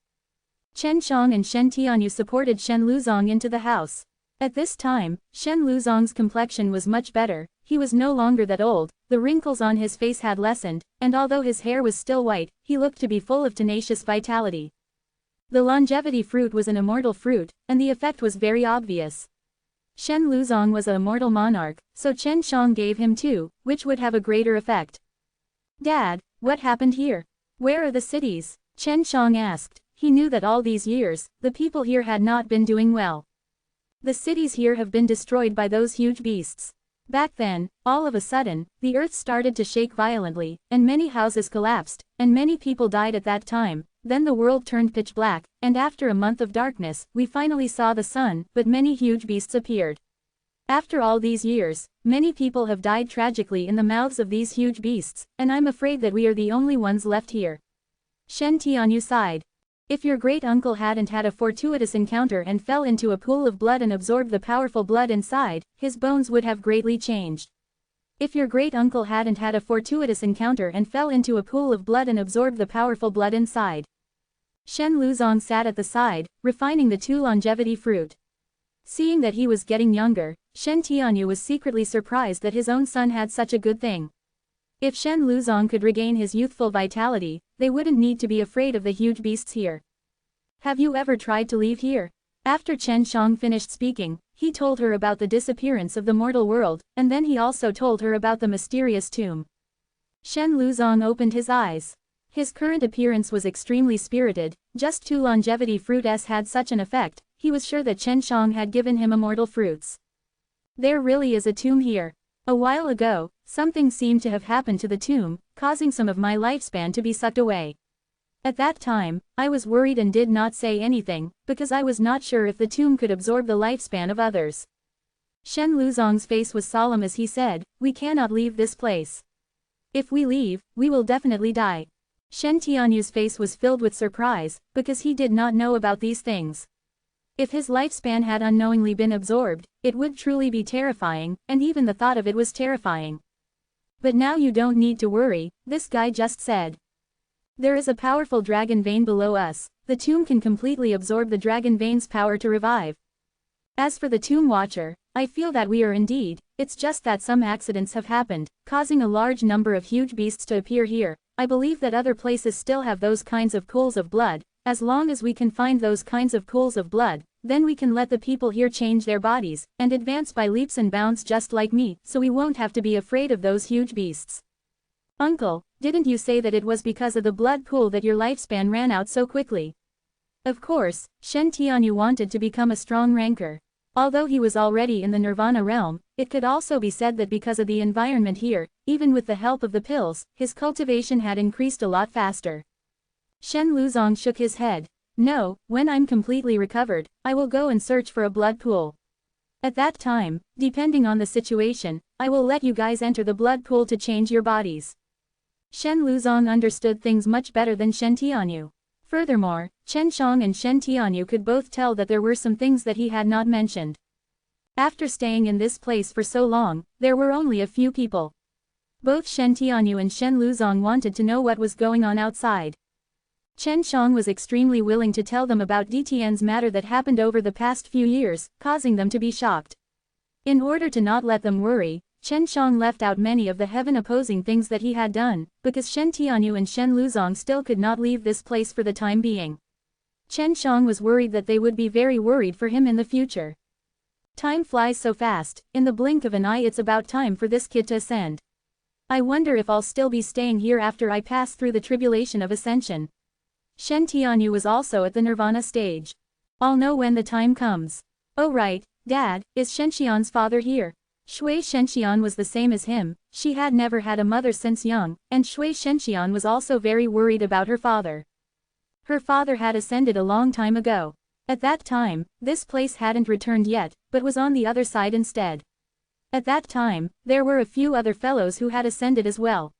Chen Shang and Shen Tianyu supported Shen Luzong into the house. At this time, Shen Luzong's complexion was much better, he was no longer that old, the wrinkles on his face had lessened, and although his hair was still white, he looked to be full of tenacious vitality. The longevity fruit was an immortal fruit, and the effect was very obvious. Shen Luzong was an immortal monarch, so Chen Shang gave him 2, which would have a greater effect. Dad, what happened here? Where are the cities? Chen Shang asked. He knew that all these years, the people here had not been doing well. The cities here have been destroyed by those huge beasts. Back then, all of a sudden, the earth started to shake violently, and many houses collapsed, and many people died at that time. Then the world turned pitch black, and after a month of darkness, we finally saw the sun, but many huge beasts appeared. After all these years, many people have died tragically in the mouths of these huge beasts, and I'm afraid that we are the only ones left here. Shen Tianyu sighed. If your great-uncle hadn't had a fortuitous encounter and fell into a pool of blood and absorbed the powerful blood inside, his bones would have greatly changed. If your great-uncle hadn't had a fortuitous encounter and fell into a pool of blood and absorbed the powerful blood inside. Shen Luzong sat at the side, refining the 2 longevity fruit. Seeing that he was getting younger, Shen Tianyu was secretly surprised that his own son had such a good thing. If Shen Luzong could regain his youthful vitality, they wouldn't need to be afraid of the huge beasts here. Have you ever tried to leave here? After Chen Shang finished speaking, he told her about the disappearance of the mortal world, and then he also told her about the mysterious tomb. Shen Luzong opened his eyes. His current appearance was extremely spirited, just 2 longevity fruits had such an effect, he was sure that Chen Shang had given him immortal fruits. There really is a tomb here. A while ago, something seemed to have happened to the tomb, causing some of my lifespan to be sucked away. At that time, I was worried and did not say anything, because I was not sure if the tomb could absorb the lifespan of others. Shen Luzong's face was solemn as he said, we cannot leave this place. If we leave, we will definitely die. Shen Tianyu's face was filled with surprise, because he did not know about these things. If his lifespan had unknowingly been absorbed, it would truly be terrifying, and even the thought of it was terrifying. But now you don't need to worry, this guy just said. There is a powerful dragon vein below us, the tomb can completely absorb the dragon vein's power to revive. As for the tomb watcher, I feel that we are indeed, it's just that some accidents have happened, causing a large number of huge beasts to appear here. I believe that other places still have those kinds of pools of blood. As long as we can find those kinds of pools of blood, then we can let the people here change their bodies, and advance by leaps and bounds just like me, so we won't have to be afraid of those huge beasts. Uncle, didn't you say that it was because of the blood pool that your lifespan ran out so quickly? Of course, Shen Tianyu wanted to become a strong ranker. Although he was already in the Nirvana realm, it could also be said that because of the environment here, even with the help of the pills, his cultivation had increased a lot faster. Shen Luzong shook his head. No, when I'm completely recovered, I will go and search for a blood pool. At that time, depending on the situation, I will let you guys enter the blood pool to change your bodies. Shen Luzong understood things much better than Shen Tianyu. Furthermore, Chen Shang and Shen Tianyu could both tell that there were some things that he had not mentioned. After staying in this place for so long, there were only a few people. Both Shen Tianyu and Shen Luzong wanted to know what was going on outside. Chen Shang was extremely willing to tell them about DTN's matter that happened over the past few years, causing them to be shocked. In order to not let them worry, Chen Shang left out many of the heaven-opposing things that he had done, because Shen Tianyu and Shen Luzong still could not leave this place for the time being. Chen Shang was worried that they would be very worried for him in the future. Time flies so fast, in the blink of an eye it's about time for this kid to ascend. I wonder if I'll still be staying here after I pass through the tribulation of ascension. Shen Tianyu was also at the Nirvana stage. I'll know when the time comes. Oh right, Dad, is Shenxian's father here? Shui Shenxian was the same as him, she had never had a mother since young, and Shui Shenxian was also very worried about her father. Her father had ascended a long time ago. At that time, this place hadn't returned yet, but was on the other side instead. At that time, there were a few other fellows who had ascended as well.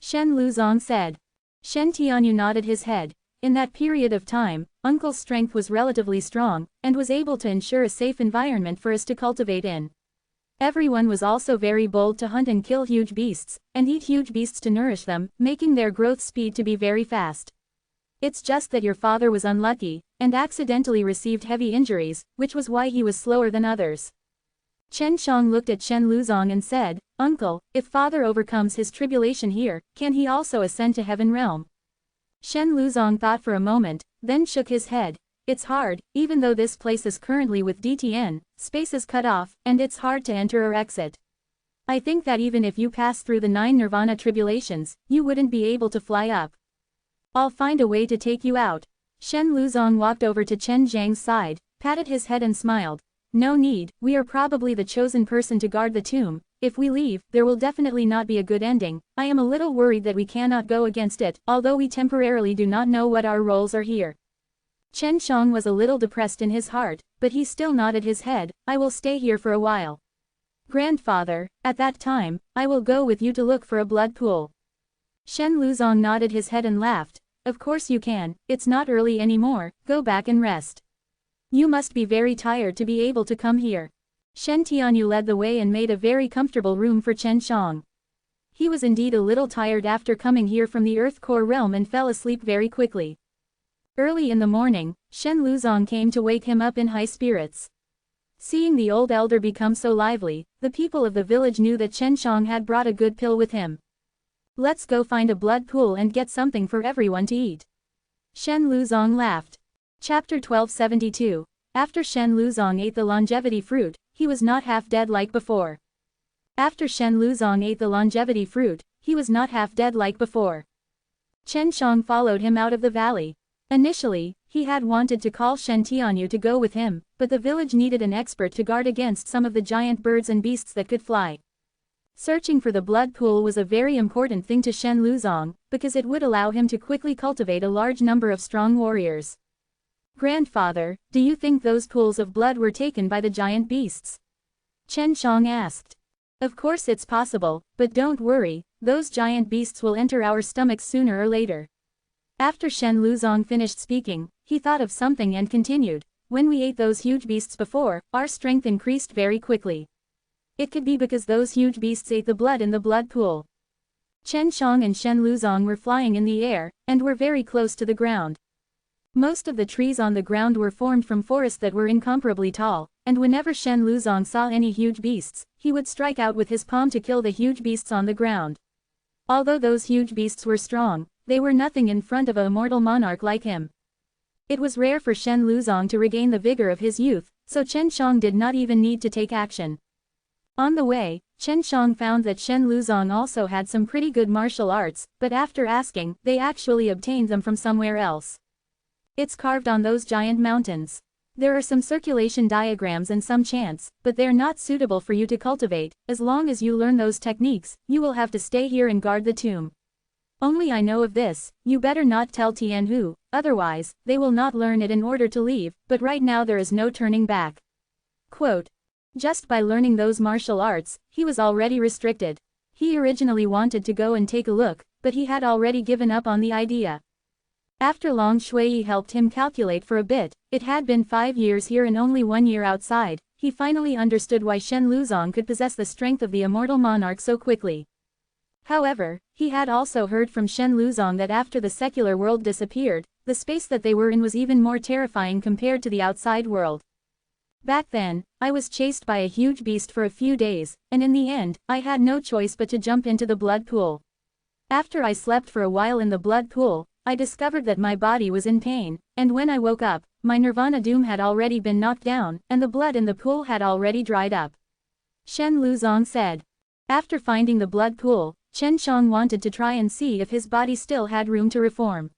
Shen Luzong said. Shen Tianyu nodded his head. In that period of time, Uncle's strength was relatively strong, and was able to ensure a safe environment for us to cultivate in. Everyone was also very bold to hunt and kill huge beasts, and eat huge beasts to nourish them, making their growth speed to be very fast. It's just that your father was unlucky, and accidentally received heavy injuries, which was why he was slower than others. Chen Shang looked at Shen Luzong and said, Uncle, if father overcomes his tribulation here, can he also ascend to heaven realm? Shen Luzong thought for a moment, then shook his head. It's hard, even though this place is currently with DTN, space is cut off, and it's hard to enter or exit. I think that even if you pass through the 9 Nirvana tribulations, you wouldn't be able to fly up. I'll find a way to take you out. Shen Luzong walked over to Chen Zhang's side, patted his head and smiled. No need, we are probably the chosen person to guard the tomb. If we leave, there will definitely not be a good ending. I am a little worried that we cannot go against it, although we temporarily do not know what our roles are here. Chen Shang was a little depressed in his heart, but he still nodded his head. I will stay here for a while. Grandfather, at that time, I will go with you to look for a blood pool. Shen Luzong nodded his head and laughed. Of course you can, it's not early anymore, go back and rest. You must be very tired to be able to come here. Shen Tianyu led the way and made a very comfortable room for Chen Shang. He was indeed a little tired after coming here from the Earth Core realm and fell asleep very quickly. Early in the morning, Shen Luzong came to wake him up in high spirits. Seeing the old elder become so lively, the people of the village knew that Chen Shang had brought a good pill with him. Let's go find a blood pool and get something for everyone to eat. Shen Luzong laughed. Chapter 1272. After Shen Luzong ate the longevity fruit, he was not half dead like before. After Shen Luzong ate the longevity fruit, he was not half dead like before. Chen Shang followed him out of the valley. Initially, he had wanted to call Shen Tianyu to go with him, but the village needed an expert to guard against some of the giant birds and beasts that could fly. Searching for the blood pool was a very important thing to Shen Luzong, because it would allow him to quickly cultivate a large number of strong warriors. Grandfather, do you think those pools of blood were taken by the giant beasts? Chen Shang asked. Of course it's possible, but don't worry, those giant beasts will enter our stomachs sooner or later. After Shen Luzong finished speaking, he thought of something and continued. when we ate those huge beasts before, our strength increased very quickly. It could be because those huge beasts ate the blood in the blood pool. Chen Shang and Shen Luzong were flying in the air, and were very close to the ground. Most of the trees on the ground were formed from forests that were incomparably tall, and whenever Shen Luzong saw any huge beasts, he would strike out with his palm to kill the huge beasts on the ground. Although those huge beasts were strong, they were nothing in front of a immortal monarch like him. It was rare for Shen Luzong to regain the vigor of his youth, so Chen Shang did not even need to take action. On the way, Chen Shang found that Shen Luzong also had some pretty good martial arts, but after asking, they actually obtained them from somewhere else. It's carved on those giant mountains. There are some circulation diagrams and some chants, but they're not suitable for you to cultivate. As long as you learn those techniques, you will have to stay here and guard the tomb. Only I know of this, you better not tell Tian Hu, otherwise, they will not learn it in order to leave, but right now there is no turning back. Quote. Just by learning those martial arts, he was already restricted. He originally wanted to go and take a look, but he had already given up on the idea. After Long Shui helped him calculate for a bit, it had been 5 years here and only 1 year outside, he finally understood why Shen Luzong could possess the strength of the immortal monarch so quickly. However, he had also heard from Shen Luzong that after the secular world disappeared, the space that they were in was even more terrifying compared to the outside world. Back then, I was chased by a huge beast for a few days, and in the end, I had no choice but to jump into the blood pool. After I slept for a while in the blood pool, I discovered that my body was in pain, and when I woke up, my nirvana doom had already been knocked down, and the blood in the pool had already dried up. Shen Luzong said. After finding the blood pool, Chen Shang wanted to try and see if his body still had room to reform.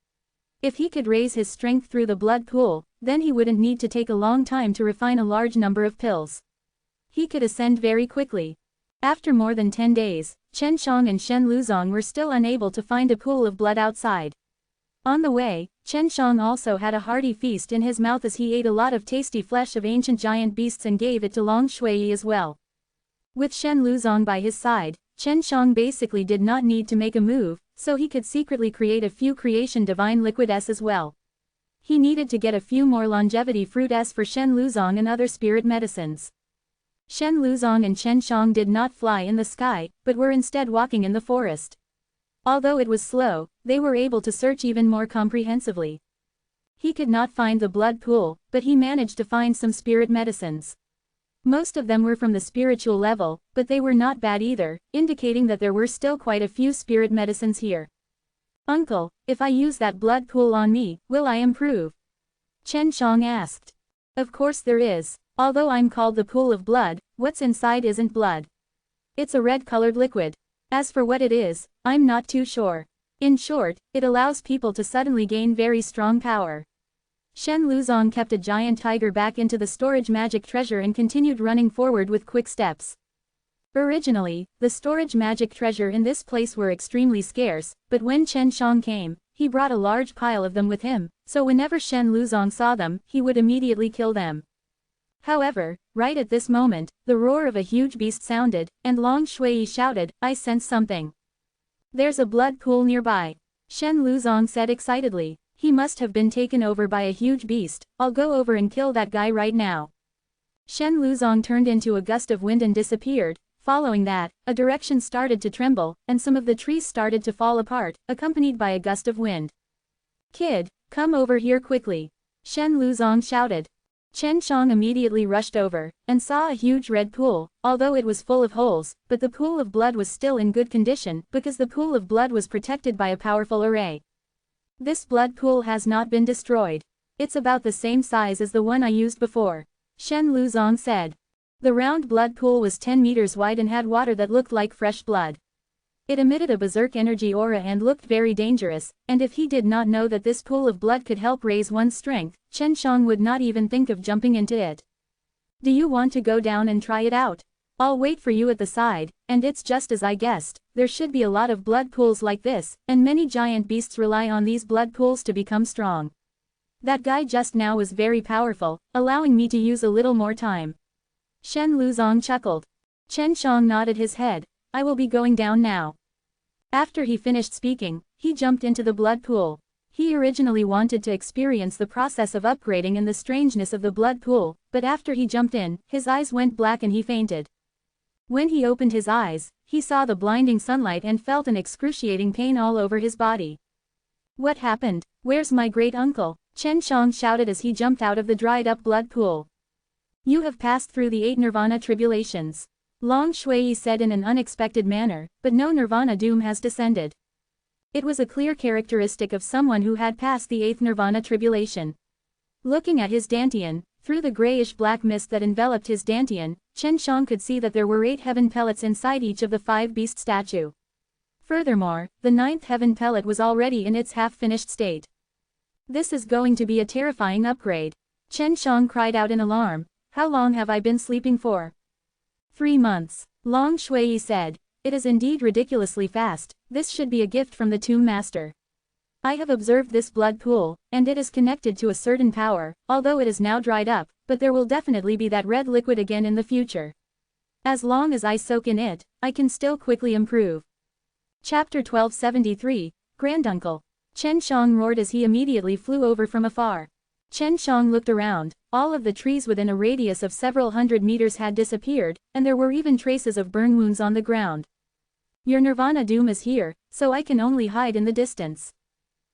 If he could raise his strength through the blood pool, then he wouldn't need to take a long time to refine a large number of pills. He could ascend very quickly. After more than 10 days, Chen Shang and Shen Luzong were still unable to find a pool of blood outside. On the way, Chen Shang also had a hearty feast in his mouth as he ate a lot of tasty flesh of ancient giant beasts and gave it to Long Shui as well. With Shen Luzong by his side, Chen Shang basically did not need to make a move, so he could secretly create a few creation divine liquid S as well. He needed to get a few more longevity fruit S for Shen Luzong and other spirit medicines. Shen Luzong and Chen Shang did not fly in the sky, but were instead walking in the forest. Although it was slow, they were able to search even more comprehensively. He could not find the blood pool, but he managed to find some spirit medicines. Most of them were from the spiritual level, but they were not bad either, indicating that there were still quite a few spirit medicines here. Uncle, if I use that blood pool on me, will I improve? Chen Shang asked. Of course there is. Although I'm called the pool of blood, what's inside isn't blood. It's a red-colored liquid. As for what it is, I'm not too sure. In short, it allows people to suddenly gain very strong power. Shen Luzong kept a giant tiger back into the storage magic treasure and continued running forward with quick steps. Originally, the storage magic treasure in this place were extremely scarce, but when Chen Shang came, he brought a large pile of them with him, so whenever Shen Luzong saw them, he would immediately kill them. However, right at this moment, the roar of a huge beast sounded, and Long Shui shouted, I sense something. There's a blood pool nearby. Shen Luzong said excitedly. He must have been taken over by a huge beast, I'll go over and kill that guy right now. Shen Luzong turned into a gust of wind and disappeared. Following that, a direction started to tremble, and some of the trees started to fall apart, accompanied by a gust of wind. Kid, come over here quickly. Shen Luzong shouted. Chen Shang immediately rushed over, and saw a huge red pool, although it was full of holes, but the pool of blood was still in good condition, because the pool of blood was protected by a powerful array. This blood pool has not been destroyed. It's about the same size as the one I used before. Shen Luzong said. The round blood pool was 10 meters wide and had water that looked like fresh blood. It emitted a berserk energy aura and looked very dangerous, and if he did not know that this pool of blood could help raise one's strength, Chen Shang would not even think of jumping into it. Do you want to go down and try it out? I'll wait for you at the side, and it's just as I guessed, there should be a lot of blood pools like this, and many giant beasts rely on these blood pools to become strong. That guy just now was very powerful, allowing me to use a little more time. Shen Luzong chuckled. Chen Shang nodded his head. I will be going down now. After he finished speaking, he jumped into the blood pool. He originally wanted to experience the process of upgrading and the strangeness of the blood pool, but after he jumped in, his eyes went black and he fainted. When he opened his eyes, he saw the blinding sunlight and felt an excruciating pain all over his body. What happened? Where's my great uncle? Chen Shang shouted as he jumped out of the dried-up blood pool. You have passed through the 8 nirvana tribulations. Long Shui said in an unexpected manner, but no nirvana doom has descended. It was a clear characteristic of someone who had passed the 8th nirvana tribulation. Looking at his dantian, through the grayish-black mist that enveloped his dantian, Chen Shang could see that there were 8 heaven pellets inside each of the 5 beast statue. Furthermore, the 9th heaven pellet was already in its half-finished state. This is going to be a terrifying upgrade. Chen Shang cried out in alarm. How long have I been sleeping for? 3 months. Long Shui said. It is indeed ridiculously fast. This should be a gift from the Tomb Master. I have observed this blood pool, and it is connected to a certain power, although it is now dried up, but there will definitely be that red liquid again in the future. As long as I soak in it, I can still quickly improve. Chapter 1273, Granduncle. Chen Shang roared as he immediately flew over from afar. Chen Shang looked around. All of the trees within a radius of several hundred meters had disappeared, and there were even traces of burn wounds on the ground. Your nirvana doom is here, so I can only hide in the distance.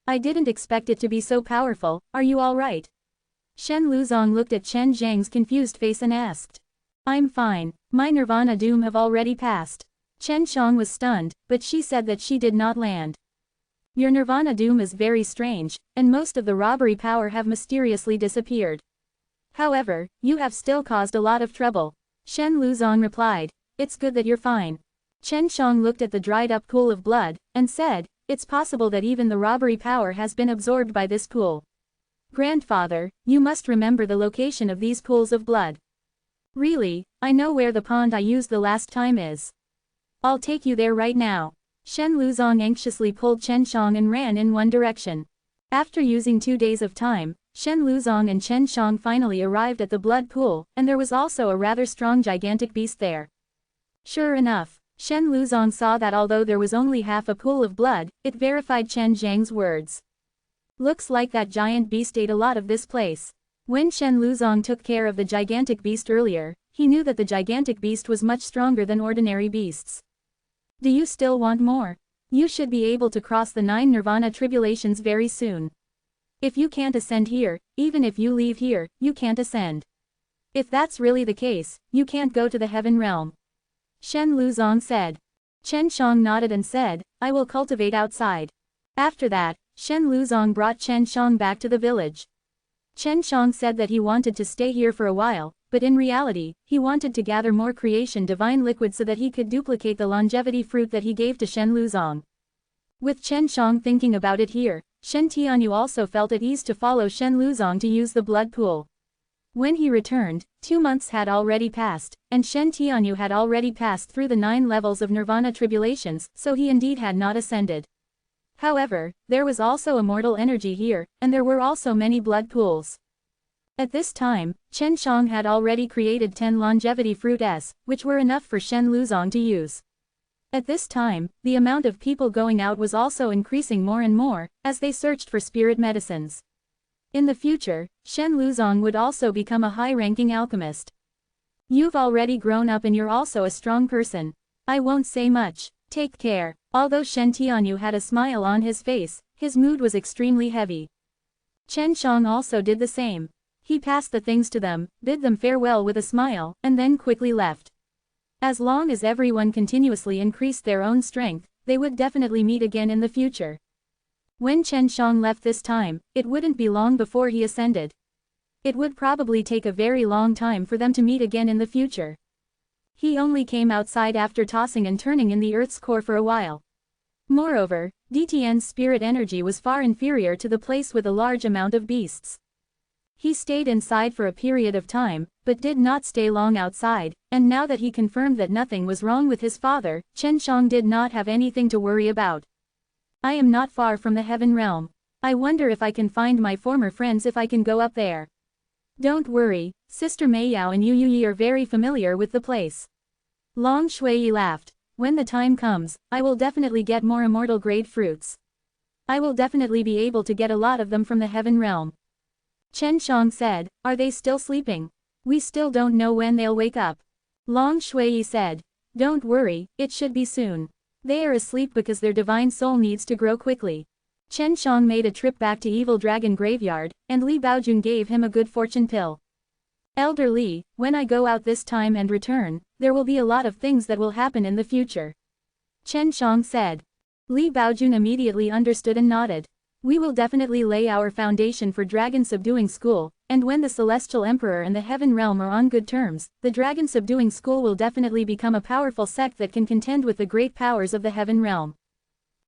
I didn't expect it to be so powerful. Are you all right? Shen Luzong looked at Chen Zhang's confused face and asked. I'm fine. My nirvana doom have already passed. Chen Shang was stunned, but she said that she did not land. Your nirvana doom is very strange, and most of the robbery power have mysteriously disappeared. However, you have still caused a lot of trouble. Shen Luzong replied. It's good that you're fine. Chen Shang looked at the dried-up pool of blood, and said, it's possible that even the robbery power has been absorbed by this pool. Grandfather, you must remember the location of these pools of blood. Really, I know where the pond I used the last time is. I'll take you there right now. Shen Luzong anxiously pulled Chen Shang and ran in one direction. After using 2 days of time, Shen Luzong and Chen Shang finally arrived at the blood pool, and there was also a rather strong gigantic beast there. Sure enough, Shen Luzong saw that although there was only half a pool of blood, it verified Chen Zhang's words. Looks like that giant beast ate a lot of this place. When Shen Luzong took care of the gigantic beast earlier, he knew that the gigantic beast was much stronger than ordinary beasts. Do you still want more? You should be able to cross the 9 nirvana tribulations very soon. If you can't ascend here, even if you leave here, you can't ascend. If that's really the case, you can't go to the heaven realm. Shen Luzong said. Chen Shang nodded and said, I will cultivate outside. After that, Shen Luzong brought Chen Shang back to the village. Chen Shang said that he wanted to stay here for a while, but in reality, he wanted to gather more creation divine liquid so that he could duplicate the longevity fruit that he gave to Shen Luzong. With Chen Shang thinking about it here, Shen Tianyu also felt at ease to follow Shen Luzong to use the blood pool. When he returned, 2 months had already passed, and Shen Tianyu had already passed through the 9 levels of nirvana tribulations, so he indeed had not ascended. However, there was also immortal energy here, and there were also many blood pools. At this time, Chen Shang had already created 10 longevity fruits, which were enough for Shen Luzong to use. At this time, the amount of people going out was also increasing more and more, as they searched for spirit medicines. In the future, Shen Luzong would also become a high-ranking alchemist. You've already grown up and you're also a strong person. I won't say much. Take care. Although Shen Tianyu had a smile on his face, his mood was extremely heavy. Chen Shang also did the same. He passed the things to them, bid them farewell with a smile, and then quickly left. As long as everyone continuously increased their own strength, they would definitely meet again in the future. When Chen Shang left this time, it wouldn't be long before he ascended. It would probably take a very long time for them to meet again in the future. He only came outside after tossing and turning in the Earth's core for a while. Moreover, DTN's spirit energy was far inferior to the place with a large amount of beasts. He stayed inside for a period of time, but did not stay long outside, and now that he confirmed that nothing was wrong with his father, Chen Shang did not have anything to worry about. I am not far from the heaven realm. I wonder if I can find my former friends if I can go up there. Don't worry, Sister Meiyao and Yu Yi are very familiar with the place. Long Shui laughed. When the time comes, I will definitely get more immortal grade fruits. I will definitely be able to get a lot of them from the heaven realm. Chen Shang said, are they still sleeping? We still don't know when they'll wake up. Long Shui said, don't worry, it should be soon. They are asleep because their divine soul needs to grow quickly. Chen Shang made a trip back to Evil Dragon Graveyard, and Li Baojun gave him a good fortune pill. Elder Li, when I go out this time and return, there will be a lot of things that will happen in the future. Chen Shang said. Li Baojun immediately understood and nodded. We will definitely lay our foundation for Dragon Subduing School, and when the Celestial Emperor and the Heaven Realm are on good terms, the Dragon Subduing School will definitely become a powerful sect that can contend with the great powers of the Heaven Realm.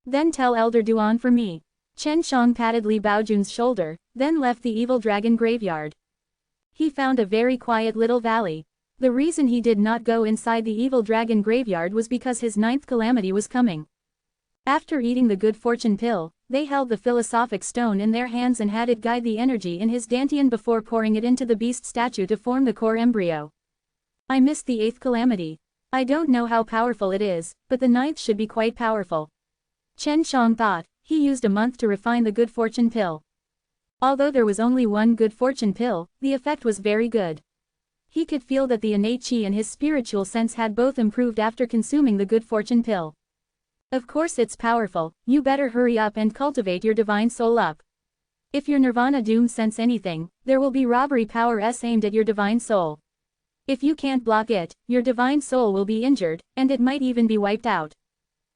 Then tell Elder Duan for me. Chen Shang patted Li Baojun's shoulder, then left the Evil Dragon Graveyard. He found a very quiet little valley. The reason he did not go inside the Evil Dragon Graveyard was because his 9th calamity was coming. After eating the good fortune pill, they held the philosophic stone in their hands and had it guide the energy in his dantian before pouring it into the beast statue to form the core embryo. I missed the 8th calamity. I don't know how powerful it is, but the 9th should be quite powerful. Chen Shang thought. He used a month to refine the good fortune pill. Although there was only one good fortune pill, the effect was very good. He could feel that the innate chi and his spiritual sense had both improved after consuming the good fortune pill. Of course it's powerful, you better hurry up and cultivate your divine soul up. If your nirvana doom sense anything, there will be robbery powers aimed at your divine soul. If you can't block it, your divine soul will be injured, and it might even be wiped out.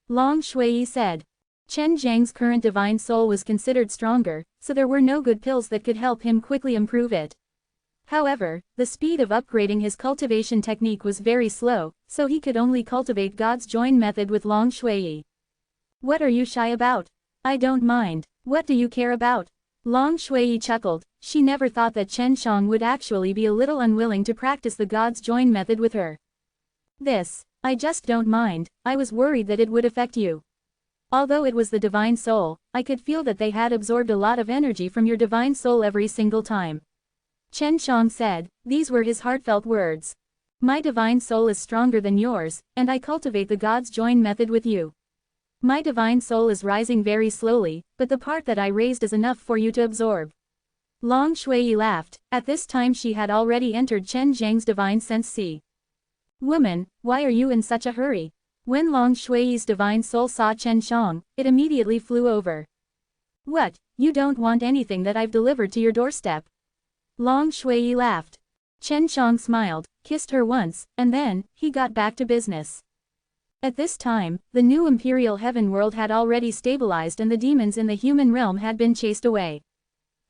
Long Shui said. Chen Zhang's current divine soul was considered stronger, so there were no good pills that could help him quickly improve it. However, the speed of upgrading his cultivation technique was very slow, so he could only cultivate God's join method with Long Shui. What are you shy about? I don't mind. What do you care about? Long Shui chuckled. She never thought that Chen Shang would actually be a little unwilling to practice the God's join method with her. I just don't mind. I was worried that it would affect you. Although it was the divine soul, I could feel that they had absorbed a lot of energy from your divine soul every single time. Chen Shang said, these were his heartfelt words. My divine soul is stronger than yours, and I cultivate the God's join method with you. My divine soul is rising very slowly, but the part that I raised is enough for you to absorb. Long Shui laughed. At this time she had already entered Chen Zhang's divine sense C. Woman, why are you in such a hurry? When Long Shui's divine soul saw Chen Shang, it immediately flew over. What, you don't want anything that I've delivered to your doorstep? Long Shui laughed. Chen Shang smiled, kissed her once, and then, he got back to business. At this time, the new Imperial Heaven world had already stabilized and the demons in the human realm had been chased away.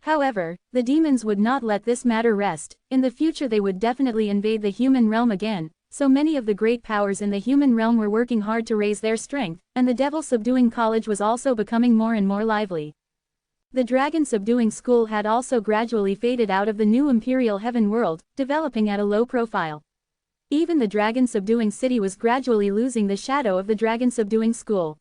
However, the demons would not let this matter rest. In the future they would definitely invade the human realm again. So many of the great powers in the human realm were working hard to raise their strength, and the Devil Subduing College was also becoming more and more lively. The Dragon Subduing School had also gradually faded out of the new Imperial Heaven world, developing at a low profile. Even the Dragon Subduing City was gradually losing the shadow of the Dragon Subduing School.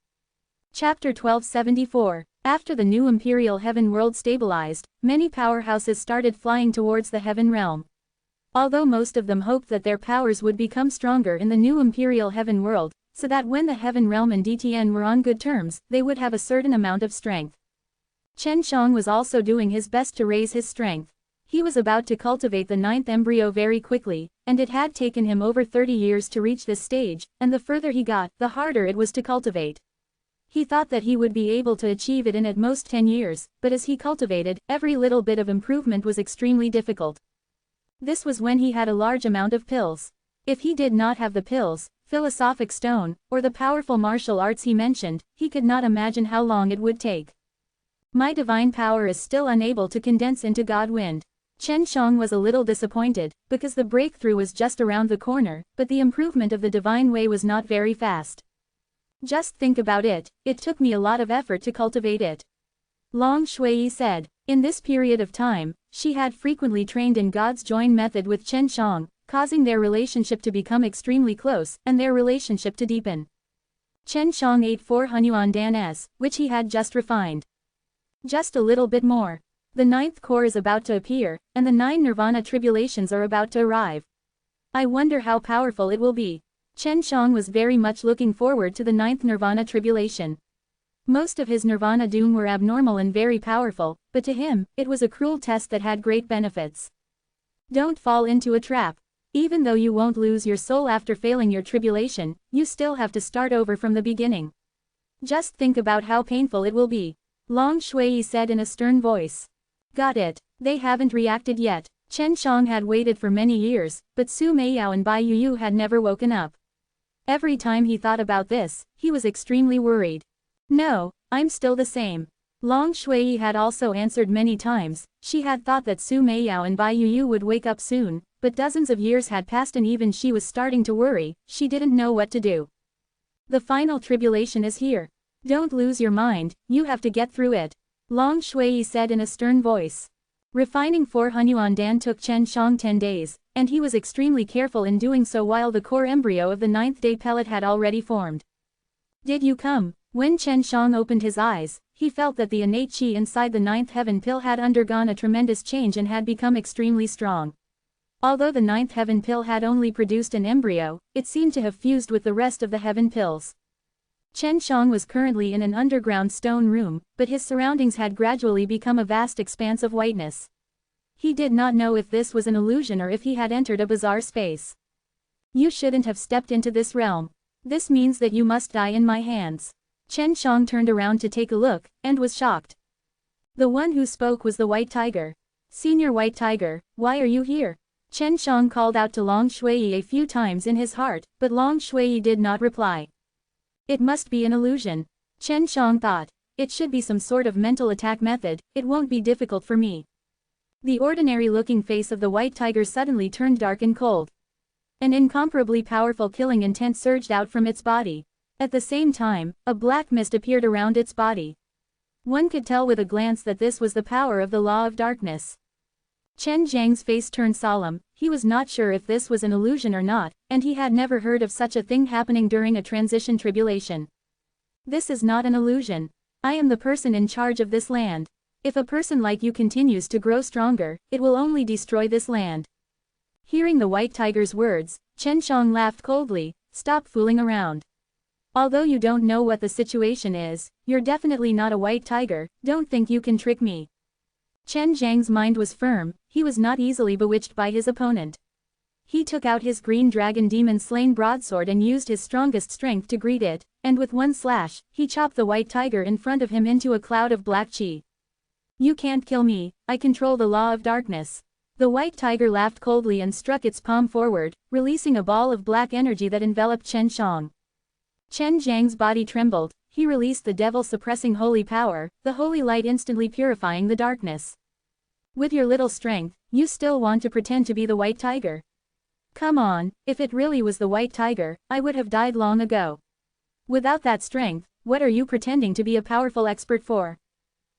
Chapter 1274. After the new Imperial Heaven world stabilized, many powerhouses started flying towards the Heaven realm. Although most of them hoped that their powers would become stronger in the new Imperial Heaven world, so that when the Heaven Realm and DTN were on good terms, they would have a certain amount of strength. Chen Shang was also doing his best to raise his strength. He was about to cultivate the 9th embryo very quickly, and it had taken him over 30 years to reach this stage, and the further he got, the harder it was to cultivate. He thought that he would be able to achieve it in at most 10 years, but as he cultivated, every little bit of improvement was extremely difficult. This was when he had a large amount of pills. If he did not have the pills, philosophic stone, or the powerful martial arts he mentioned, he could not imagine how long it would take. My divine power is still unable to condense into God wind. Chen Shang was a little disappointed, because the breakthrough was just around the corner, but the improvement of the divine way was not very fast. Just think about it, it took me a lot of effort to cultivate it. Long Shui said. In this period of time, she had frequently trained in God's join method with Chen Shang, causing their relationship to become extremely close, and their relationship to deepen. Chen Shang ate 4 Hunyuan Dan, which he had just refined. Just a little bit more. The 9th core is about to appear, and the 9 nirvana tribulations are about to arrive. I wonder how powerful it will be. Chen Shang was very much looking forward to the 9th nirvana tribulation. Most of his nirvana doom were abnormal and very powerful, but to him, it was a cruel test that had great benefits. Don't fall into a trap. Even though you won't lose your soul after failing your tribulation, you still have to start over from the beginning. Just think about how painful it will be. Long Shui said in a stern voice. Got it. They haven't reacted yet. Chen Shang had waited for many years, but Su Meiyao and Bai Yuyu had never woken up. Every time he thought about this, he was extremely worried. No, I'm still the same. Long Shui had also answered many times. She had thought that Su Meiyao and Bai Yuyu would wake up soon, but dozens of years had passed and even she was starting to worry. She didn't know what to do. The final tribulation is here. Don't lose your mind, you have to get through it. Long Shui said in a stern voice. Refining 4 Hunyuan Dan took Chen Shang 10 days, and he was extremely careful in doing so while the core embryo of the 9th day pellet had already formed. Did you come? When Chen Shang opened his eyes, he felt that the innate chi inside the 9th heaven pill had undergone a tremendous change and had become extremely strong. Although the 9th heaven pill had only produced an embryo, it seemed to have fused with the rest of the heaven pills. Chen Shang was currently in an underground stone room, but his surroundings had gradually become a vast expanse of whiteness. He did not know if this was an illusion or if he had entered a bizarre space. You shouldn't have stepped into this realm. This means that you must die in my hands. Chen Shang turned around to take a look, and was shocked. The one who spoke was the White Tiger. Senior White Tiger, why are you here? Chen Shang called out to Long Shui a few times in his heart, but Long Shui did not reply. It must be an illusion. Chen Shang thought. It should be some sort of mental attack method, it won't be difficult for me. The ordinary-looking face of the White Tiger suddenly turned dark and cold. An incomparably powerful killing intent surged out from its body. At the same time, a black mist appeared around its body. One could tell with a glance that this was the power of the law of darkness. Chen Zhang's face turned solemn. He was not sure if this was an illusion or not, and he had never heard of such a thing happening during a transition tribulation. This is not an illusion. I am the person in charge of this land. If a person like you continues to grow stronger, it will only destroy this land. Hearing the White Tiger's words, Chen Shang laughed coldly. Stop fooling around. Although you don't know what the situation is, you're definitely not a White Tiger, don't think you can trick me. Chen Zhang's mind was firm, he was not easily bewitched by his opponent. He took out his green dragon demon-slain broadsword and used his strongest strength to greet it, and with one slash, he chopped the White Tiger in front of him into a cloud of black chi. You can't kill me, I control the law of darkness. The White Tiger laughed coldly and struck its palm forward, releasing a ball of black energy that enveloped Chen Shang. Chen Zhang's body trembled, he released the devil-suppressing holy power, the holy light instantly purifying the darkness. With your little strength, you still want to pretend to be the White Tiger? Come on, if it really was the White Tiger, I would have died long ago. Without that strength, what are you pretending to be a powerful expert for?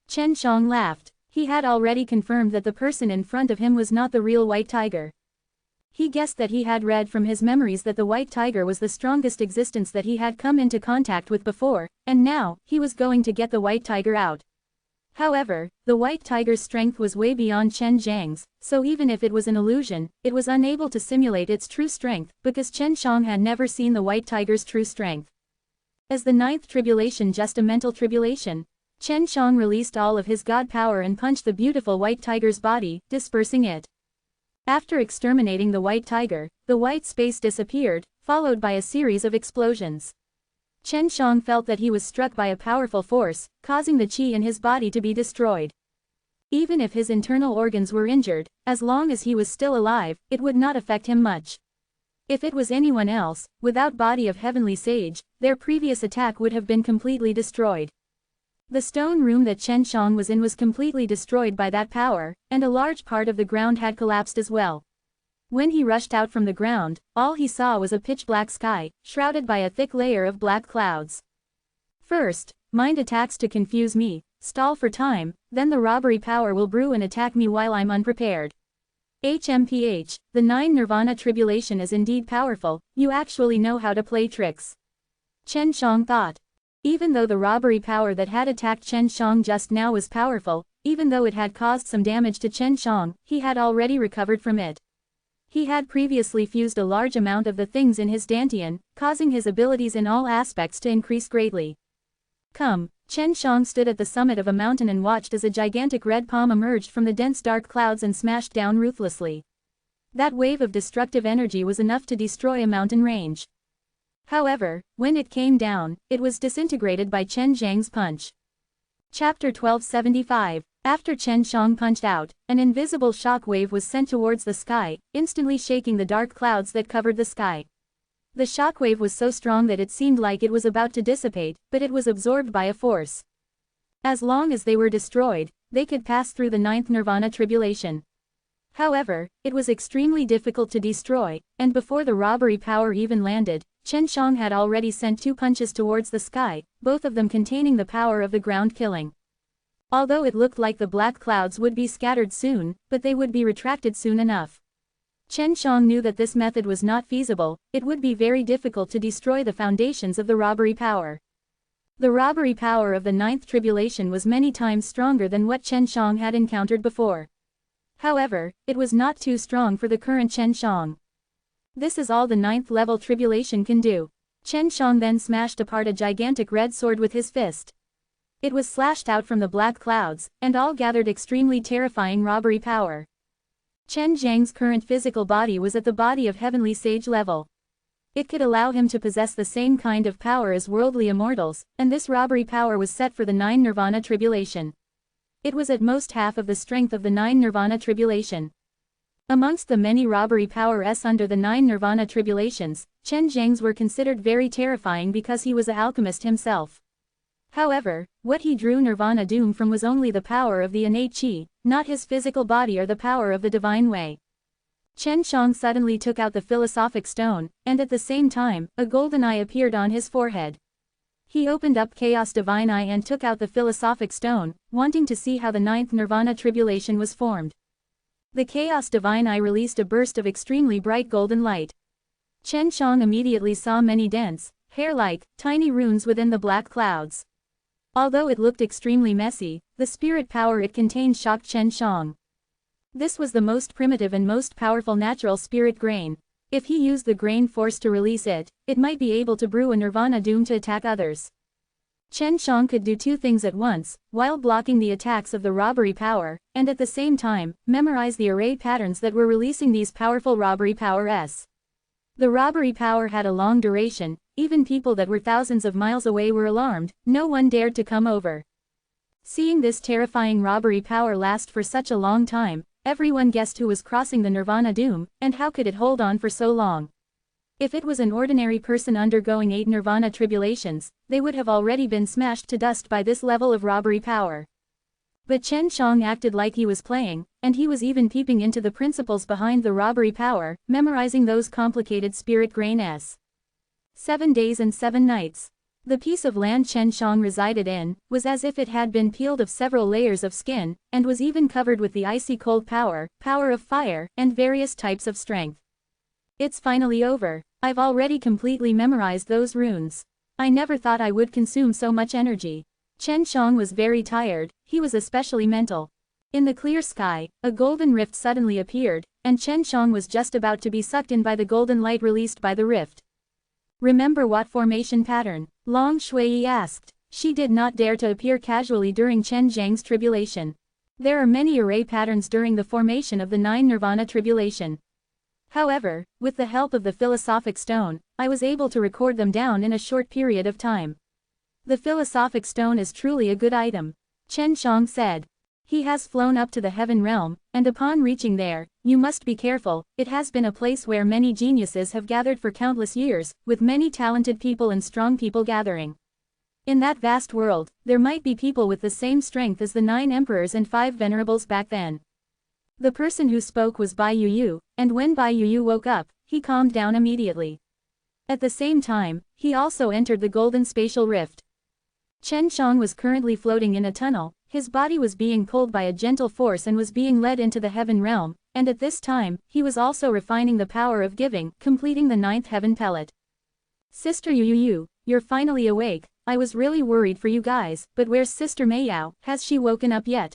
Chen Shang laughed. He had already confirmed that the person in front of him was not the real White Tiger. He guessed that he had read from his memories that the White Tiger was the strongest existence that he had come into contact with before, and now, he was going to get the White Tiger out. However, the White Tiger's strength was way beyond Chen Zhang's, so even if it was an illusion, it was unable to simulate its true strength, because Chen Shang had never seen the White Tiger's true strength. Is the 9th tribulation just a mental tribulation? Chen Shang released all of his god power and punched the beautiful White Tiger's body, dispersing it. After exterminating the White Tiger, the white space disappeared, followed by a series of explosions. Chen Shang felt that he was struck by a powerful force, causing the chi in his body to be destroyed. Even if his internal organs were injured, as long as he was still alive, it would not affect him much. If it was anyone else, without body of heavenly sage, their previous attack would have been completely destroyed. The stone room that Chen Shang was in was completely destroyed by that power, and a large part of the ground had collapsed as well. When he rushed out from the ground, all he saw was a pitch-black sky, shrouded by a thick layer of black clouds. First, mind attacks to confuse me, stall for time, then the robbery power will brew and attack me while I'm unprepared. HMPH, the 9 Nirvana tribulation is indeed powerful, you actually know how to play tricks. Chen Shang thought. Even though the robbery power that had attacked Chen Shang just now was powerful, even though it had caused some damage to Chen Shang, he had already recovered from it. He had previously fused a large amount of the things in his dantian, causing his abilities in all aspects to increase greatly. Come, Chen Shang stood at the summit of a mountain and watched as a gigantic red palm emerged from the dense dark clouds and smashed down ruthlessly. That wave of destructive energy was enough to destroy a mountain range. However, when it came down, it was disintegrated by Chen Zhang's punch. Chapter 1275. After Chen Shang punched out, an invisible shock wave was sent towards the sky, instantly shaking the dark clouds that covered the sky. The shock wave was so strong that it seemed like it was about to dissipate, but it was absorbed by a force. As long as they were destroyed, they could pass through the ninth nirvana tribulation. However, it was extremely difficult to destroy, and before the robbery power even landed, Chen Shang had already sent 2 punches towards the sky, both of them containing the power of the ground killing. Although it looked like the black clouds would be scattered soon, but they would be retracted soon enough. Chen Shang knew that this method was not feasible, it would be very difficult to destroy the foundations of the robbery power. The robbery power of the ninth tribulation was many times stronger than what Chen Shang had encountered before. However, it was not too strong for the current Chen Shang. This is all the ninth level tribulation can do. Chen Shang then smashed apart a gigantic red sword with his fist. It was slashed out from the black clouds, and all gathered extremely terrifying robbery power. Chen Zhang's current physical body was at the body of heavenly sage level. It could allow him to possess the same kind of power as worldly immortals, and this robbery power was set for the 9 nirvana tribulation. It was at most half of the strength of the 9 nirvana tribulation. Amongst the many robbery powers under the 9 nirvana tribulations, Chen Zhang's were considered very terrifying because he was an alchemist himself. However, what he drew nirvana doom from was only the power of the innate qi, not his physical body or the power of the divine way. Chen Shang suddenly took out the philosophic stone, and at the same time, a golden eye appeared on his forehead. He opened up Chaos Divine Eye and took out the philosophic stone, wanting to see how the 9th nirvana tribulation was formed. The Chaos Divine Eye released a burst of extremely bright golden light. Chen Shang immediately saw many dense, hair-like, tiny runes within the black clouds. Although it looked extremely messy, the spirit power it contained shocked Chen Shang. This was the most primitive and most powerful natural spirit grain. If he used the grain force to release it, it might be able to brew a nirvana doom to attack others. Chen Shang could do 2 things at once, while blocking the attacks of the robbery power, and at the same time, memorize the array patterns that were releasing these powerful robbery powers. The robbery power had a long duration, even people that were thousands of miles away were alarmed, no one dared to come over. Seeing this terrifying robbery power last for such a long time, everyone guessed who was crossing the nirvana doom, and how could it hold on for so long. If it was an ordinary person undergoing 8 nirvana tribulations, they would have already been smashed to dust by this level of robbery power. But Chen Shang acted like he was playing, and he was even peeping into the principles behind the robbery power, memorizing those complicated spirit grains. 7 days and 7 nights. The piece of land Chen Shang resided in was as if it had been peeled of several layers of skin, and was even covered with the icy cold power, power of fire, and various types of strength. It's finally over. I've already completely memorized those runes. I never thought I would consume so much energy. Chen Shang was very tired, he was especially mental. In the clear sky, a golden rift suddenly appeared, and Chen Shang was just about to be sucked in by the golden light released by the rift. Remember what formation pattern? Long Shui asked. She did not dare to appear casually during Chen Zhang's tribulation. There are many array patterns during the formation of the 9 nirvana tribulation. However, with the help of the philosophic stone, I was able to record them down in a short period of time. The philosophic stone is truly a good item, Chen Shang said. He has flown up to the heaven realm, and upon reaching there, you must be careful, it has been a place where many geniuses have gathered for countless years, with many talented people and strong people gathering. In that vast world, there might be people with the same strength as the 9 emperors and 5 venerables back then. The person who spoke was Bai Yuyu, and when Bai Yuyu woke up, he calmed down immediately. At the same time, he also entered the golden spatial rift. Chen Shang was currently floating in a tunnel, his body was being pulled by a gentle force and was being led into the heaven realm, and at this time, he was also refining the power of giving, completing the 9th heaven pellet. Sister Yuyu, you're finally awake, I was really worried for you guys, but where's Sister Meiyao, has she woken up yet?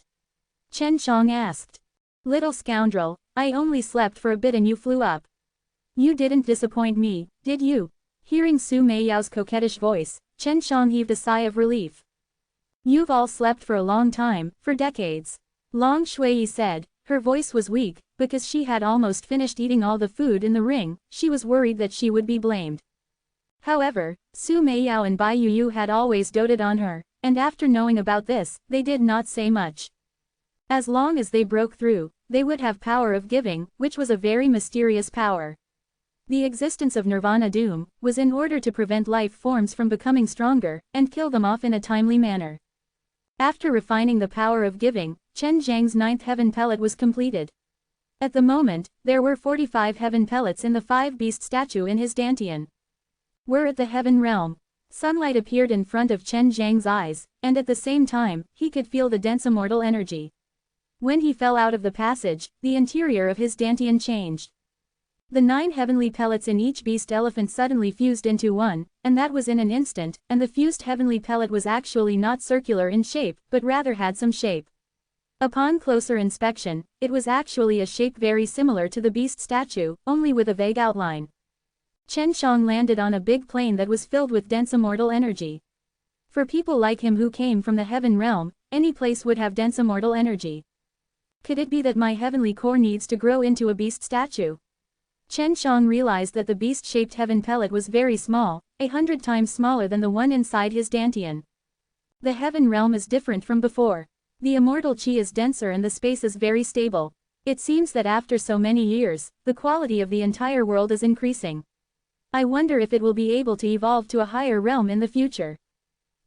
Chen Shang asked. Little scoundrel, I only slept for a bit and you flew up. You didn't disappoint me, did you? Hearing Su Meiyao's coquettish voice, Chen Shang heaved a sigh of relief. You've all slept for a long time, for decades. Long Shui said. Her voice was weak, because she had almost finished eating all the food in the ring. She was worried that she would be blamed. However, Su Meiyao and Bai Yuyu had always doted on her, and after knowing about this, they did not say much. As long as they broke through, they would have power of giving, which was a very mysterious power. The existence of Nirvana Doom was in order to prevent life forms from becoming stronger, and kill them off in a timely manner. After refining the power of giving, Chen Zhang's 9th heaven pellet was completed. At the moment, there were 45 heaven pellets in the 5-beast statue in his dantian. We're at the heaven realm. Sunlight appeared in front of Chen Zhang's eyes, and at the same time, he could feel the dense immortal energy. When he fell out of the passage, the interior of his dantian changed. The 9 heavenly pellets in each beast elephant suddenly fused into one, and that was in an instant, and the fused heavenly pellet was actually not circular in shape, but rather had some shape. Upon closer inspection, it was actually a shape very similar to the beast statue, only with a vague outline. Chen Shang landed on a big plane that was filled with dense immortal energy. For people like him who came from the heaven realm, any place would have dense immortal energy. Could it be that my heavenly core needs to grow into a beast statue? Chen Shang realized that the beast-shaped heaven pellet was very small, 100 times smaller than the one inside his dantian. The heaven realm is different from before. The immortal chi is denser and the space is very stable. It seems that after so many years, the quality of the entire world is increasing. I wonder if it will be able to evolve to a higher realm in the future.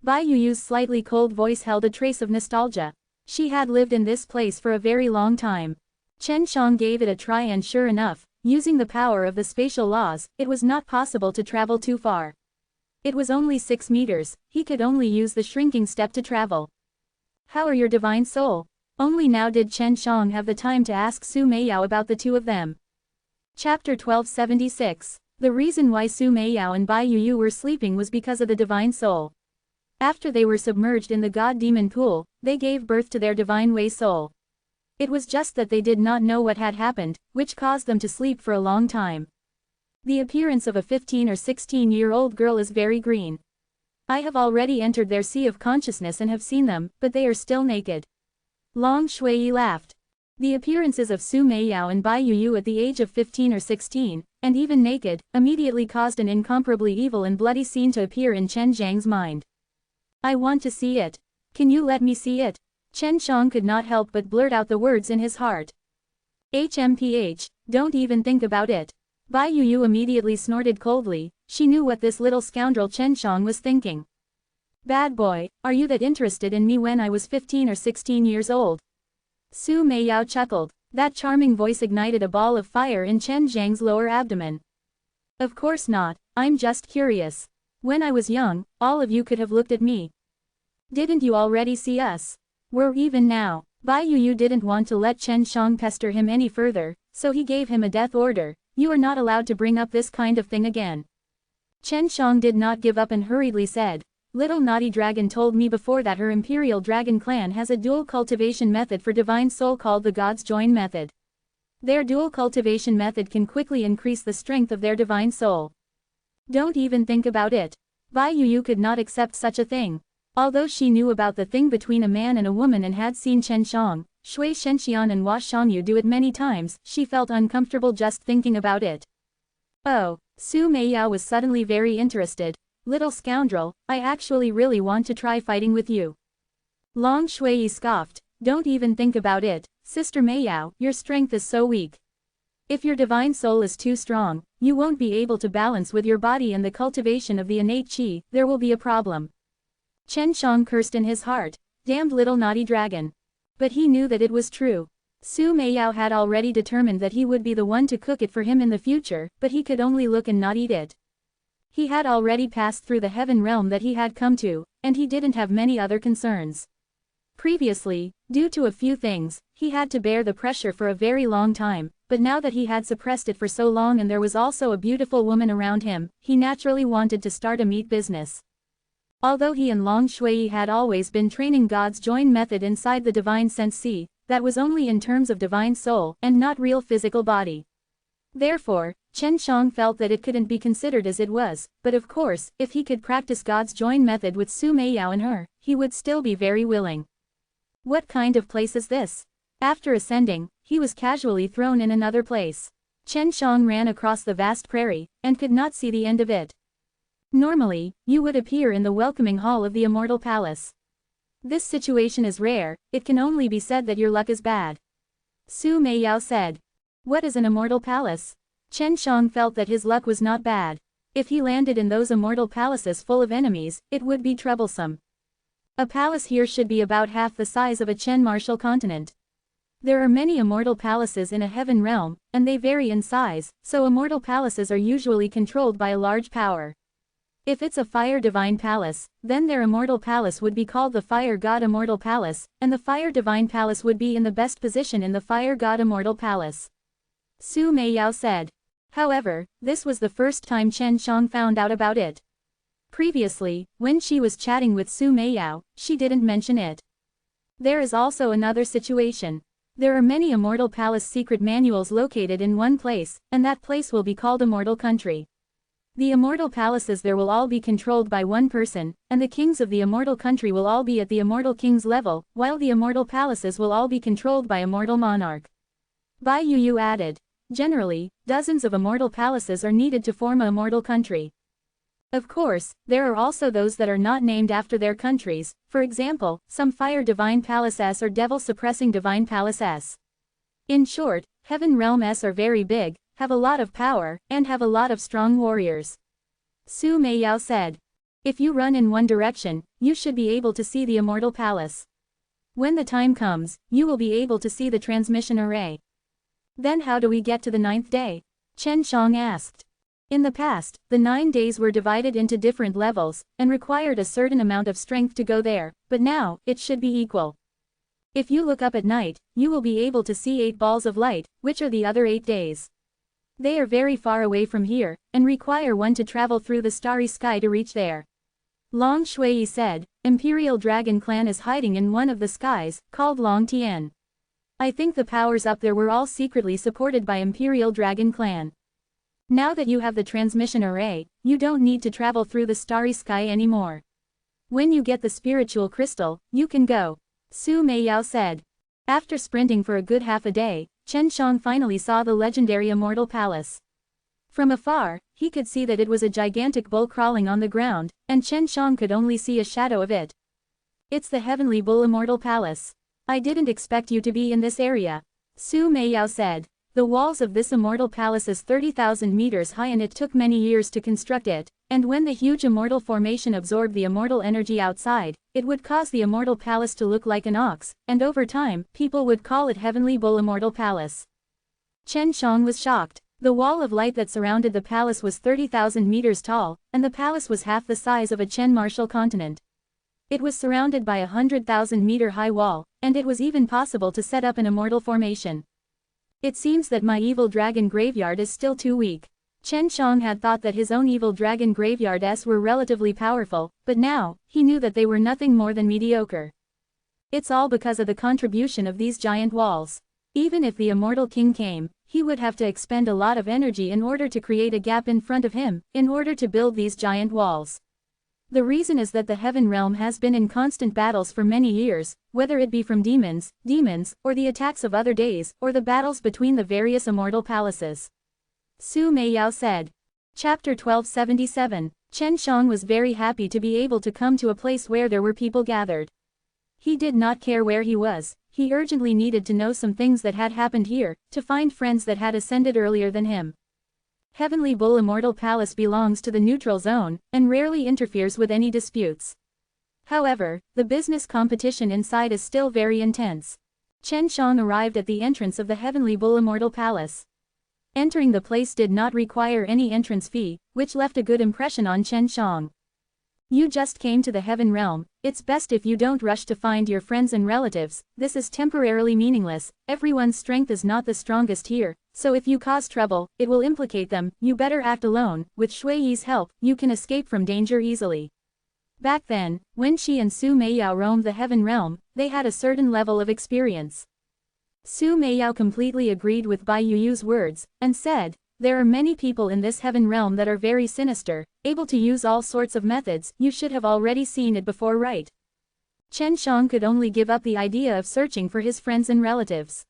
Bai Yuyu's slightly cold voice held a trace of nostalgia. She had lived in this place for a very long time. Chen Shang gave it a try and sure enough, using the power of the spatial laws, it was not possible to travel too far. It was only 6 meters, he could only use the shrinking step to travel. How are your divine soul? Only now did Chen Shang have the time to ask Su Meiyao about the two of them. Chapter 1276. The reason why Su Meiyao and Bai Yuyu were sleeping was because of the divine soul. After they were submerged in the god-demon pool, they gave birth to their divine way soul. It was just that they did not know what had happened, which caused them to sleep for a long time. The appearance of a 15 or 16-year-old girl is very green. I have already entered their sea of consciousness and have seen them, but they are still naked. Long Shui laughed. The appearances of Su Meiyao and Bai Yuyu at the age of 15 or 16, and even naked, immediately caused an incomparably evil and bloody scene to appear in Chen Zhang's mind. I want to see it. Can you let me see it? Chen Shang could not help but blurt out the words in his heart. HMPH, don't even think about it. Bai Yuyu immediately snorted coldly. She knew what this little scoundrel Chen Shang was thinking. Bad boy, are you that interested in me when I was 15 or 16 years old? Su Meiyao chuckled. That charming voice ignited a ball of fire in Chen Zhang's lower abdomen. Of course not, I'm just curious. When I was young, all of you could have looked at me. Didn't you already see us? We're even now. Bai Yuyu didn't want to let Chen Shang pester him any further, so he gave him a death order. You are not allowed to bring up this kind of thing again. Chen Shang did not give up and hurriedly said, Little Naughty Dragon told me before that her Imperial Dragon clan has a dual cultivation method for divine soul called the God's Join method. Their dual cultivation method can quickly increase the strength of their divine soul. Don't even think about it. Bai Yuyu could not accept such a thing. Although she knew about the thing between a man and a woman and had seen Chen Shang, Shui Shenxian and Hua Shangyu do it many times, she felt uncomfortable just thinking about it. Oh, Su Meiyao was suddenly very interested. Little scoundrel, I actually really want to try fighting with you. Long Shui scoffed. Don't even think about it, Sister Meiyao, your strength is so weak. If your divine soul is too strong, you won't be able to balance with your body and the cultivation of the innate chi, there will be a problem. Chen Shang cursed in his heart, damned little naughty dragon. But he knew that it was true. Su Meiyao had already determined that he would be the one to cook it for him in the future, but he could only look and not eat it. He had already passed through the heaven realm that he had come to, and he didn't have many other concerns. Previously, due to a few things, he had to bear the pressure for a very long time, but now that he had suppressed it for so long and there was also a beautiful woman around him, he naturally wanted to start a meat business. Although he and Long Shui had always been training God's Join method inside the divine sense, that was only in terms of divine soul and not real physical body. Therefore, Chen Shang felt that it couldn't be considered as it was, but of course, if he could practice God's join method with Su Meiyao and her, he would still be very willing. What kind of place is this? After ascending, he was casually thrown in another place. Chen Shang ran across the vast prairie, and could not see the end of it. Normally, you would appear in the welcoming hall of the Immortal Palace. This situation is rare, it can only be said that your luck is bad. Su Meiyao said. What is an Immortal Palace? Chen Shang felt that his luck was not bad. If he landed in those immortal palaces full of enemies, it would be troublesome. A palace here should be about half the size of a Chen martial continent. There are many immortal palaces in a heaven realm, and they vary in size, so immortal palaces are usually controlled by a large power. If it's a fire divine palace, then their immortal palace would be called the Fire God Immortal Palace, and the Fire Divine Palace would be in the best position in the Fire God Immortal Palace. Su Meiyao said. However, this was the first time Chen Shang found out about it. Previously, when she was chatting with Su Meiyao, she didn't mention it. There is also another situation. There are many Immortal Palace secret manuals located in one place, and that place will be called Immortal Country. The Immortal Palaces there will all be controlled by one person, and the kings of the Immortal Country will all be at the Immortal King's level, while the Immortal Palaces will all be controlled by Immortal Monarch. Bai Yu added. Generally, dozens of Immortal Palaces are needed to form an Immortal Country. Of course, there are also those that are not named after their countries, for example, some Fire Divine Palace S or Devil Suppressing Divine Palace S. In short, Heaven Realm S are very big, have a lot of power, and have a lot of strong warriors. Su Meiyao said. If you run in one direction, you should be able to see the Immortal Palace. When the time comes, you will be able to see the transmission array. Then how do we get to the 9th day? Chen Shang asked. In the past, the 9 days were divided into different levels, and required a certain amount of strength to go there, but now, it should be equal. If you look up at night, you will be able to see 8 balls of light, which are the other 8 days. They are very far away from here, and require one to travel through the starry sky to reach there. Long Shui said, Imperial Dragon Clan is hiding in one of the skies, called Long Tian. I think the powers up there were all secretly supported by Imperial Dragon Clan. Now that you have the transmission array, you don't need to travel through the starry sky anymore. When you get the spiritual crystal, you can go. Su Meiyao said. After sprinting for a good half a day, Chen Shang finally saw the legendary Immortal Palace. From afar, he could see that it was a gigantic bull crawling on the ground, and Chen Shang could only see a shadow of it. It's the Heavenly Bull Immortal Palace. I didn't expect you to be in this area. Su Meiyao said. The walls of this Immortal Palace is 30,000 meters high and it took many years to construct it, and when the huge Immortal Formation absorbed the immortal energy outside, it would cause the Immortal Palace to look like an ox, and over time, people would call it Heavenly Bull Immortal Palace. Chen Shang was shocked. The wall of light that surrounded the palace was 30,000 meters tall, and the palace was half the size of a Chen martial continent. It was surrounded by a 100,000-meter high wall, and it was even possible to set up an immortal formation. It seems that my evil dragon graveyard is still too weak. Chen Shang had thought that his own evil dragon graveyards were relatively powerful, but now, he knew that they were nothing more than mediocre. It's all because of the contribution of these giant walls. Even if the Immortal King came, he would have to expend a lot of energy in order to create a gap in front of him, in order to build these giant walls. The reason is that the Heaven Realm has been in constant battles for many years, whether it be from demons, or the attacks of other days, or the battles between the various immortal palaces. Su Meiyao said. Chapter 1277. Chen Shang was very happy to be able to come to a place where there were people gathered. He did not care where he was, he urgently needed to know some things that had happened here, to find friends that had ascended earlier than him. Heavenly Bull Immortal Palace belongs to the neutral zone, and rarely interferes with any disputes. However, the business competition inside is still very intense. Chen Shang arrived at the entrance of the Heavenly Bull Immortal Palace. Entering the place did not require any entrance fee, which left a good impression on Chen Shang. You just came to the Heaven Realm, it's best if you don't rush to find your friends and relatives, this is temporarily meaningless, everyone's strength is not the strongest here, so if you cause trouble, it will implicate them, you better act alone, with Shui Yi's help, you can escape from danger easily. Back then, when she and Su Meiyao roamed the Heaven Realm, they had a certain level of experience. Su Meiyao completely agreed with Bai Yuyu's words, and said, There are many people in this heaven realm that are very sinister, able to use all sorts of methods. You should have already seen it before, right? Chen Shang could only give up the idea of searching for his friends and relatives.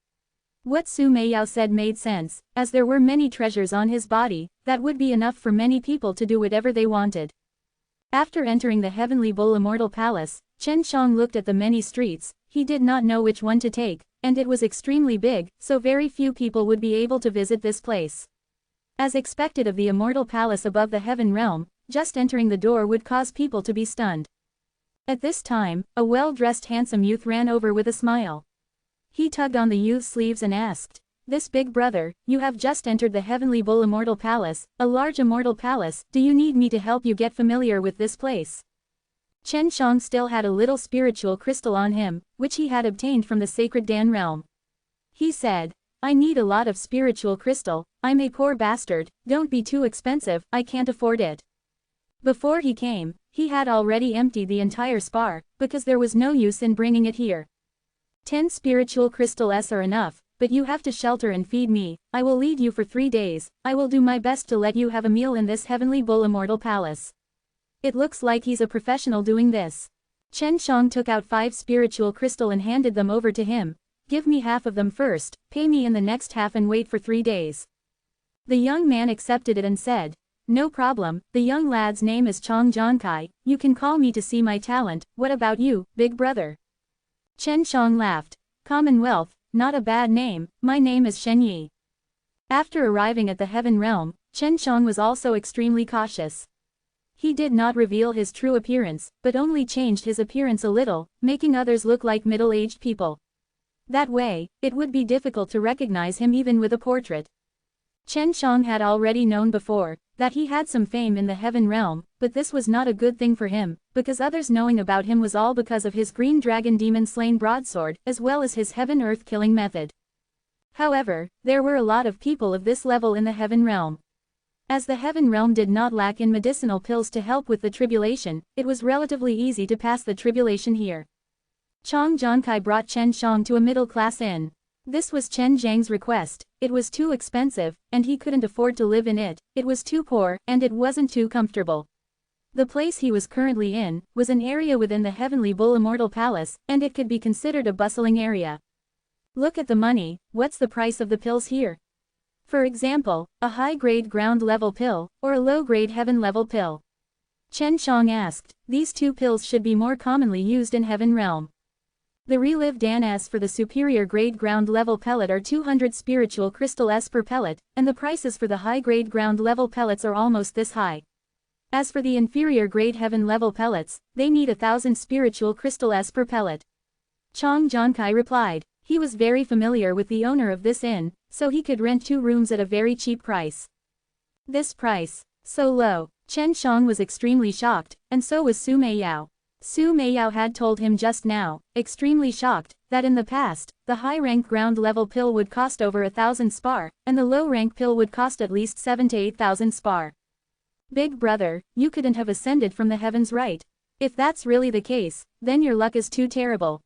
What Su Meiyao said made sense, as there were many treasures on his body, that would be enough for many people to do whatever they wanted. After entering the Heavenly Bull Immortal Palace, Chen Shang looked at the many streets. He did not know which one to take, and it was extremely big, so very few people would be able to visit this place. As expected of the Immortal Palace above the Heaven Realm, just entering the door would cause people to be stunned. At this time, a well-dressed handsome youth ran over with a smile. He tugged on the youth's sleeves and asked, "This big brother, you have just entered the Heavenly Bull Immortal Palace, a large immortal palace. Do you need me to help you get familiar with this place?" Chen Shang still had a little spiritual crystal on him, which he had obtained from the sacred Dan realm. He said, "I need a lot of spiritual crystal. I'm a poor bastard. Don't be too expensive, I can't afford it." Before he came, he had already emptied the entire spar, because there was no use in bringing it here. 10 spiritual crystals are enough, but you have to shelter and feed me. I will lead you for 3 days. I will do my best to let you have a meal in this Heavenly Bull Immortal Palace. It looks like he's a professional doing this. Chen Shang took out 5 spiritual crystals and handed them over to him. "Give me half of them first, pay me in the next half and wait for 3 days. The young man accepted it and said, "No problem, the young lad's name is Chong Jonkai, you can call me to see my talent. What about you, big brother?" Chen Shang laughed. "Commonwealth, not a bad name, my name is Shen Yi." After arriving at the Heaven Realm, Chen Shang was also extremely cautious. He did not reveal his true appearance, but only changed his appearance a little, making others look like middle-aged people. That way, it would be difficult to recognize him even with a portrait. Chen Shang had already known before that he had some fame in the Heaven Realm, but this was not a good thing for him, because others knowing about him was all because of his green dragon demon slain broadsword, as well as his heaven-earth killing method. However, there were a lot of people of this level in the Heaven Realm. As the Heaven Realm did not lack in medicinal pills to help with the tribulation, it was relatively easy to pass the tribulation here. Chong Jonkai brought Chen Shang to a middle-class inn. This was Chen Zhang's request. It was too expensive, and he couldn't afford to live in it. It was too poor, and it wasn't too comfortable. The place he was currently in was an area within the Heavenly Bull Immortal Palace, and it could be considered a bustling area. Look at the money. What's the price of the pills here? For example, a high-grade ground-level pill, or a low-grade heaven-level pill. Chen Shang asked. These 2 pills should be more commonly used in Heaven Realm. The Relive Dan for the superior grade ground-level pellet are 200 spiritual crystals per pellet, and the prices for the high-grade ground-level pellets are almost this high. As for the inferior grade heaven-level pellets, they need 1,000 spiritual crystals per pellet. Chong Jonkai replied. He was very familiar with the owner of this inn, so he could rent 2 rooms at a very cheap price. This price, so low. Chen Shang was extremely shocked, and so was Su Meiyao. Su Meiyao had told him just now, extremely shocked, that in the past, the high-rank ground-level pill would cost over 1,000 spar, and the low-rank pill would cost at least 7,000 to 8,000 spar. Big brother, you couldn't have ascended from the heavens, right? If that's really the case, then your luck is too terrible.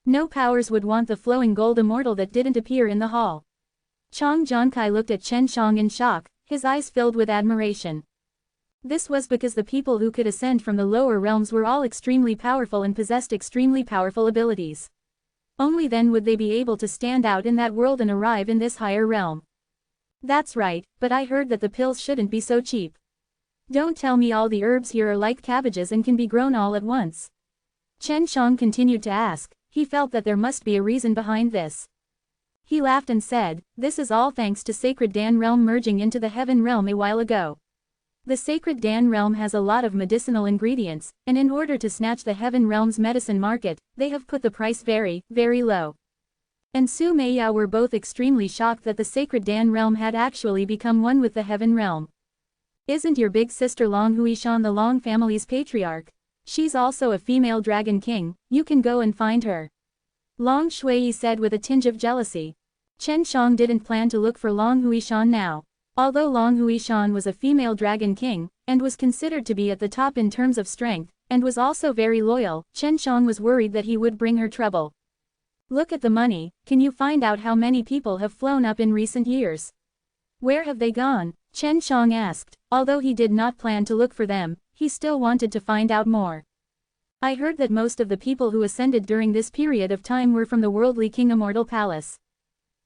No powers would want the flowing gold immortal that didn't appear in the hall. Chong Jonkai looked at Chen Shang in shock, his eyes filled with admiration. This was because the people who could ascend from the lower realms were all extremely powerful and possessed extremely powerful abilities. Only then would they be able to stand out in that world and arrive in this higher realm. That's right, but I heard that the pills shouldn't be so cheap. Don't tell me all the herbs here are like cabbages and can be grown all at once. Chen Shang continued to ask. He felt that there must be a reason behind this. He laughed and said, "This is all thanks to Sacred Dan Realm merging into the Heaven Realm a while ago. The Sacred Dan Realm has a lot of medicinal ingredients, and in order to snatch the Heaven Realm's medicine market, they have put the price very, very low." And Su Meiyao were both extremely shocked that the Sacred Dan Realm had actually become one with the Heaven Realm. "Isn't your big sister Long Huishan the Long family's patriarch? She's also a female dragon king, you can go and find her." Long Shui said with a tinge of jealousy. Chen Shang didn't plan to look for Long Huishan now. Although Long Huishan was a female dragon king, and was considered to be at the top in terms of strength, and was also very loyal, Chen Shang was worried that he would bring her trouble. "Look at the money, can you find out how many people have flown up in recent years? Where have they gone? Chen Shang asked. Although he did not plan to look for them, he still wanted to find out more. I heard that most of the people who ascended during this period of time were from the worldly king Immortal Palace.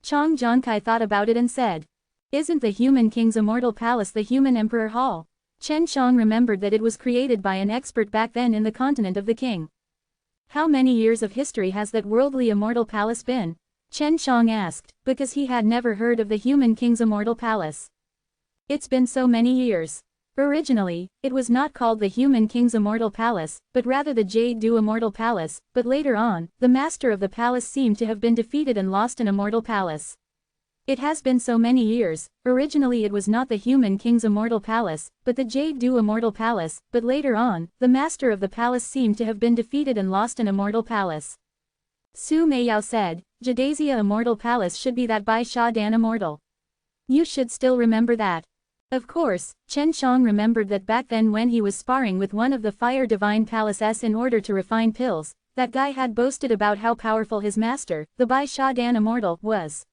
Chang Jankai thought about it and said. Isn't the human king's Immortal Palace the human emperor hall? Chen Shang remembered that it was created by an expert back then in the continent of the king. How many years of history has that worldly Immortal Palace been? Chen Shang asked, because he had never heard of the human king's Immortal Palace. It's been so many years. Originally, it was not called the Human King's Immortal Palace, but rather the Jade Du Immortal Palace, but later on, the master of the palace seemed to have been defeated and lost in Immortal Palace. It has been so many years. Originally it was not the Human King's Immortal Palace, but the Jade Du Immortal Palace, but later on, the master of the palace seemed to have been defeated and lost in Immortal Palace. Su Meiyao said, Jadasia Immortal Palace should be that by Sha Dan Immortal. You should still remember that. Of course, Chen Shang remembered that back then when he was sparring with one of the Fire Divine Palaces in order to refine pills, that guy had boasted about how powerful his master, the Bai Sha Dan Immortal, was.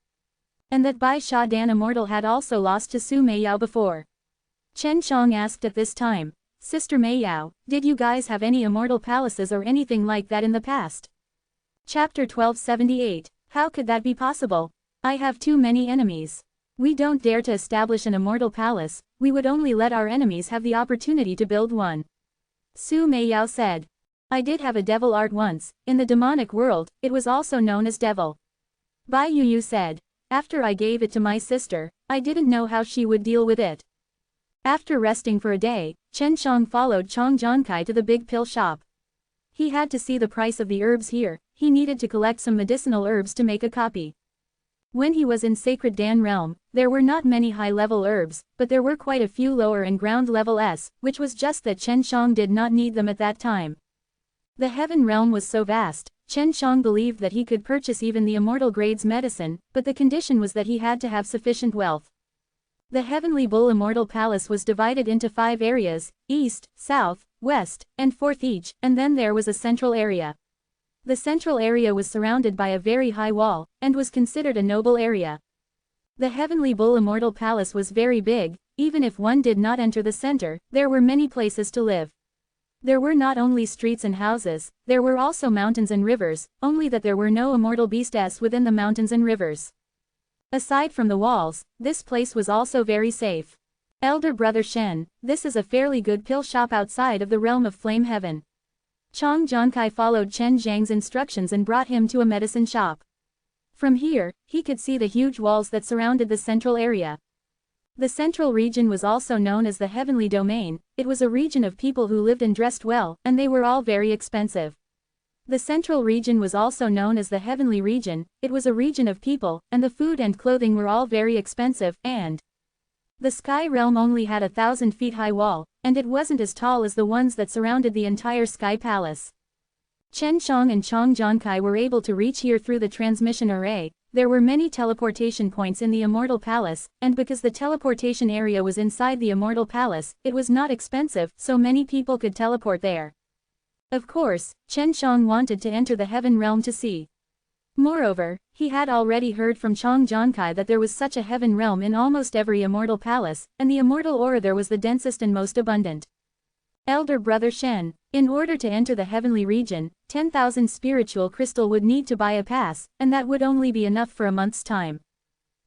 And that Bai Sha Dan Immortal had also lost to Su Meiyao before. Chen Shang asked at this time, Sister Meiyao, did you guys have any immortal palaces or anything like that in the past? Chapter 1278, How could that be possible? I have too many enemies. We don't dare to establish an immortal palace, we would only let our enemies have the opportunity to build one. Su Meiyao said. I did have a devil art once, in the demonic world, it was also known as devil. Bai Yuyu said. After I gave it to my sister, I didn't know how she would deal with it. After resting for a day, Chen Shang followed Chang Jankai to the big pill shop. He had to see the price of the herbs here, he needed to collect some medicinal herbs to make a copy. When he was in Sacred Dan realm, there were not many high-level herbs, but there were quite a few lower and ground-level which was just that Chen Shang did not need them at that time. The heaven realm was so vast, Chen Shang believed that he could purchase even the immortal grade's medicine, but the condition was that he had to have sufficient wealth. The Heavenly Bull Immortal Palace was divided into 5 areas, east, south, west, and fourth each, and then there was a central area. The central area was surrounded by a very high wall, and was considered a noble area. The Heavenly Bull Immortal Palace was very big, even if one did not enter the center, there were many places to live. There were not only streets and houses, there were also mountains and rivers, only that there were no immortal beasts within the mountains and rivers. Aside from the walls, this place was also very safe. Elder Brother Shen, this is a fairly good pill shop outside of the realm of Flame Heaven. Chang Jankai followed Chen Zhang's instructions and brought him to a medicine shop. From here, he could see the huge walls that surrounded the central area. The central region was also known as the Heavenly Domain. It was a region of people who lived and dressed well, and they were all very expensive. The central region was also known as the Heavenly Region. It was a region of people, and the food and clothing were all very expensive, and the sky realm only had 1,000 feet high wall, and it wasn't as tall as the ones that surrounded the entire sky palace. Chen Shang and Chang Jankai were able to reach here through the transmission array. There were many teleportation points in the Immortal Palace, and because the teleportation area was inside the Immortal Palace, it was not expensive, so many people could teleport there. Of course, Chen Shang wanted to enter the heaven realm to see. Moreover, he had already heard from Chang Jankai that there was such a heaven realm in almost every immortal palace, and the immortal aura there was the densest and most abundant. Elder Brother Shen, in order to enter the heavenly region, 10,000 spiritual crystal would need to buy a pass, and that would only be enough for a month's time.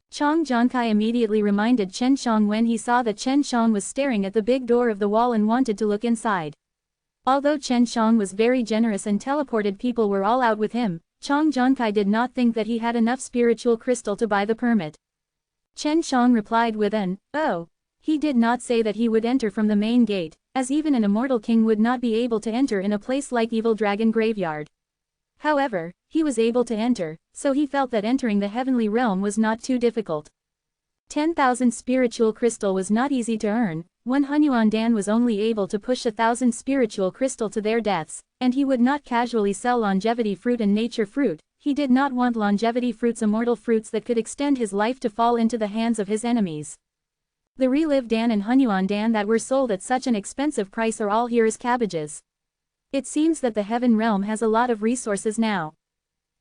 Chang Jankai immediately reminded Chen Shang when he saw that Chen Shang was staring at the big door of the wall and wanted to look inside. Although Chen Shang was very generous and teleported people were all out with him, Chang Jankai did not think that he had enough spiritual crystal to buy the permit. Chen Shang replied with an, "Oh." He did not say that he would enter from the main gate, as even an immortal king would not be able to enter in a place like Evil Dragon Graveyard. However, he was able to enter, so he felt that entering the heavenly realm was not too difficult. 10,000 spiritual crystal was not easy to earn. One Hunyuan Dan was only able to push 1,000 spiritual crystal to their deaths, and he would not casually sell longevity fruit and nature fruit. He did not want longevity fruits, immortal fruits that could extend his life, to fall into the hands of his enemies. The Relive Dan and Hunyuan Dan that were sold at such an expensive price are all here as cabbages. It seems that the heaven realm has a lot of resources now.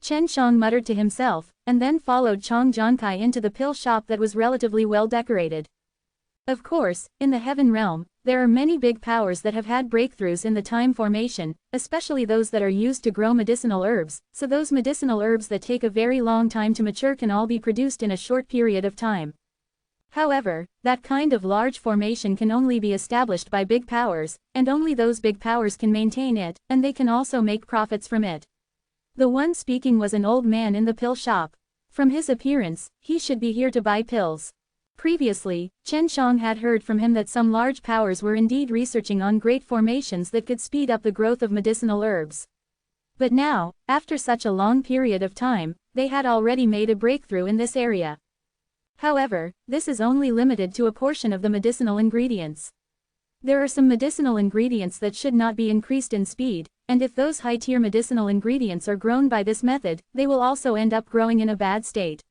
Chen Shang muttered to himself, and then followed Chang Jankai into the pill shop that was relatively well decorated. Of course, in the heaven realm, there are many big powers that have had breakthroughs in the time formation, especially those that are used to grow medicinal herbs, so those medicinal herbs that take a very long time to mature can all be produced in a short period of time. However, that kind of large formation can only be established by big powers, and only those big powers can maintain it, and they can also make profits from it. The one speaking was an old man in the pill shop. From his appearance, he should be here to buy pills. Previously, Chen Shang had heard from him that some large powers were indeed researching on great formations that could speed up the growth of medicinal herbs. But now, after such a long period of time, they had already made a breakthrough in this area. However, this is only limited to a portion of the medicinal ingredients. There are some medicinal ingredients that should not be increased in speed, and if those high-tier medicinal ingredients are grown by this method, they will also end up growing in a bad state.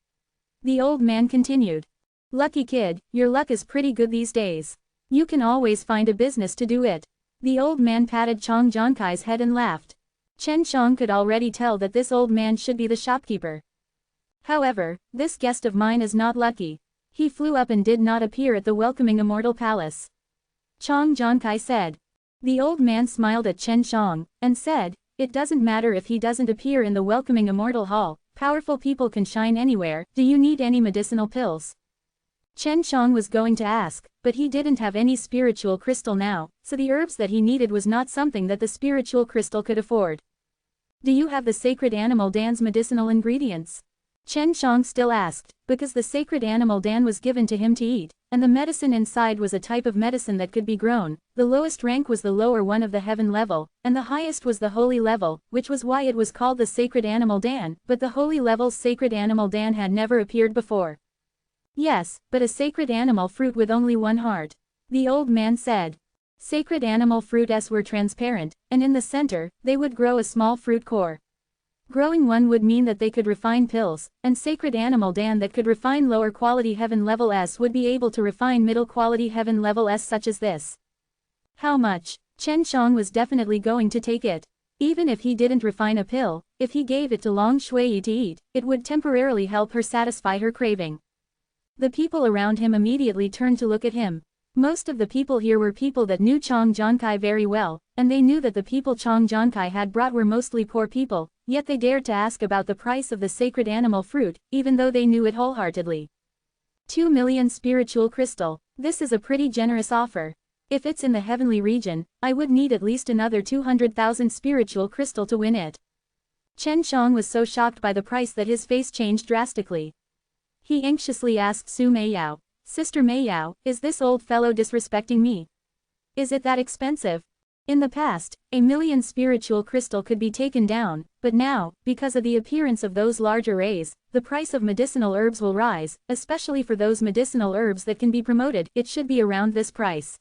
The old man continued. Lucky kid, your luck is pretty good these days. You can always find a business to do it. The old man patted Chang Jankai's head and laughed. Chen Shang could already tell that this old man should be the shopkeeper. However, this guest of mine is not lucky. He flew up and did not appear at the welcoming Immortal Palace. Chang Jankai said. The old man smiled at Chen Shang, and said, it doesn't matter if he doesn't appear in the welcoming Immortal Hall, powerful people can shine anywhere. Do you need any medicinal pills? Chen Shang was going to ask, but he didn't have any spiritual crystal now, so the herbs that he needed was not something that the spiritual crystal could afford. Do you have the sacred animal Dan's medicinal ingredients? Chen Shang still asked, because the sacred animal Dan was given to him to eat, and the medicine inside was a type of medicine that could be grown. The lowest rank was the lower one of the heaven level, and the highest was the holy level, which was why it was called the sacred animal Dan, but the holy level's sacred animal Dan had never appeared before. Yes, but a sacred animal fruit with only one heart. The old man said. Sacred animal fruits were transparent, and in the center, they would grow a small fruit core. Growing one would mean that they could refine pills, and sacred animal Dan that could refine lower quality heaven level S would be able to refine middle quality heaven level S such as this. How much? Chen Shang was definitely going to take it. Even if he didn't refine a pill, if he gave it to Long Shui to eat, it would temporarily help her satisfy her craving. The people around him immediately turned to look at him. Most of the people here were people that knew Chang Jankai very well, and they knew that the people Chang Jankai had brought were mostly poor people, yet they dared to ask about the price of the sacred animal fruit, even though they knew it wholeheartedly. 2 million spiritual crystal. This is a pretty generous offer. If it's in the heavenly region, I would need at least another 200,000 spiritual crystal to win it. Chen Shang was so shocked by the price that his face changed drastically. He anxiously asked Su Meiyao, Sister Meiyao, is this old fellow disrespecting me? Is it that expensive? In the past, 1 million spiritual crystal could be taken down, but now, because of the appearance of those large arrays, the price of medicinal herbs will rise, especially for those medicinal herbs that can be promoted. It should be around this price.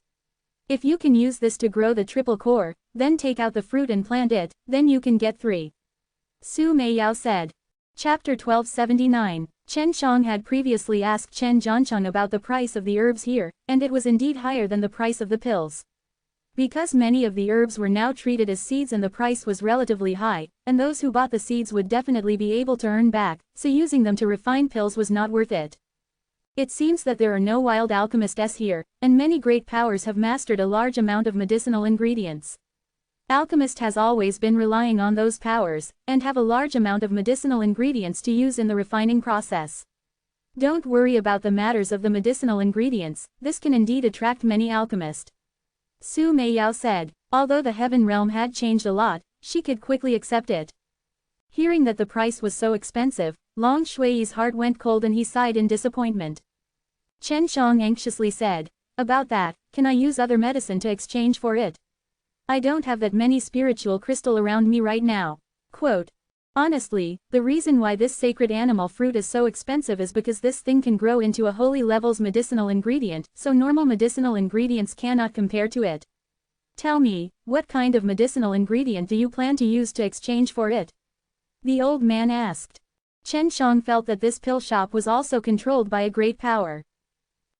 If you can use this to grow the triple core, then take out the fruit and plant it, then you can get 3. Su Meiyao said. Chapter 1279. Chen Shang had previously asked Chen Jiancheng about the price of the herbs here, and it was indeed higher than the price of the pills. Because many of the herbs were now treated as seeds and the price was relatively high, and those who bought the seeds would definitely be able to earn back, so using them to refine pills was not worth it. It seems that there are no wild alchemists here, and many great powers have mastered a large amount of medicinal ingredients. Alchemist has always been relying on those powers, and have a large amount of medicinal ingredients to use in the refining process. Don't worry about the matters of the medicinal ingredients, this can indeed attract many alchemists. Su Meiyao said, although the heaven realm had changed a lot, she could quickly accept it. Hearing that the price was so expensive, Long Shui's heart went cold and he sighed in disappointment. Chen Shang anxiously said, about that, can I use other medicine to exchange for it? I don't have that many spiritual crystal around me right now. Quote. Honestly, the reason why this sacred animal fruit is so expensive is because this thing can grow into a holy level's medicinal ingredient, so normal medicinal ingredients cannot compare to it. Tell me, what kind of medicinal ingredient do you plan to use to exchange for it? The old man asked. Chen Shang felt that this pill shop was also controlled by a great power.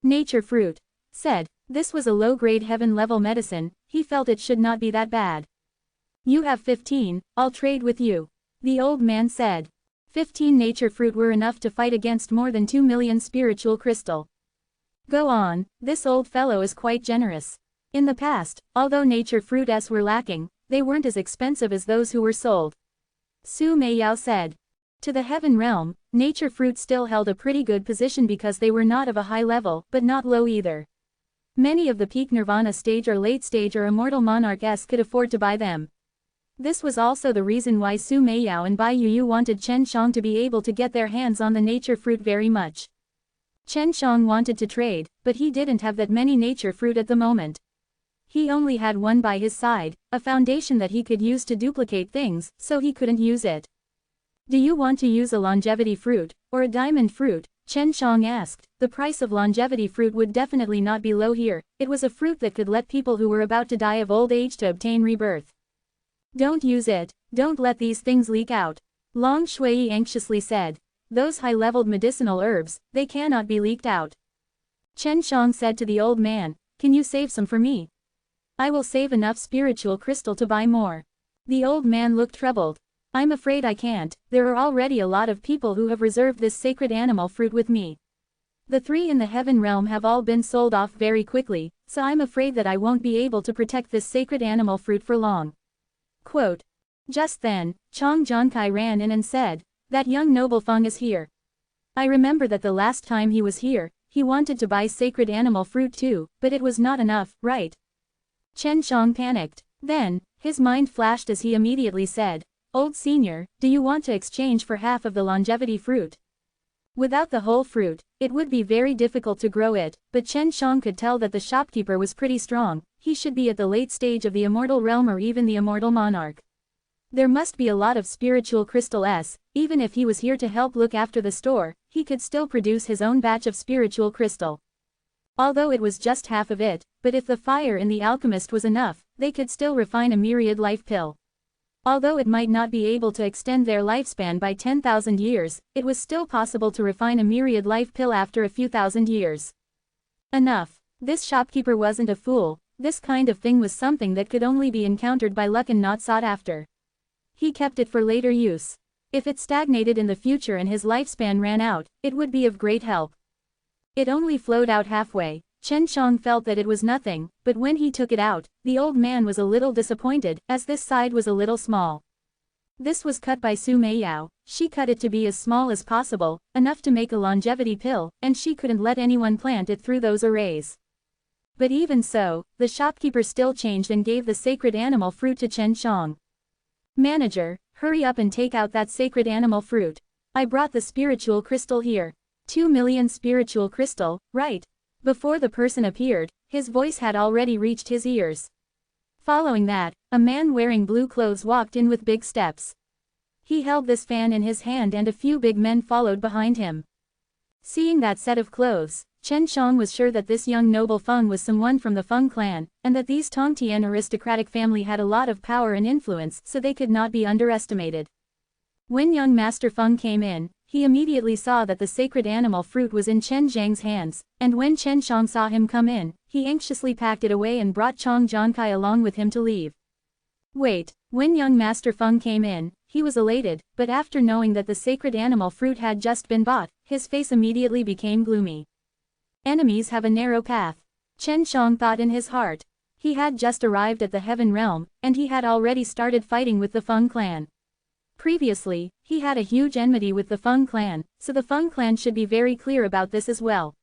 Nature fruit. Said. This was a low-grade heaven-level medicine, he felt it should not be that bad. You have 15, I'll trade with you. The old man said. 15 nature fruit were enough to fight against more than 2 million spiritual crystal. Go on, this old fellow is quite generous. In the past, although nature fruits were lacking, they weren't as expensive as those who were sold. Su Meiyao said. To the heaven realm, nature fruit still held a pretty good position because they were not of a high level, but not low either. Many of the peak nirvana stage or late stage or immortal monarchs could afford to buy them. This was also the reason why Su Meiyao and Bai Yuyu wanted Chen Shang to be able to get their hands on the nature fruit very much. Chen Shang wanted to trade, but he didn't have that many nature fruit at the moment. He only had one by his side, a foundation that he could use to duplicate things, so he couldn't use it. Do you want to use a longevity fruit, or a diamond fruit? Chen Shang asked. The price of longevity fruit would definitely not be low here. It was a fruit that could let people who were about to die of old age to obtain rebirth. Don't use it, don't let these things leak out. Long Shui anxiously said. Those high-leveled medicinal herbs, they cannot be leaked out. Chen Shang said to the old man, can you save some for me? I will save enough spiritual crystal to buy more. The old man looked troubled. I'm afraid I can't, there are already a lot of people who have reserved this sacred animal fruit with me. The 3 in the heaven realm have all been sold off very quickly, so I'm afraid that I won't be able to protect this sacred animal fruit for long. Quote. Just then, Chong Jonkai ran in and said, that young noble Feng is here. I remember that the last time he was here, he wanted to buy sacred animal fruit too, but it was not enough, right? Chen Shang panicked. Then, his mind flashed as he immediately said, Old senior, do you want to exchange for half of the longevity fruit? Without the whole fruit, it would be very difficult to grow it, but Chen Shang could tell that the shopkeeper was pretty strong. He should be at the late stage of the immortal realm or even the immortal monarch. There must be a lot of spiritual crystal S, even if he was here to help look after the store, he could still produce his own batch of spiritual crystal. Although it was just half of it, but if the fire in the alchemist was enough, they could still refine a myriad life pill. Although it might not be able to extend their lifespan by 10,000 years, it was still possible to refine a myriad life pill after a few thousand years. Enough. This shopkeeper wasn't a fool, this kind of thing was something that could only be encountered by luck and not sought after. He kept it for later use. If it stagnated in the future and his lifespan ran out, it would be of great help. It only flowed out halfway. Chen Shang felt that it was nothing, but when he took it out, the old man was a little disappointed, as this side was a little small. This was cut by Su Meiyao. She cut it to be as small as possible, enough to make a longevity pill, and she couldn't let anyone plant it through those arrays. But even so, the shopkeeper still changed and gave the sacred animal fruit to Chen Shang. Manager, hurry up and take out that sacred animal fruit. I brought the spiritual crystal here. 2 million spiritual crystal, right? Before the person appeared, his voice had already reached his ears. Following that, a man wearing blue clothes walked in with big steps. He held this fan in his hand and a few big men followed behind him. Seeing that set of clothes, Chen Shang was sure that this young noble Feng was someone from the Feng clan, and that these Tongtian aristocratic family had a lot of power and influence, so they could not be underestimated. When young Master Feng came in, he immediately saw that the sacred animal fruit was in Chen Zhang's hands, and when Chen Shang saw him come in, he anxiously packed it away and brought Chong Jonkai along with him to leave. Wait, when young Master Feng came in, he was elated, but after knowing that the sacred animal fruit had just been bought, his face immediately became gloomy. Enemies have a narrow path. Chen Shang thought in his heart. He had just arrived at the heaven realm, and he had already started fighting with the Feng clan. Previously, he had a huge enmity with the Feng clan, so the Feng clan should be very clear about this as well.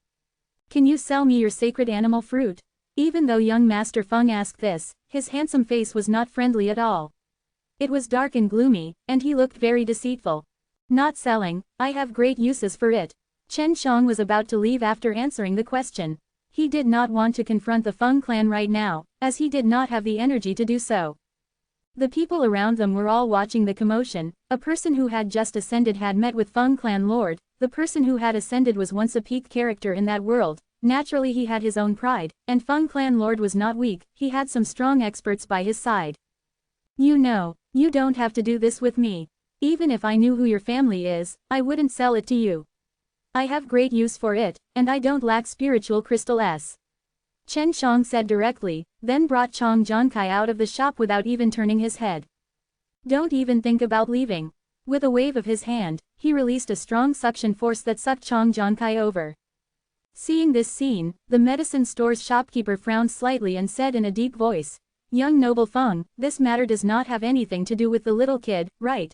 Can you sell me your sacred animal fruit? Even though young Master Feng asked this, his handsome face was not friendly at all. It was dark and gloomy, and he looked very deceitful. Not selling, I have great uses for it. Chen Shang was about to leave after answering the question. He did not want to confront the Feng clan right now, as he did not have the energy to do so. The people around them were all watching the commotion. A person who had just ascended had met with Feng clan lord. The person who had ascended was once a peak character in that world. Naturally he had his own pride, and Feng clan lord was not weak, he had some strong experts by his side. You know, you don't have to do this with me. Even if I knew who your family is, I wouldn't sell it to you. I have great use for it, and I don't lack spiritual crystal S. Chen Shang said directly, then brought Chong Jonkai out of the shop without even turning his head. Don't even think about leaving. With a wave of his hand, he released a strong suction force that sucked Chong Jonkai over. Seeing this scene, the medicine store's shopkeeper frowned slightly and said in a deep voice, "Young noble Feng, this matter does not have anything to do with the little kid, right?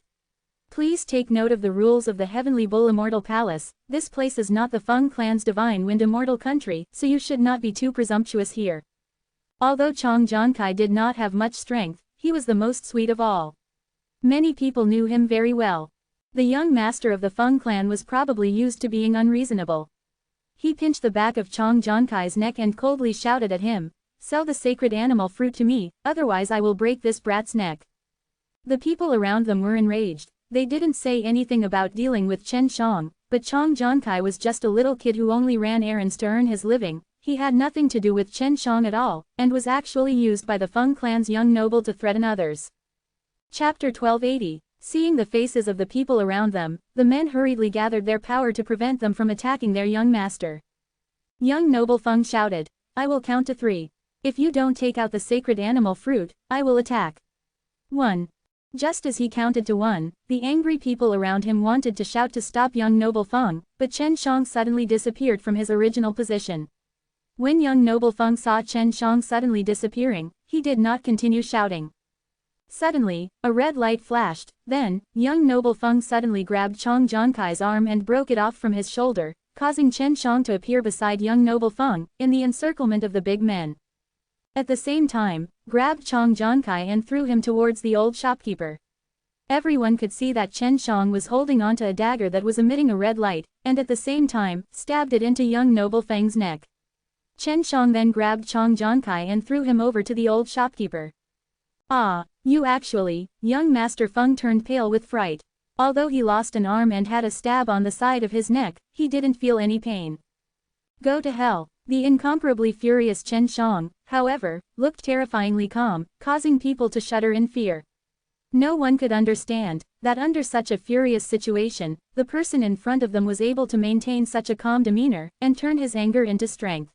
Please take note of the rules of the Heavenly Bull Immortal Palace. This place is not the Feng clan's divine wind immortal country, so you should not be too presumptuous here." Although Chong Jonkai did not have much strength, he was the most sweet of all. Many people knew him very well. The young master of the Feng clan was probably used to being unreasonable. He pinched the back of Chong Jonkai's neck and coldly shouted at him, "Sell the sacred animal fruit to me, otherwise I will break this brat's neck." The people around them were enraged. They didn't say anything about dealing with Chen Shang, but Chong Jonkai was just a little kid who only ran errands to earn his living. He had nothing to do with Chen Shang at all, and was actually used by the Feng clan's young noble to threaten others. Chapter 1280. Seeing the faces of the people around them, the men hurriedly gathered their power to prevent them from attacking their young master. Young noble Feng shouted, "I will count to 3. If you don't take out the sacred animal fruit, I will attack. 1. Just as he counted to 1, the angry people around him wanted to shout to stop young noble Feng, but Chen Shang suddenly disappeared from his original position. When young noble Feng saw Chen Shang suddenly disappearing, he did not continue shouting. Suddenly, a red light flashed, then, young noble Feng suddenly grabbed Chong Jonkai's arm and broke it off from his shoulder, causing Chen Shang to appear beside young noble Feng, in the encirclement of the big men. At the same time, grabbed Chong Jonkai and threw him towards the old shopkeeper. Everyone could see that Chen Shang was holding onto a dagger that was emitting a red light, and at the same time, stabbed it into young noble Feng's neck. Chen Shang then grabbed Chong Jonkai and threw him over to the old shopkeeper. "Ah, you actually," young Master Feng turned pale with fright. Although he lost an arm and had a stab on the side of his neck, he didn't feel any pain. "Go to hell." The incomparably furious Chen Shang, however, looked terrifyingly calm, causing people to shudder in fear. No one could understand that under such a furious situation, the person in front of them was able to maintain such a calm demeanor and turn his anger into strength.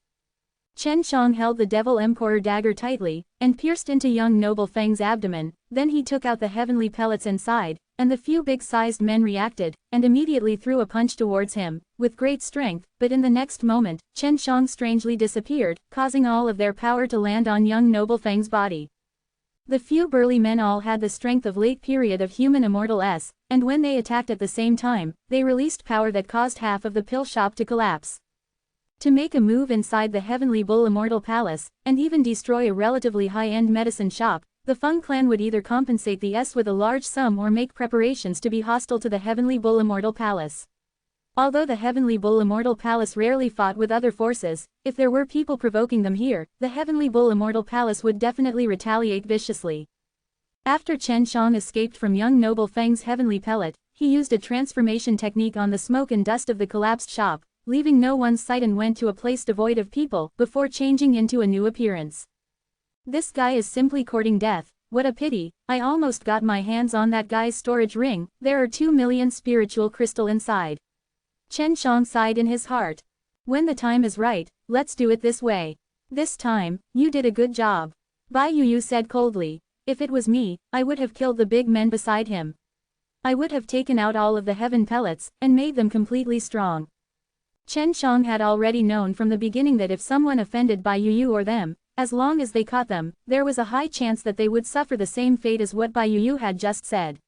Chen Shang held the Devil Emperor dagger tightly and pierced into young noble Feng's abdomen. Then he took out the heavenly pellets inside, and the few big-sized men reacted, and immediately threw a punch towards him, with great strength, but in the next moment, Chen Shang strangely disappeared, causing all of their power to land on young noble Feng's body. The few burly men all had the strength of late period of human immortal S, and when they attacked at the same time, they released power that caused half of the pill shop to collapse. To make a move inside the Heavenly Bull Immortal Palace, and even destroy a relatively high-end medicine shop, the Feng clan would either compensate the S with a large sum or make preparations to be hostile to the Heavenly Bull Immortal Palace. Although the Heavenly Bull Immortal Palace rarely fought with other forces, if there were people provoking them here, the Heavenly Bull Immortal Palace would definitely retaliate viciously. After Chen Shang escaped from young noble Feng's heavenly pellet, he used a transformation technique on the smoke and dust of the collapsed shop, leaving no one's sight, and went to a place devoid of people before changing into a new appearance. "This guy is simply courting death. What a pity, I almost got my hands on that guy's storage ring. There are 2 million spiritual crystal inside." Chen Shang sighed in his heart. "When the time is right, let's do it this way. This time, you did a good job." Bai Yu said coldly. "If it was me, I would have killed the big men beside him. I would have taken out all of the heaven pellets, and made them completely strong." Chen Shang had already known from the beginning that if someone offended Bai Yu or them, as long as they caught them, there was a high chance that they would suffer the same fate as what Bai Yu had just said.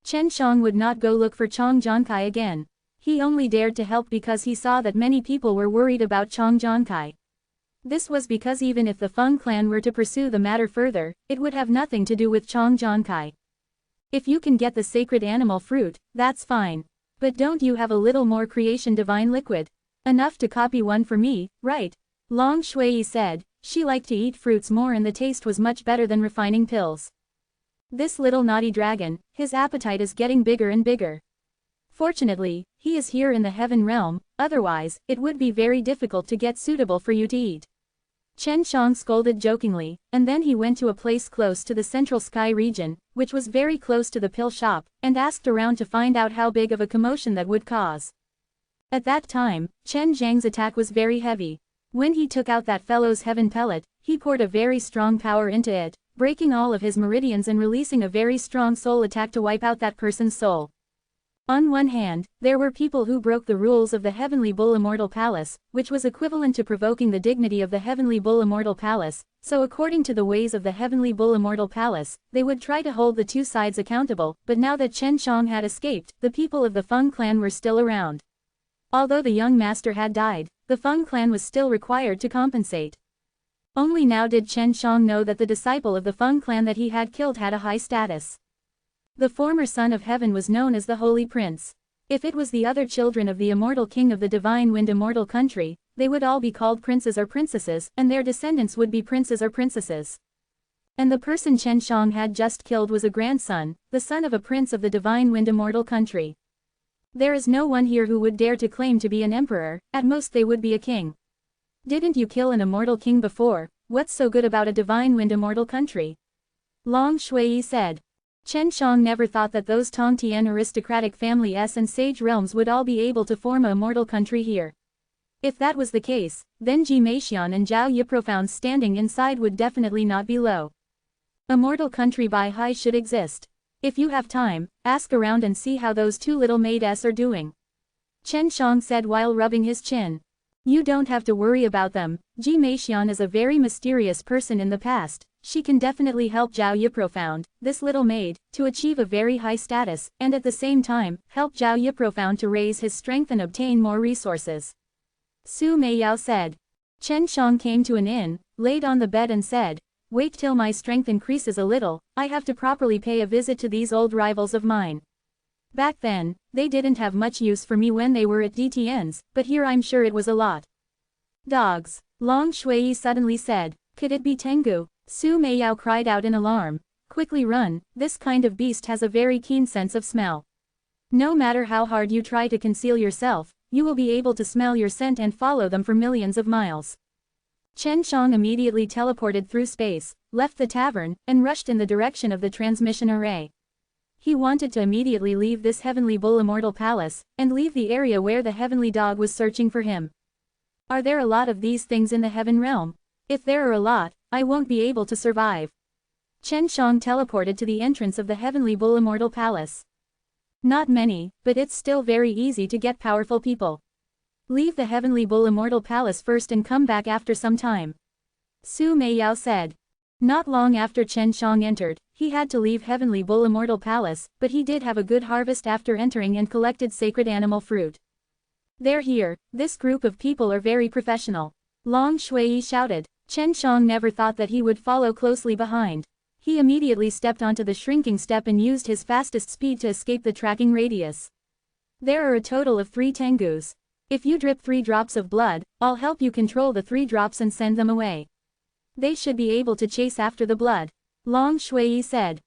Chen Shang would not go look for Chong Jonkai again. He only dared to help because he saw that many people were worried about Chong Jonkai. This was because even if the Feng clan were to pursue the matter further, it would have nothing to do with Chong Jonkai. "If you can get the sacred animal fruit, that's fine. But don't you have a little more creation divine liquid? Enough to copy one for me, right?" Long Shui said. She liked to eat fruits more and the taste was much better than refining pills. "This little naughty dragon, his appetite is getting bigger and bigger. Fortunately, he is here in the heaven realm, otherwise, it would be very difficult to get suitable for you to eat." Chen Shang scolded jokingly, and then he went to a place close to the central sky region, which was very close to the pill shop, and asked around to find out how big of a commotion that would cause. At that time, Chen Zhang's attack was very heavy. When he took out that fellow's heaven pellet, he poured a very strong power into it, breaking all of his meridians and releasing a very strong soul attack to wipe out that person's soul. On one hand, there were people who broke the rules of the Heavenly Bull Immortal Palace, which was equivalent to provoking the dignity of the Heavenly Bull Immortal Palace, so according to the ways of the Heavenly Bull Immortal Palace, they would try to hold the two sides accountable, but now that Chen Shang had escaped, the people of the Feng clan were still around. Although the young master had died, the Feng clan was still required to compensate. Only now did Chen Shang know that the disciple of the Feng clan that he had killed had a high status. The former son of heaven was known as the Holy Prince. If it was the other children of the immortal king of the divine wind immortal country, they would all be called princes or princesses, and their descendants would be princes or princesses. And the person Chen Shang had just killed was a grandson, the son of a prince of the divine wind immortal country. There is no one here who would dare to claim to be an emperor, at most they would be a king. Didn't you kill an immortal king before? What's so good about a divine wind immortal country? Long Shui said. Chen Shang never thought that those Tongtian aristocratic families and sage realms would all be able to form a immortal country here. If that was the case, then Ji Meixian and Zhao Yiprofound standing inside would definitely not be low. Immortal country by high should exist. If you have time, ask around and see how those two little maids are doing. Chen Shang said while rubbing his chin. You don't have to worry about them. Ji Meixian is a very mysterious person in the past. She can definitely help Zhao Yiprofound, this little maid, to achieve a very high status, and at the same time, help Zhao Yiprofound to raise his strength and obtain more resources. Su Meiyao said. Chen Shang came to an inn, laid on the bed and said, wait till my strength increases a little, I have to properly pay a visit to these old rivals of mine. Back then, they didn't have much use for me when they were at DTN's, but here I'm sure it was a lot. Dogs. Long Shui suddenly said. Could it be Tengu? Su Meiyao cried out in alarm. Quickly run, this kind of beast has a very keen sense of smell. No matter how hard you try to conceal yourself, you will be able to smell your scent and follow them for millions of miles. Chen Shang immediately teleported through space, left the tavern, and rushed in the direction of the transmission array. He wanted to immediately leave this Heavenly Bull Immortal Palace, and leave the area where the Heavenly Dog was searching for him. Are there a lot of these things in the Heaven Realm? If there are a lot, I won't be able to survive. Chen Shang teleported to the entrance of the Heavenly Bull Immortal Palace. Not many, but it's still very easy to get powerful people. Leave the Heavenly Bull Immortal Palace first and come back after some time. Su Meiyao said. Not long after Chen Shang entered, he had to leave Heavenly Bull Immortal Palace, but he did have a good harvest after entering and collected sacred animal fruit. They're here, this group of people are very professional. Long Shui shouted. Chen Shang never thought that he would follow closely behind. He immediately stepped onto the shrinking step and used his fastest speed to escape the tracking radius. There are a total of 3 Tengus. If you drip 3 drops of blood, I'll help you control the 3 drops and send them away. They should be able to chase after the blood. Long Shui said.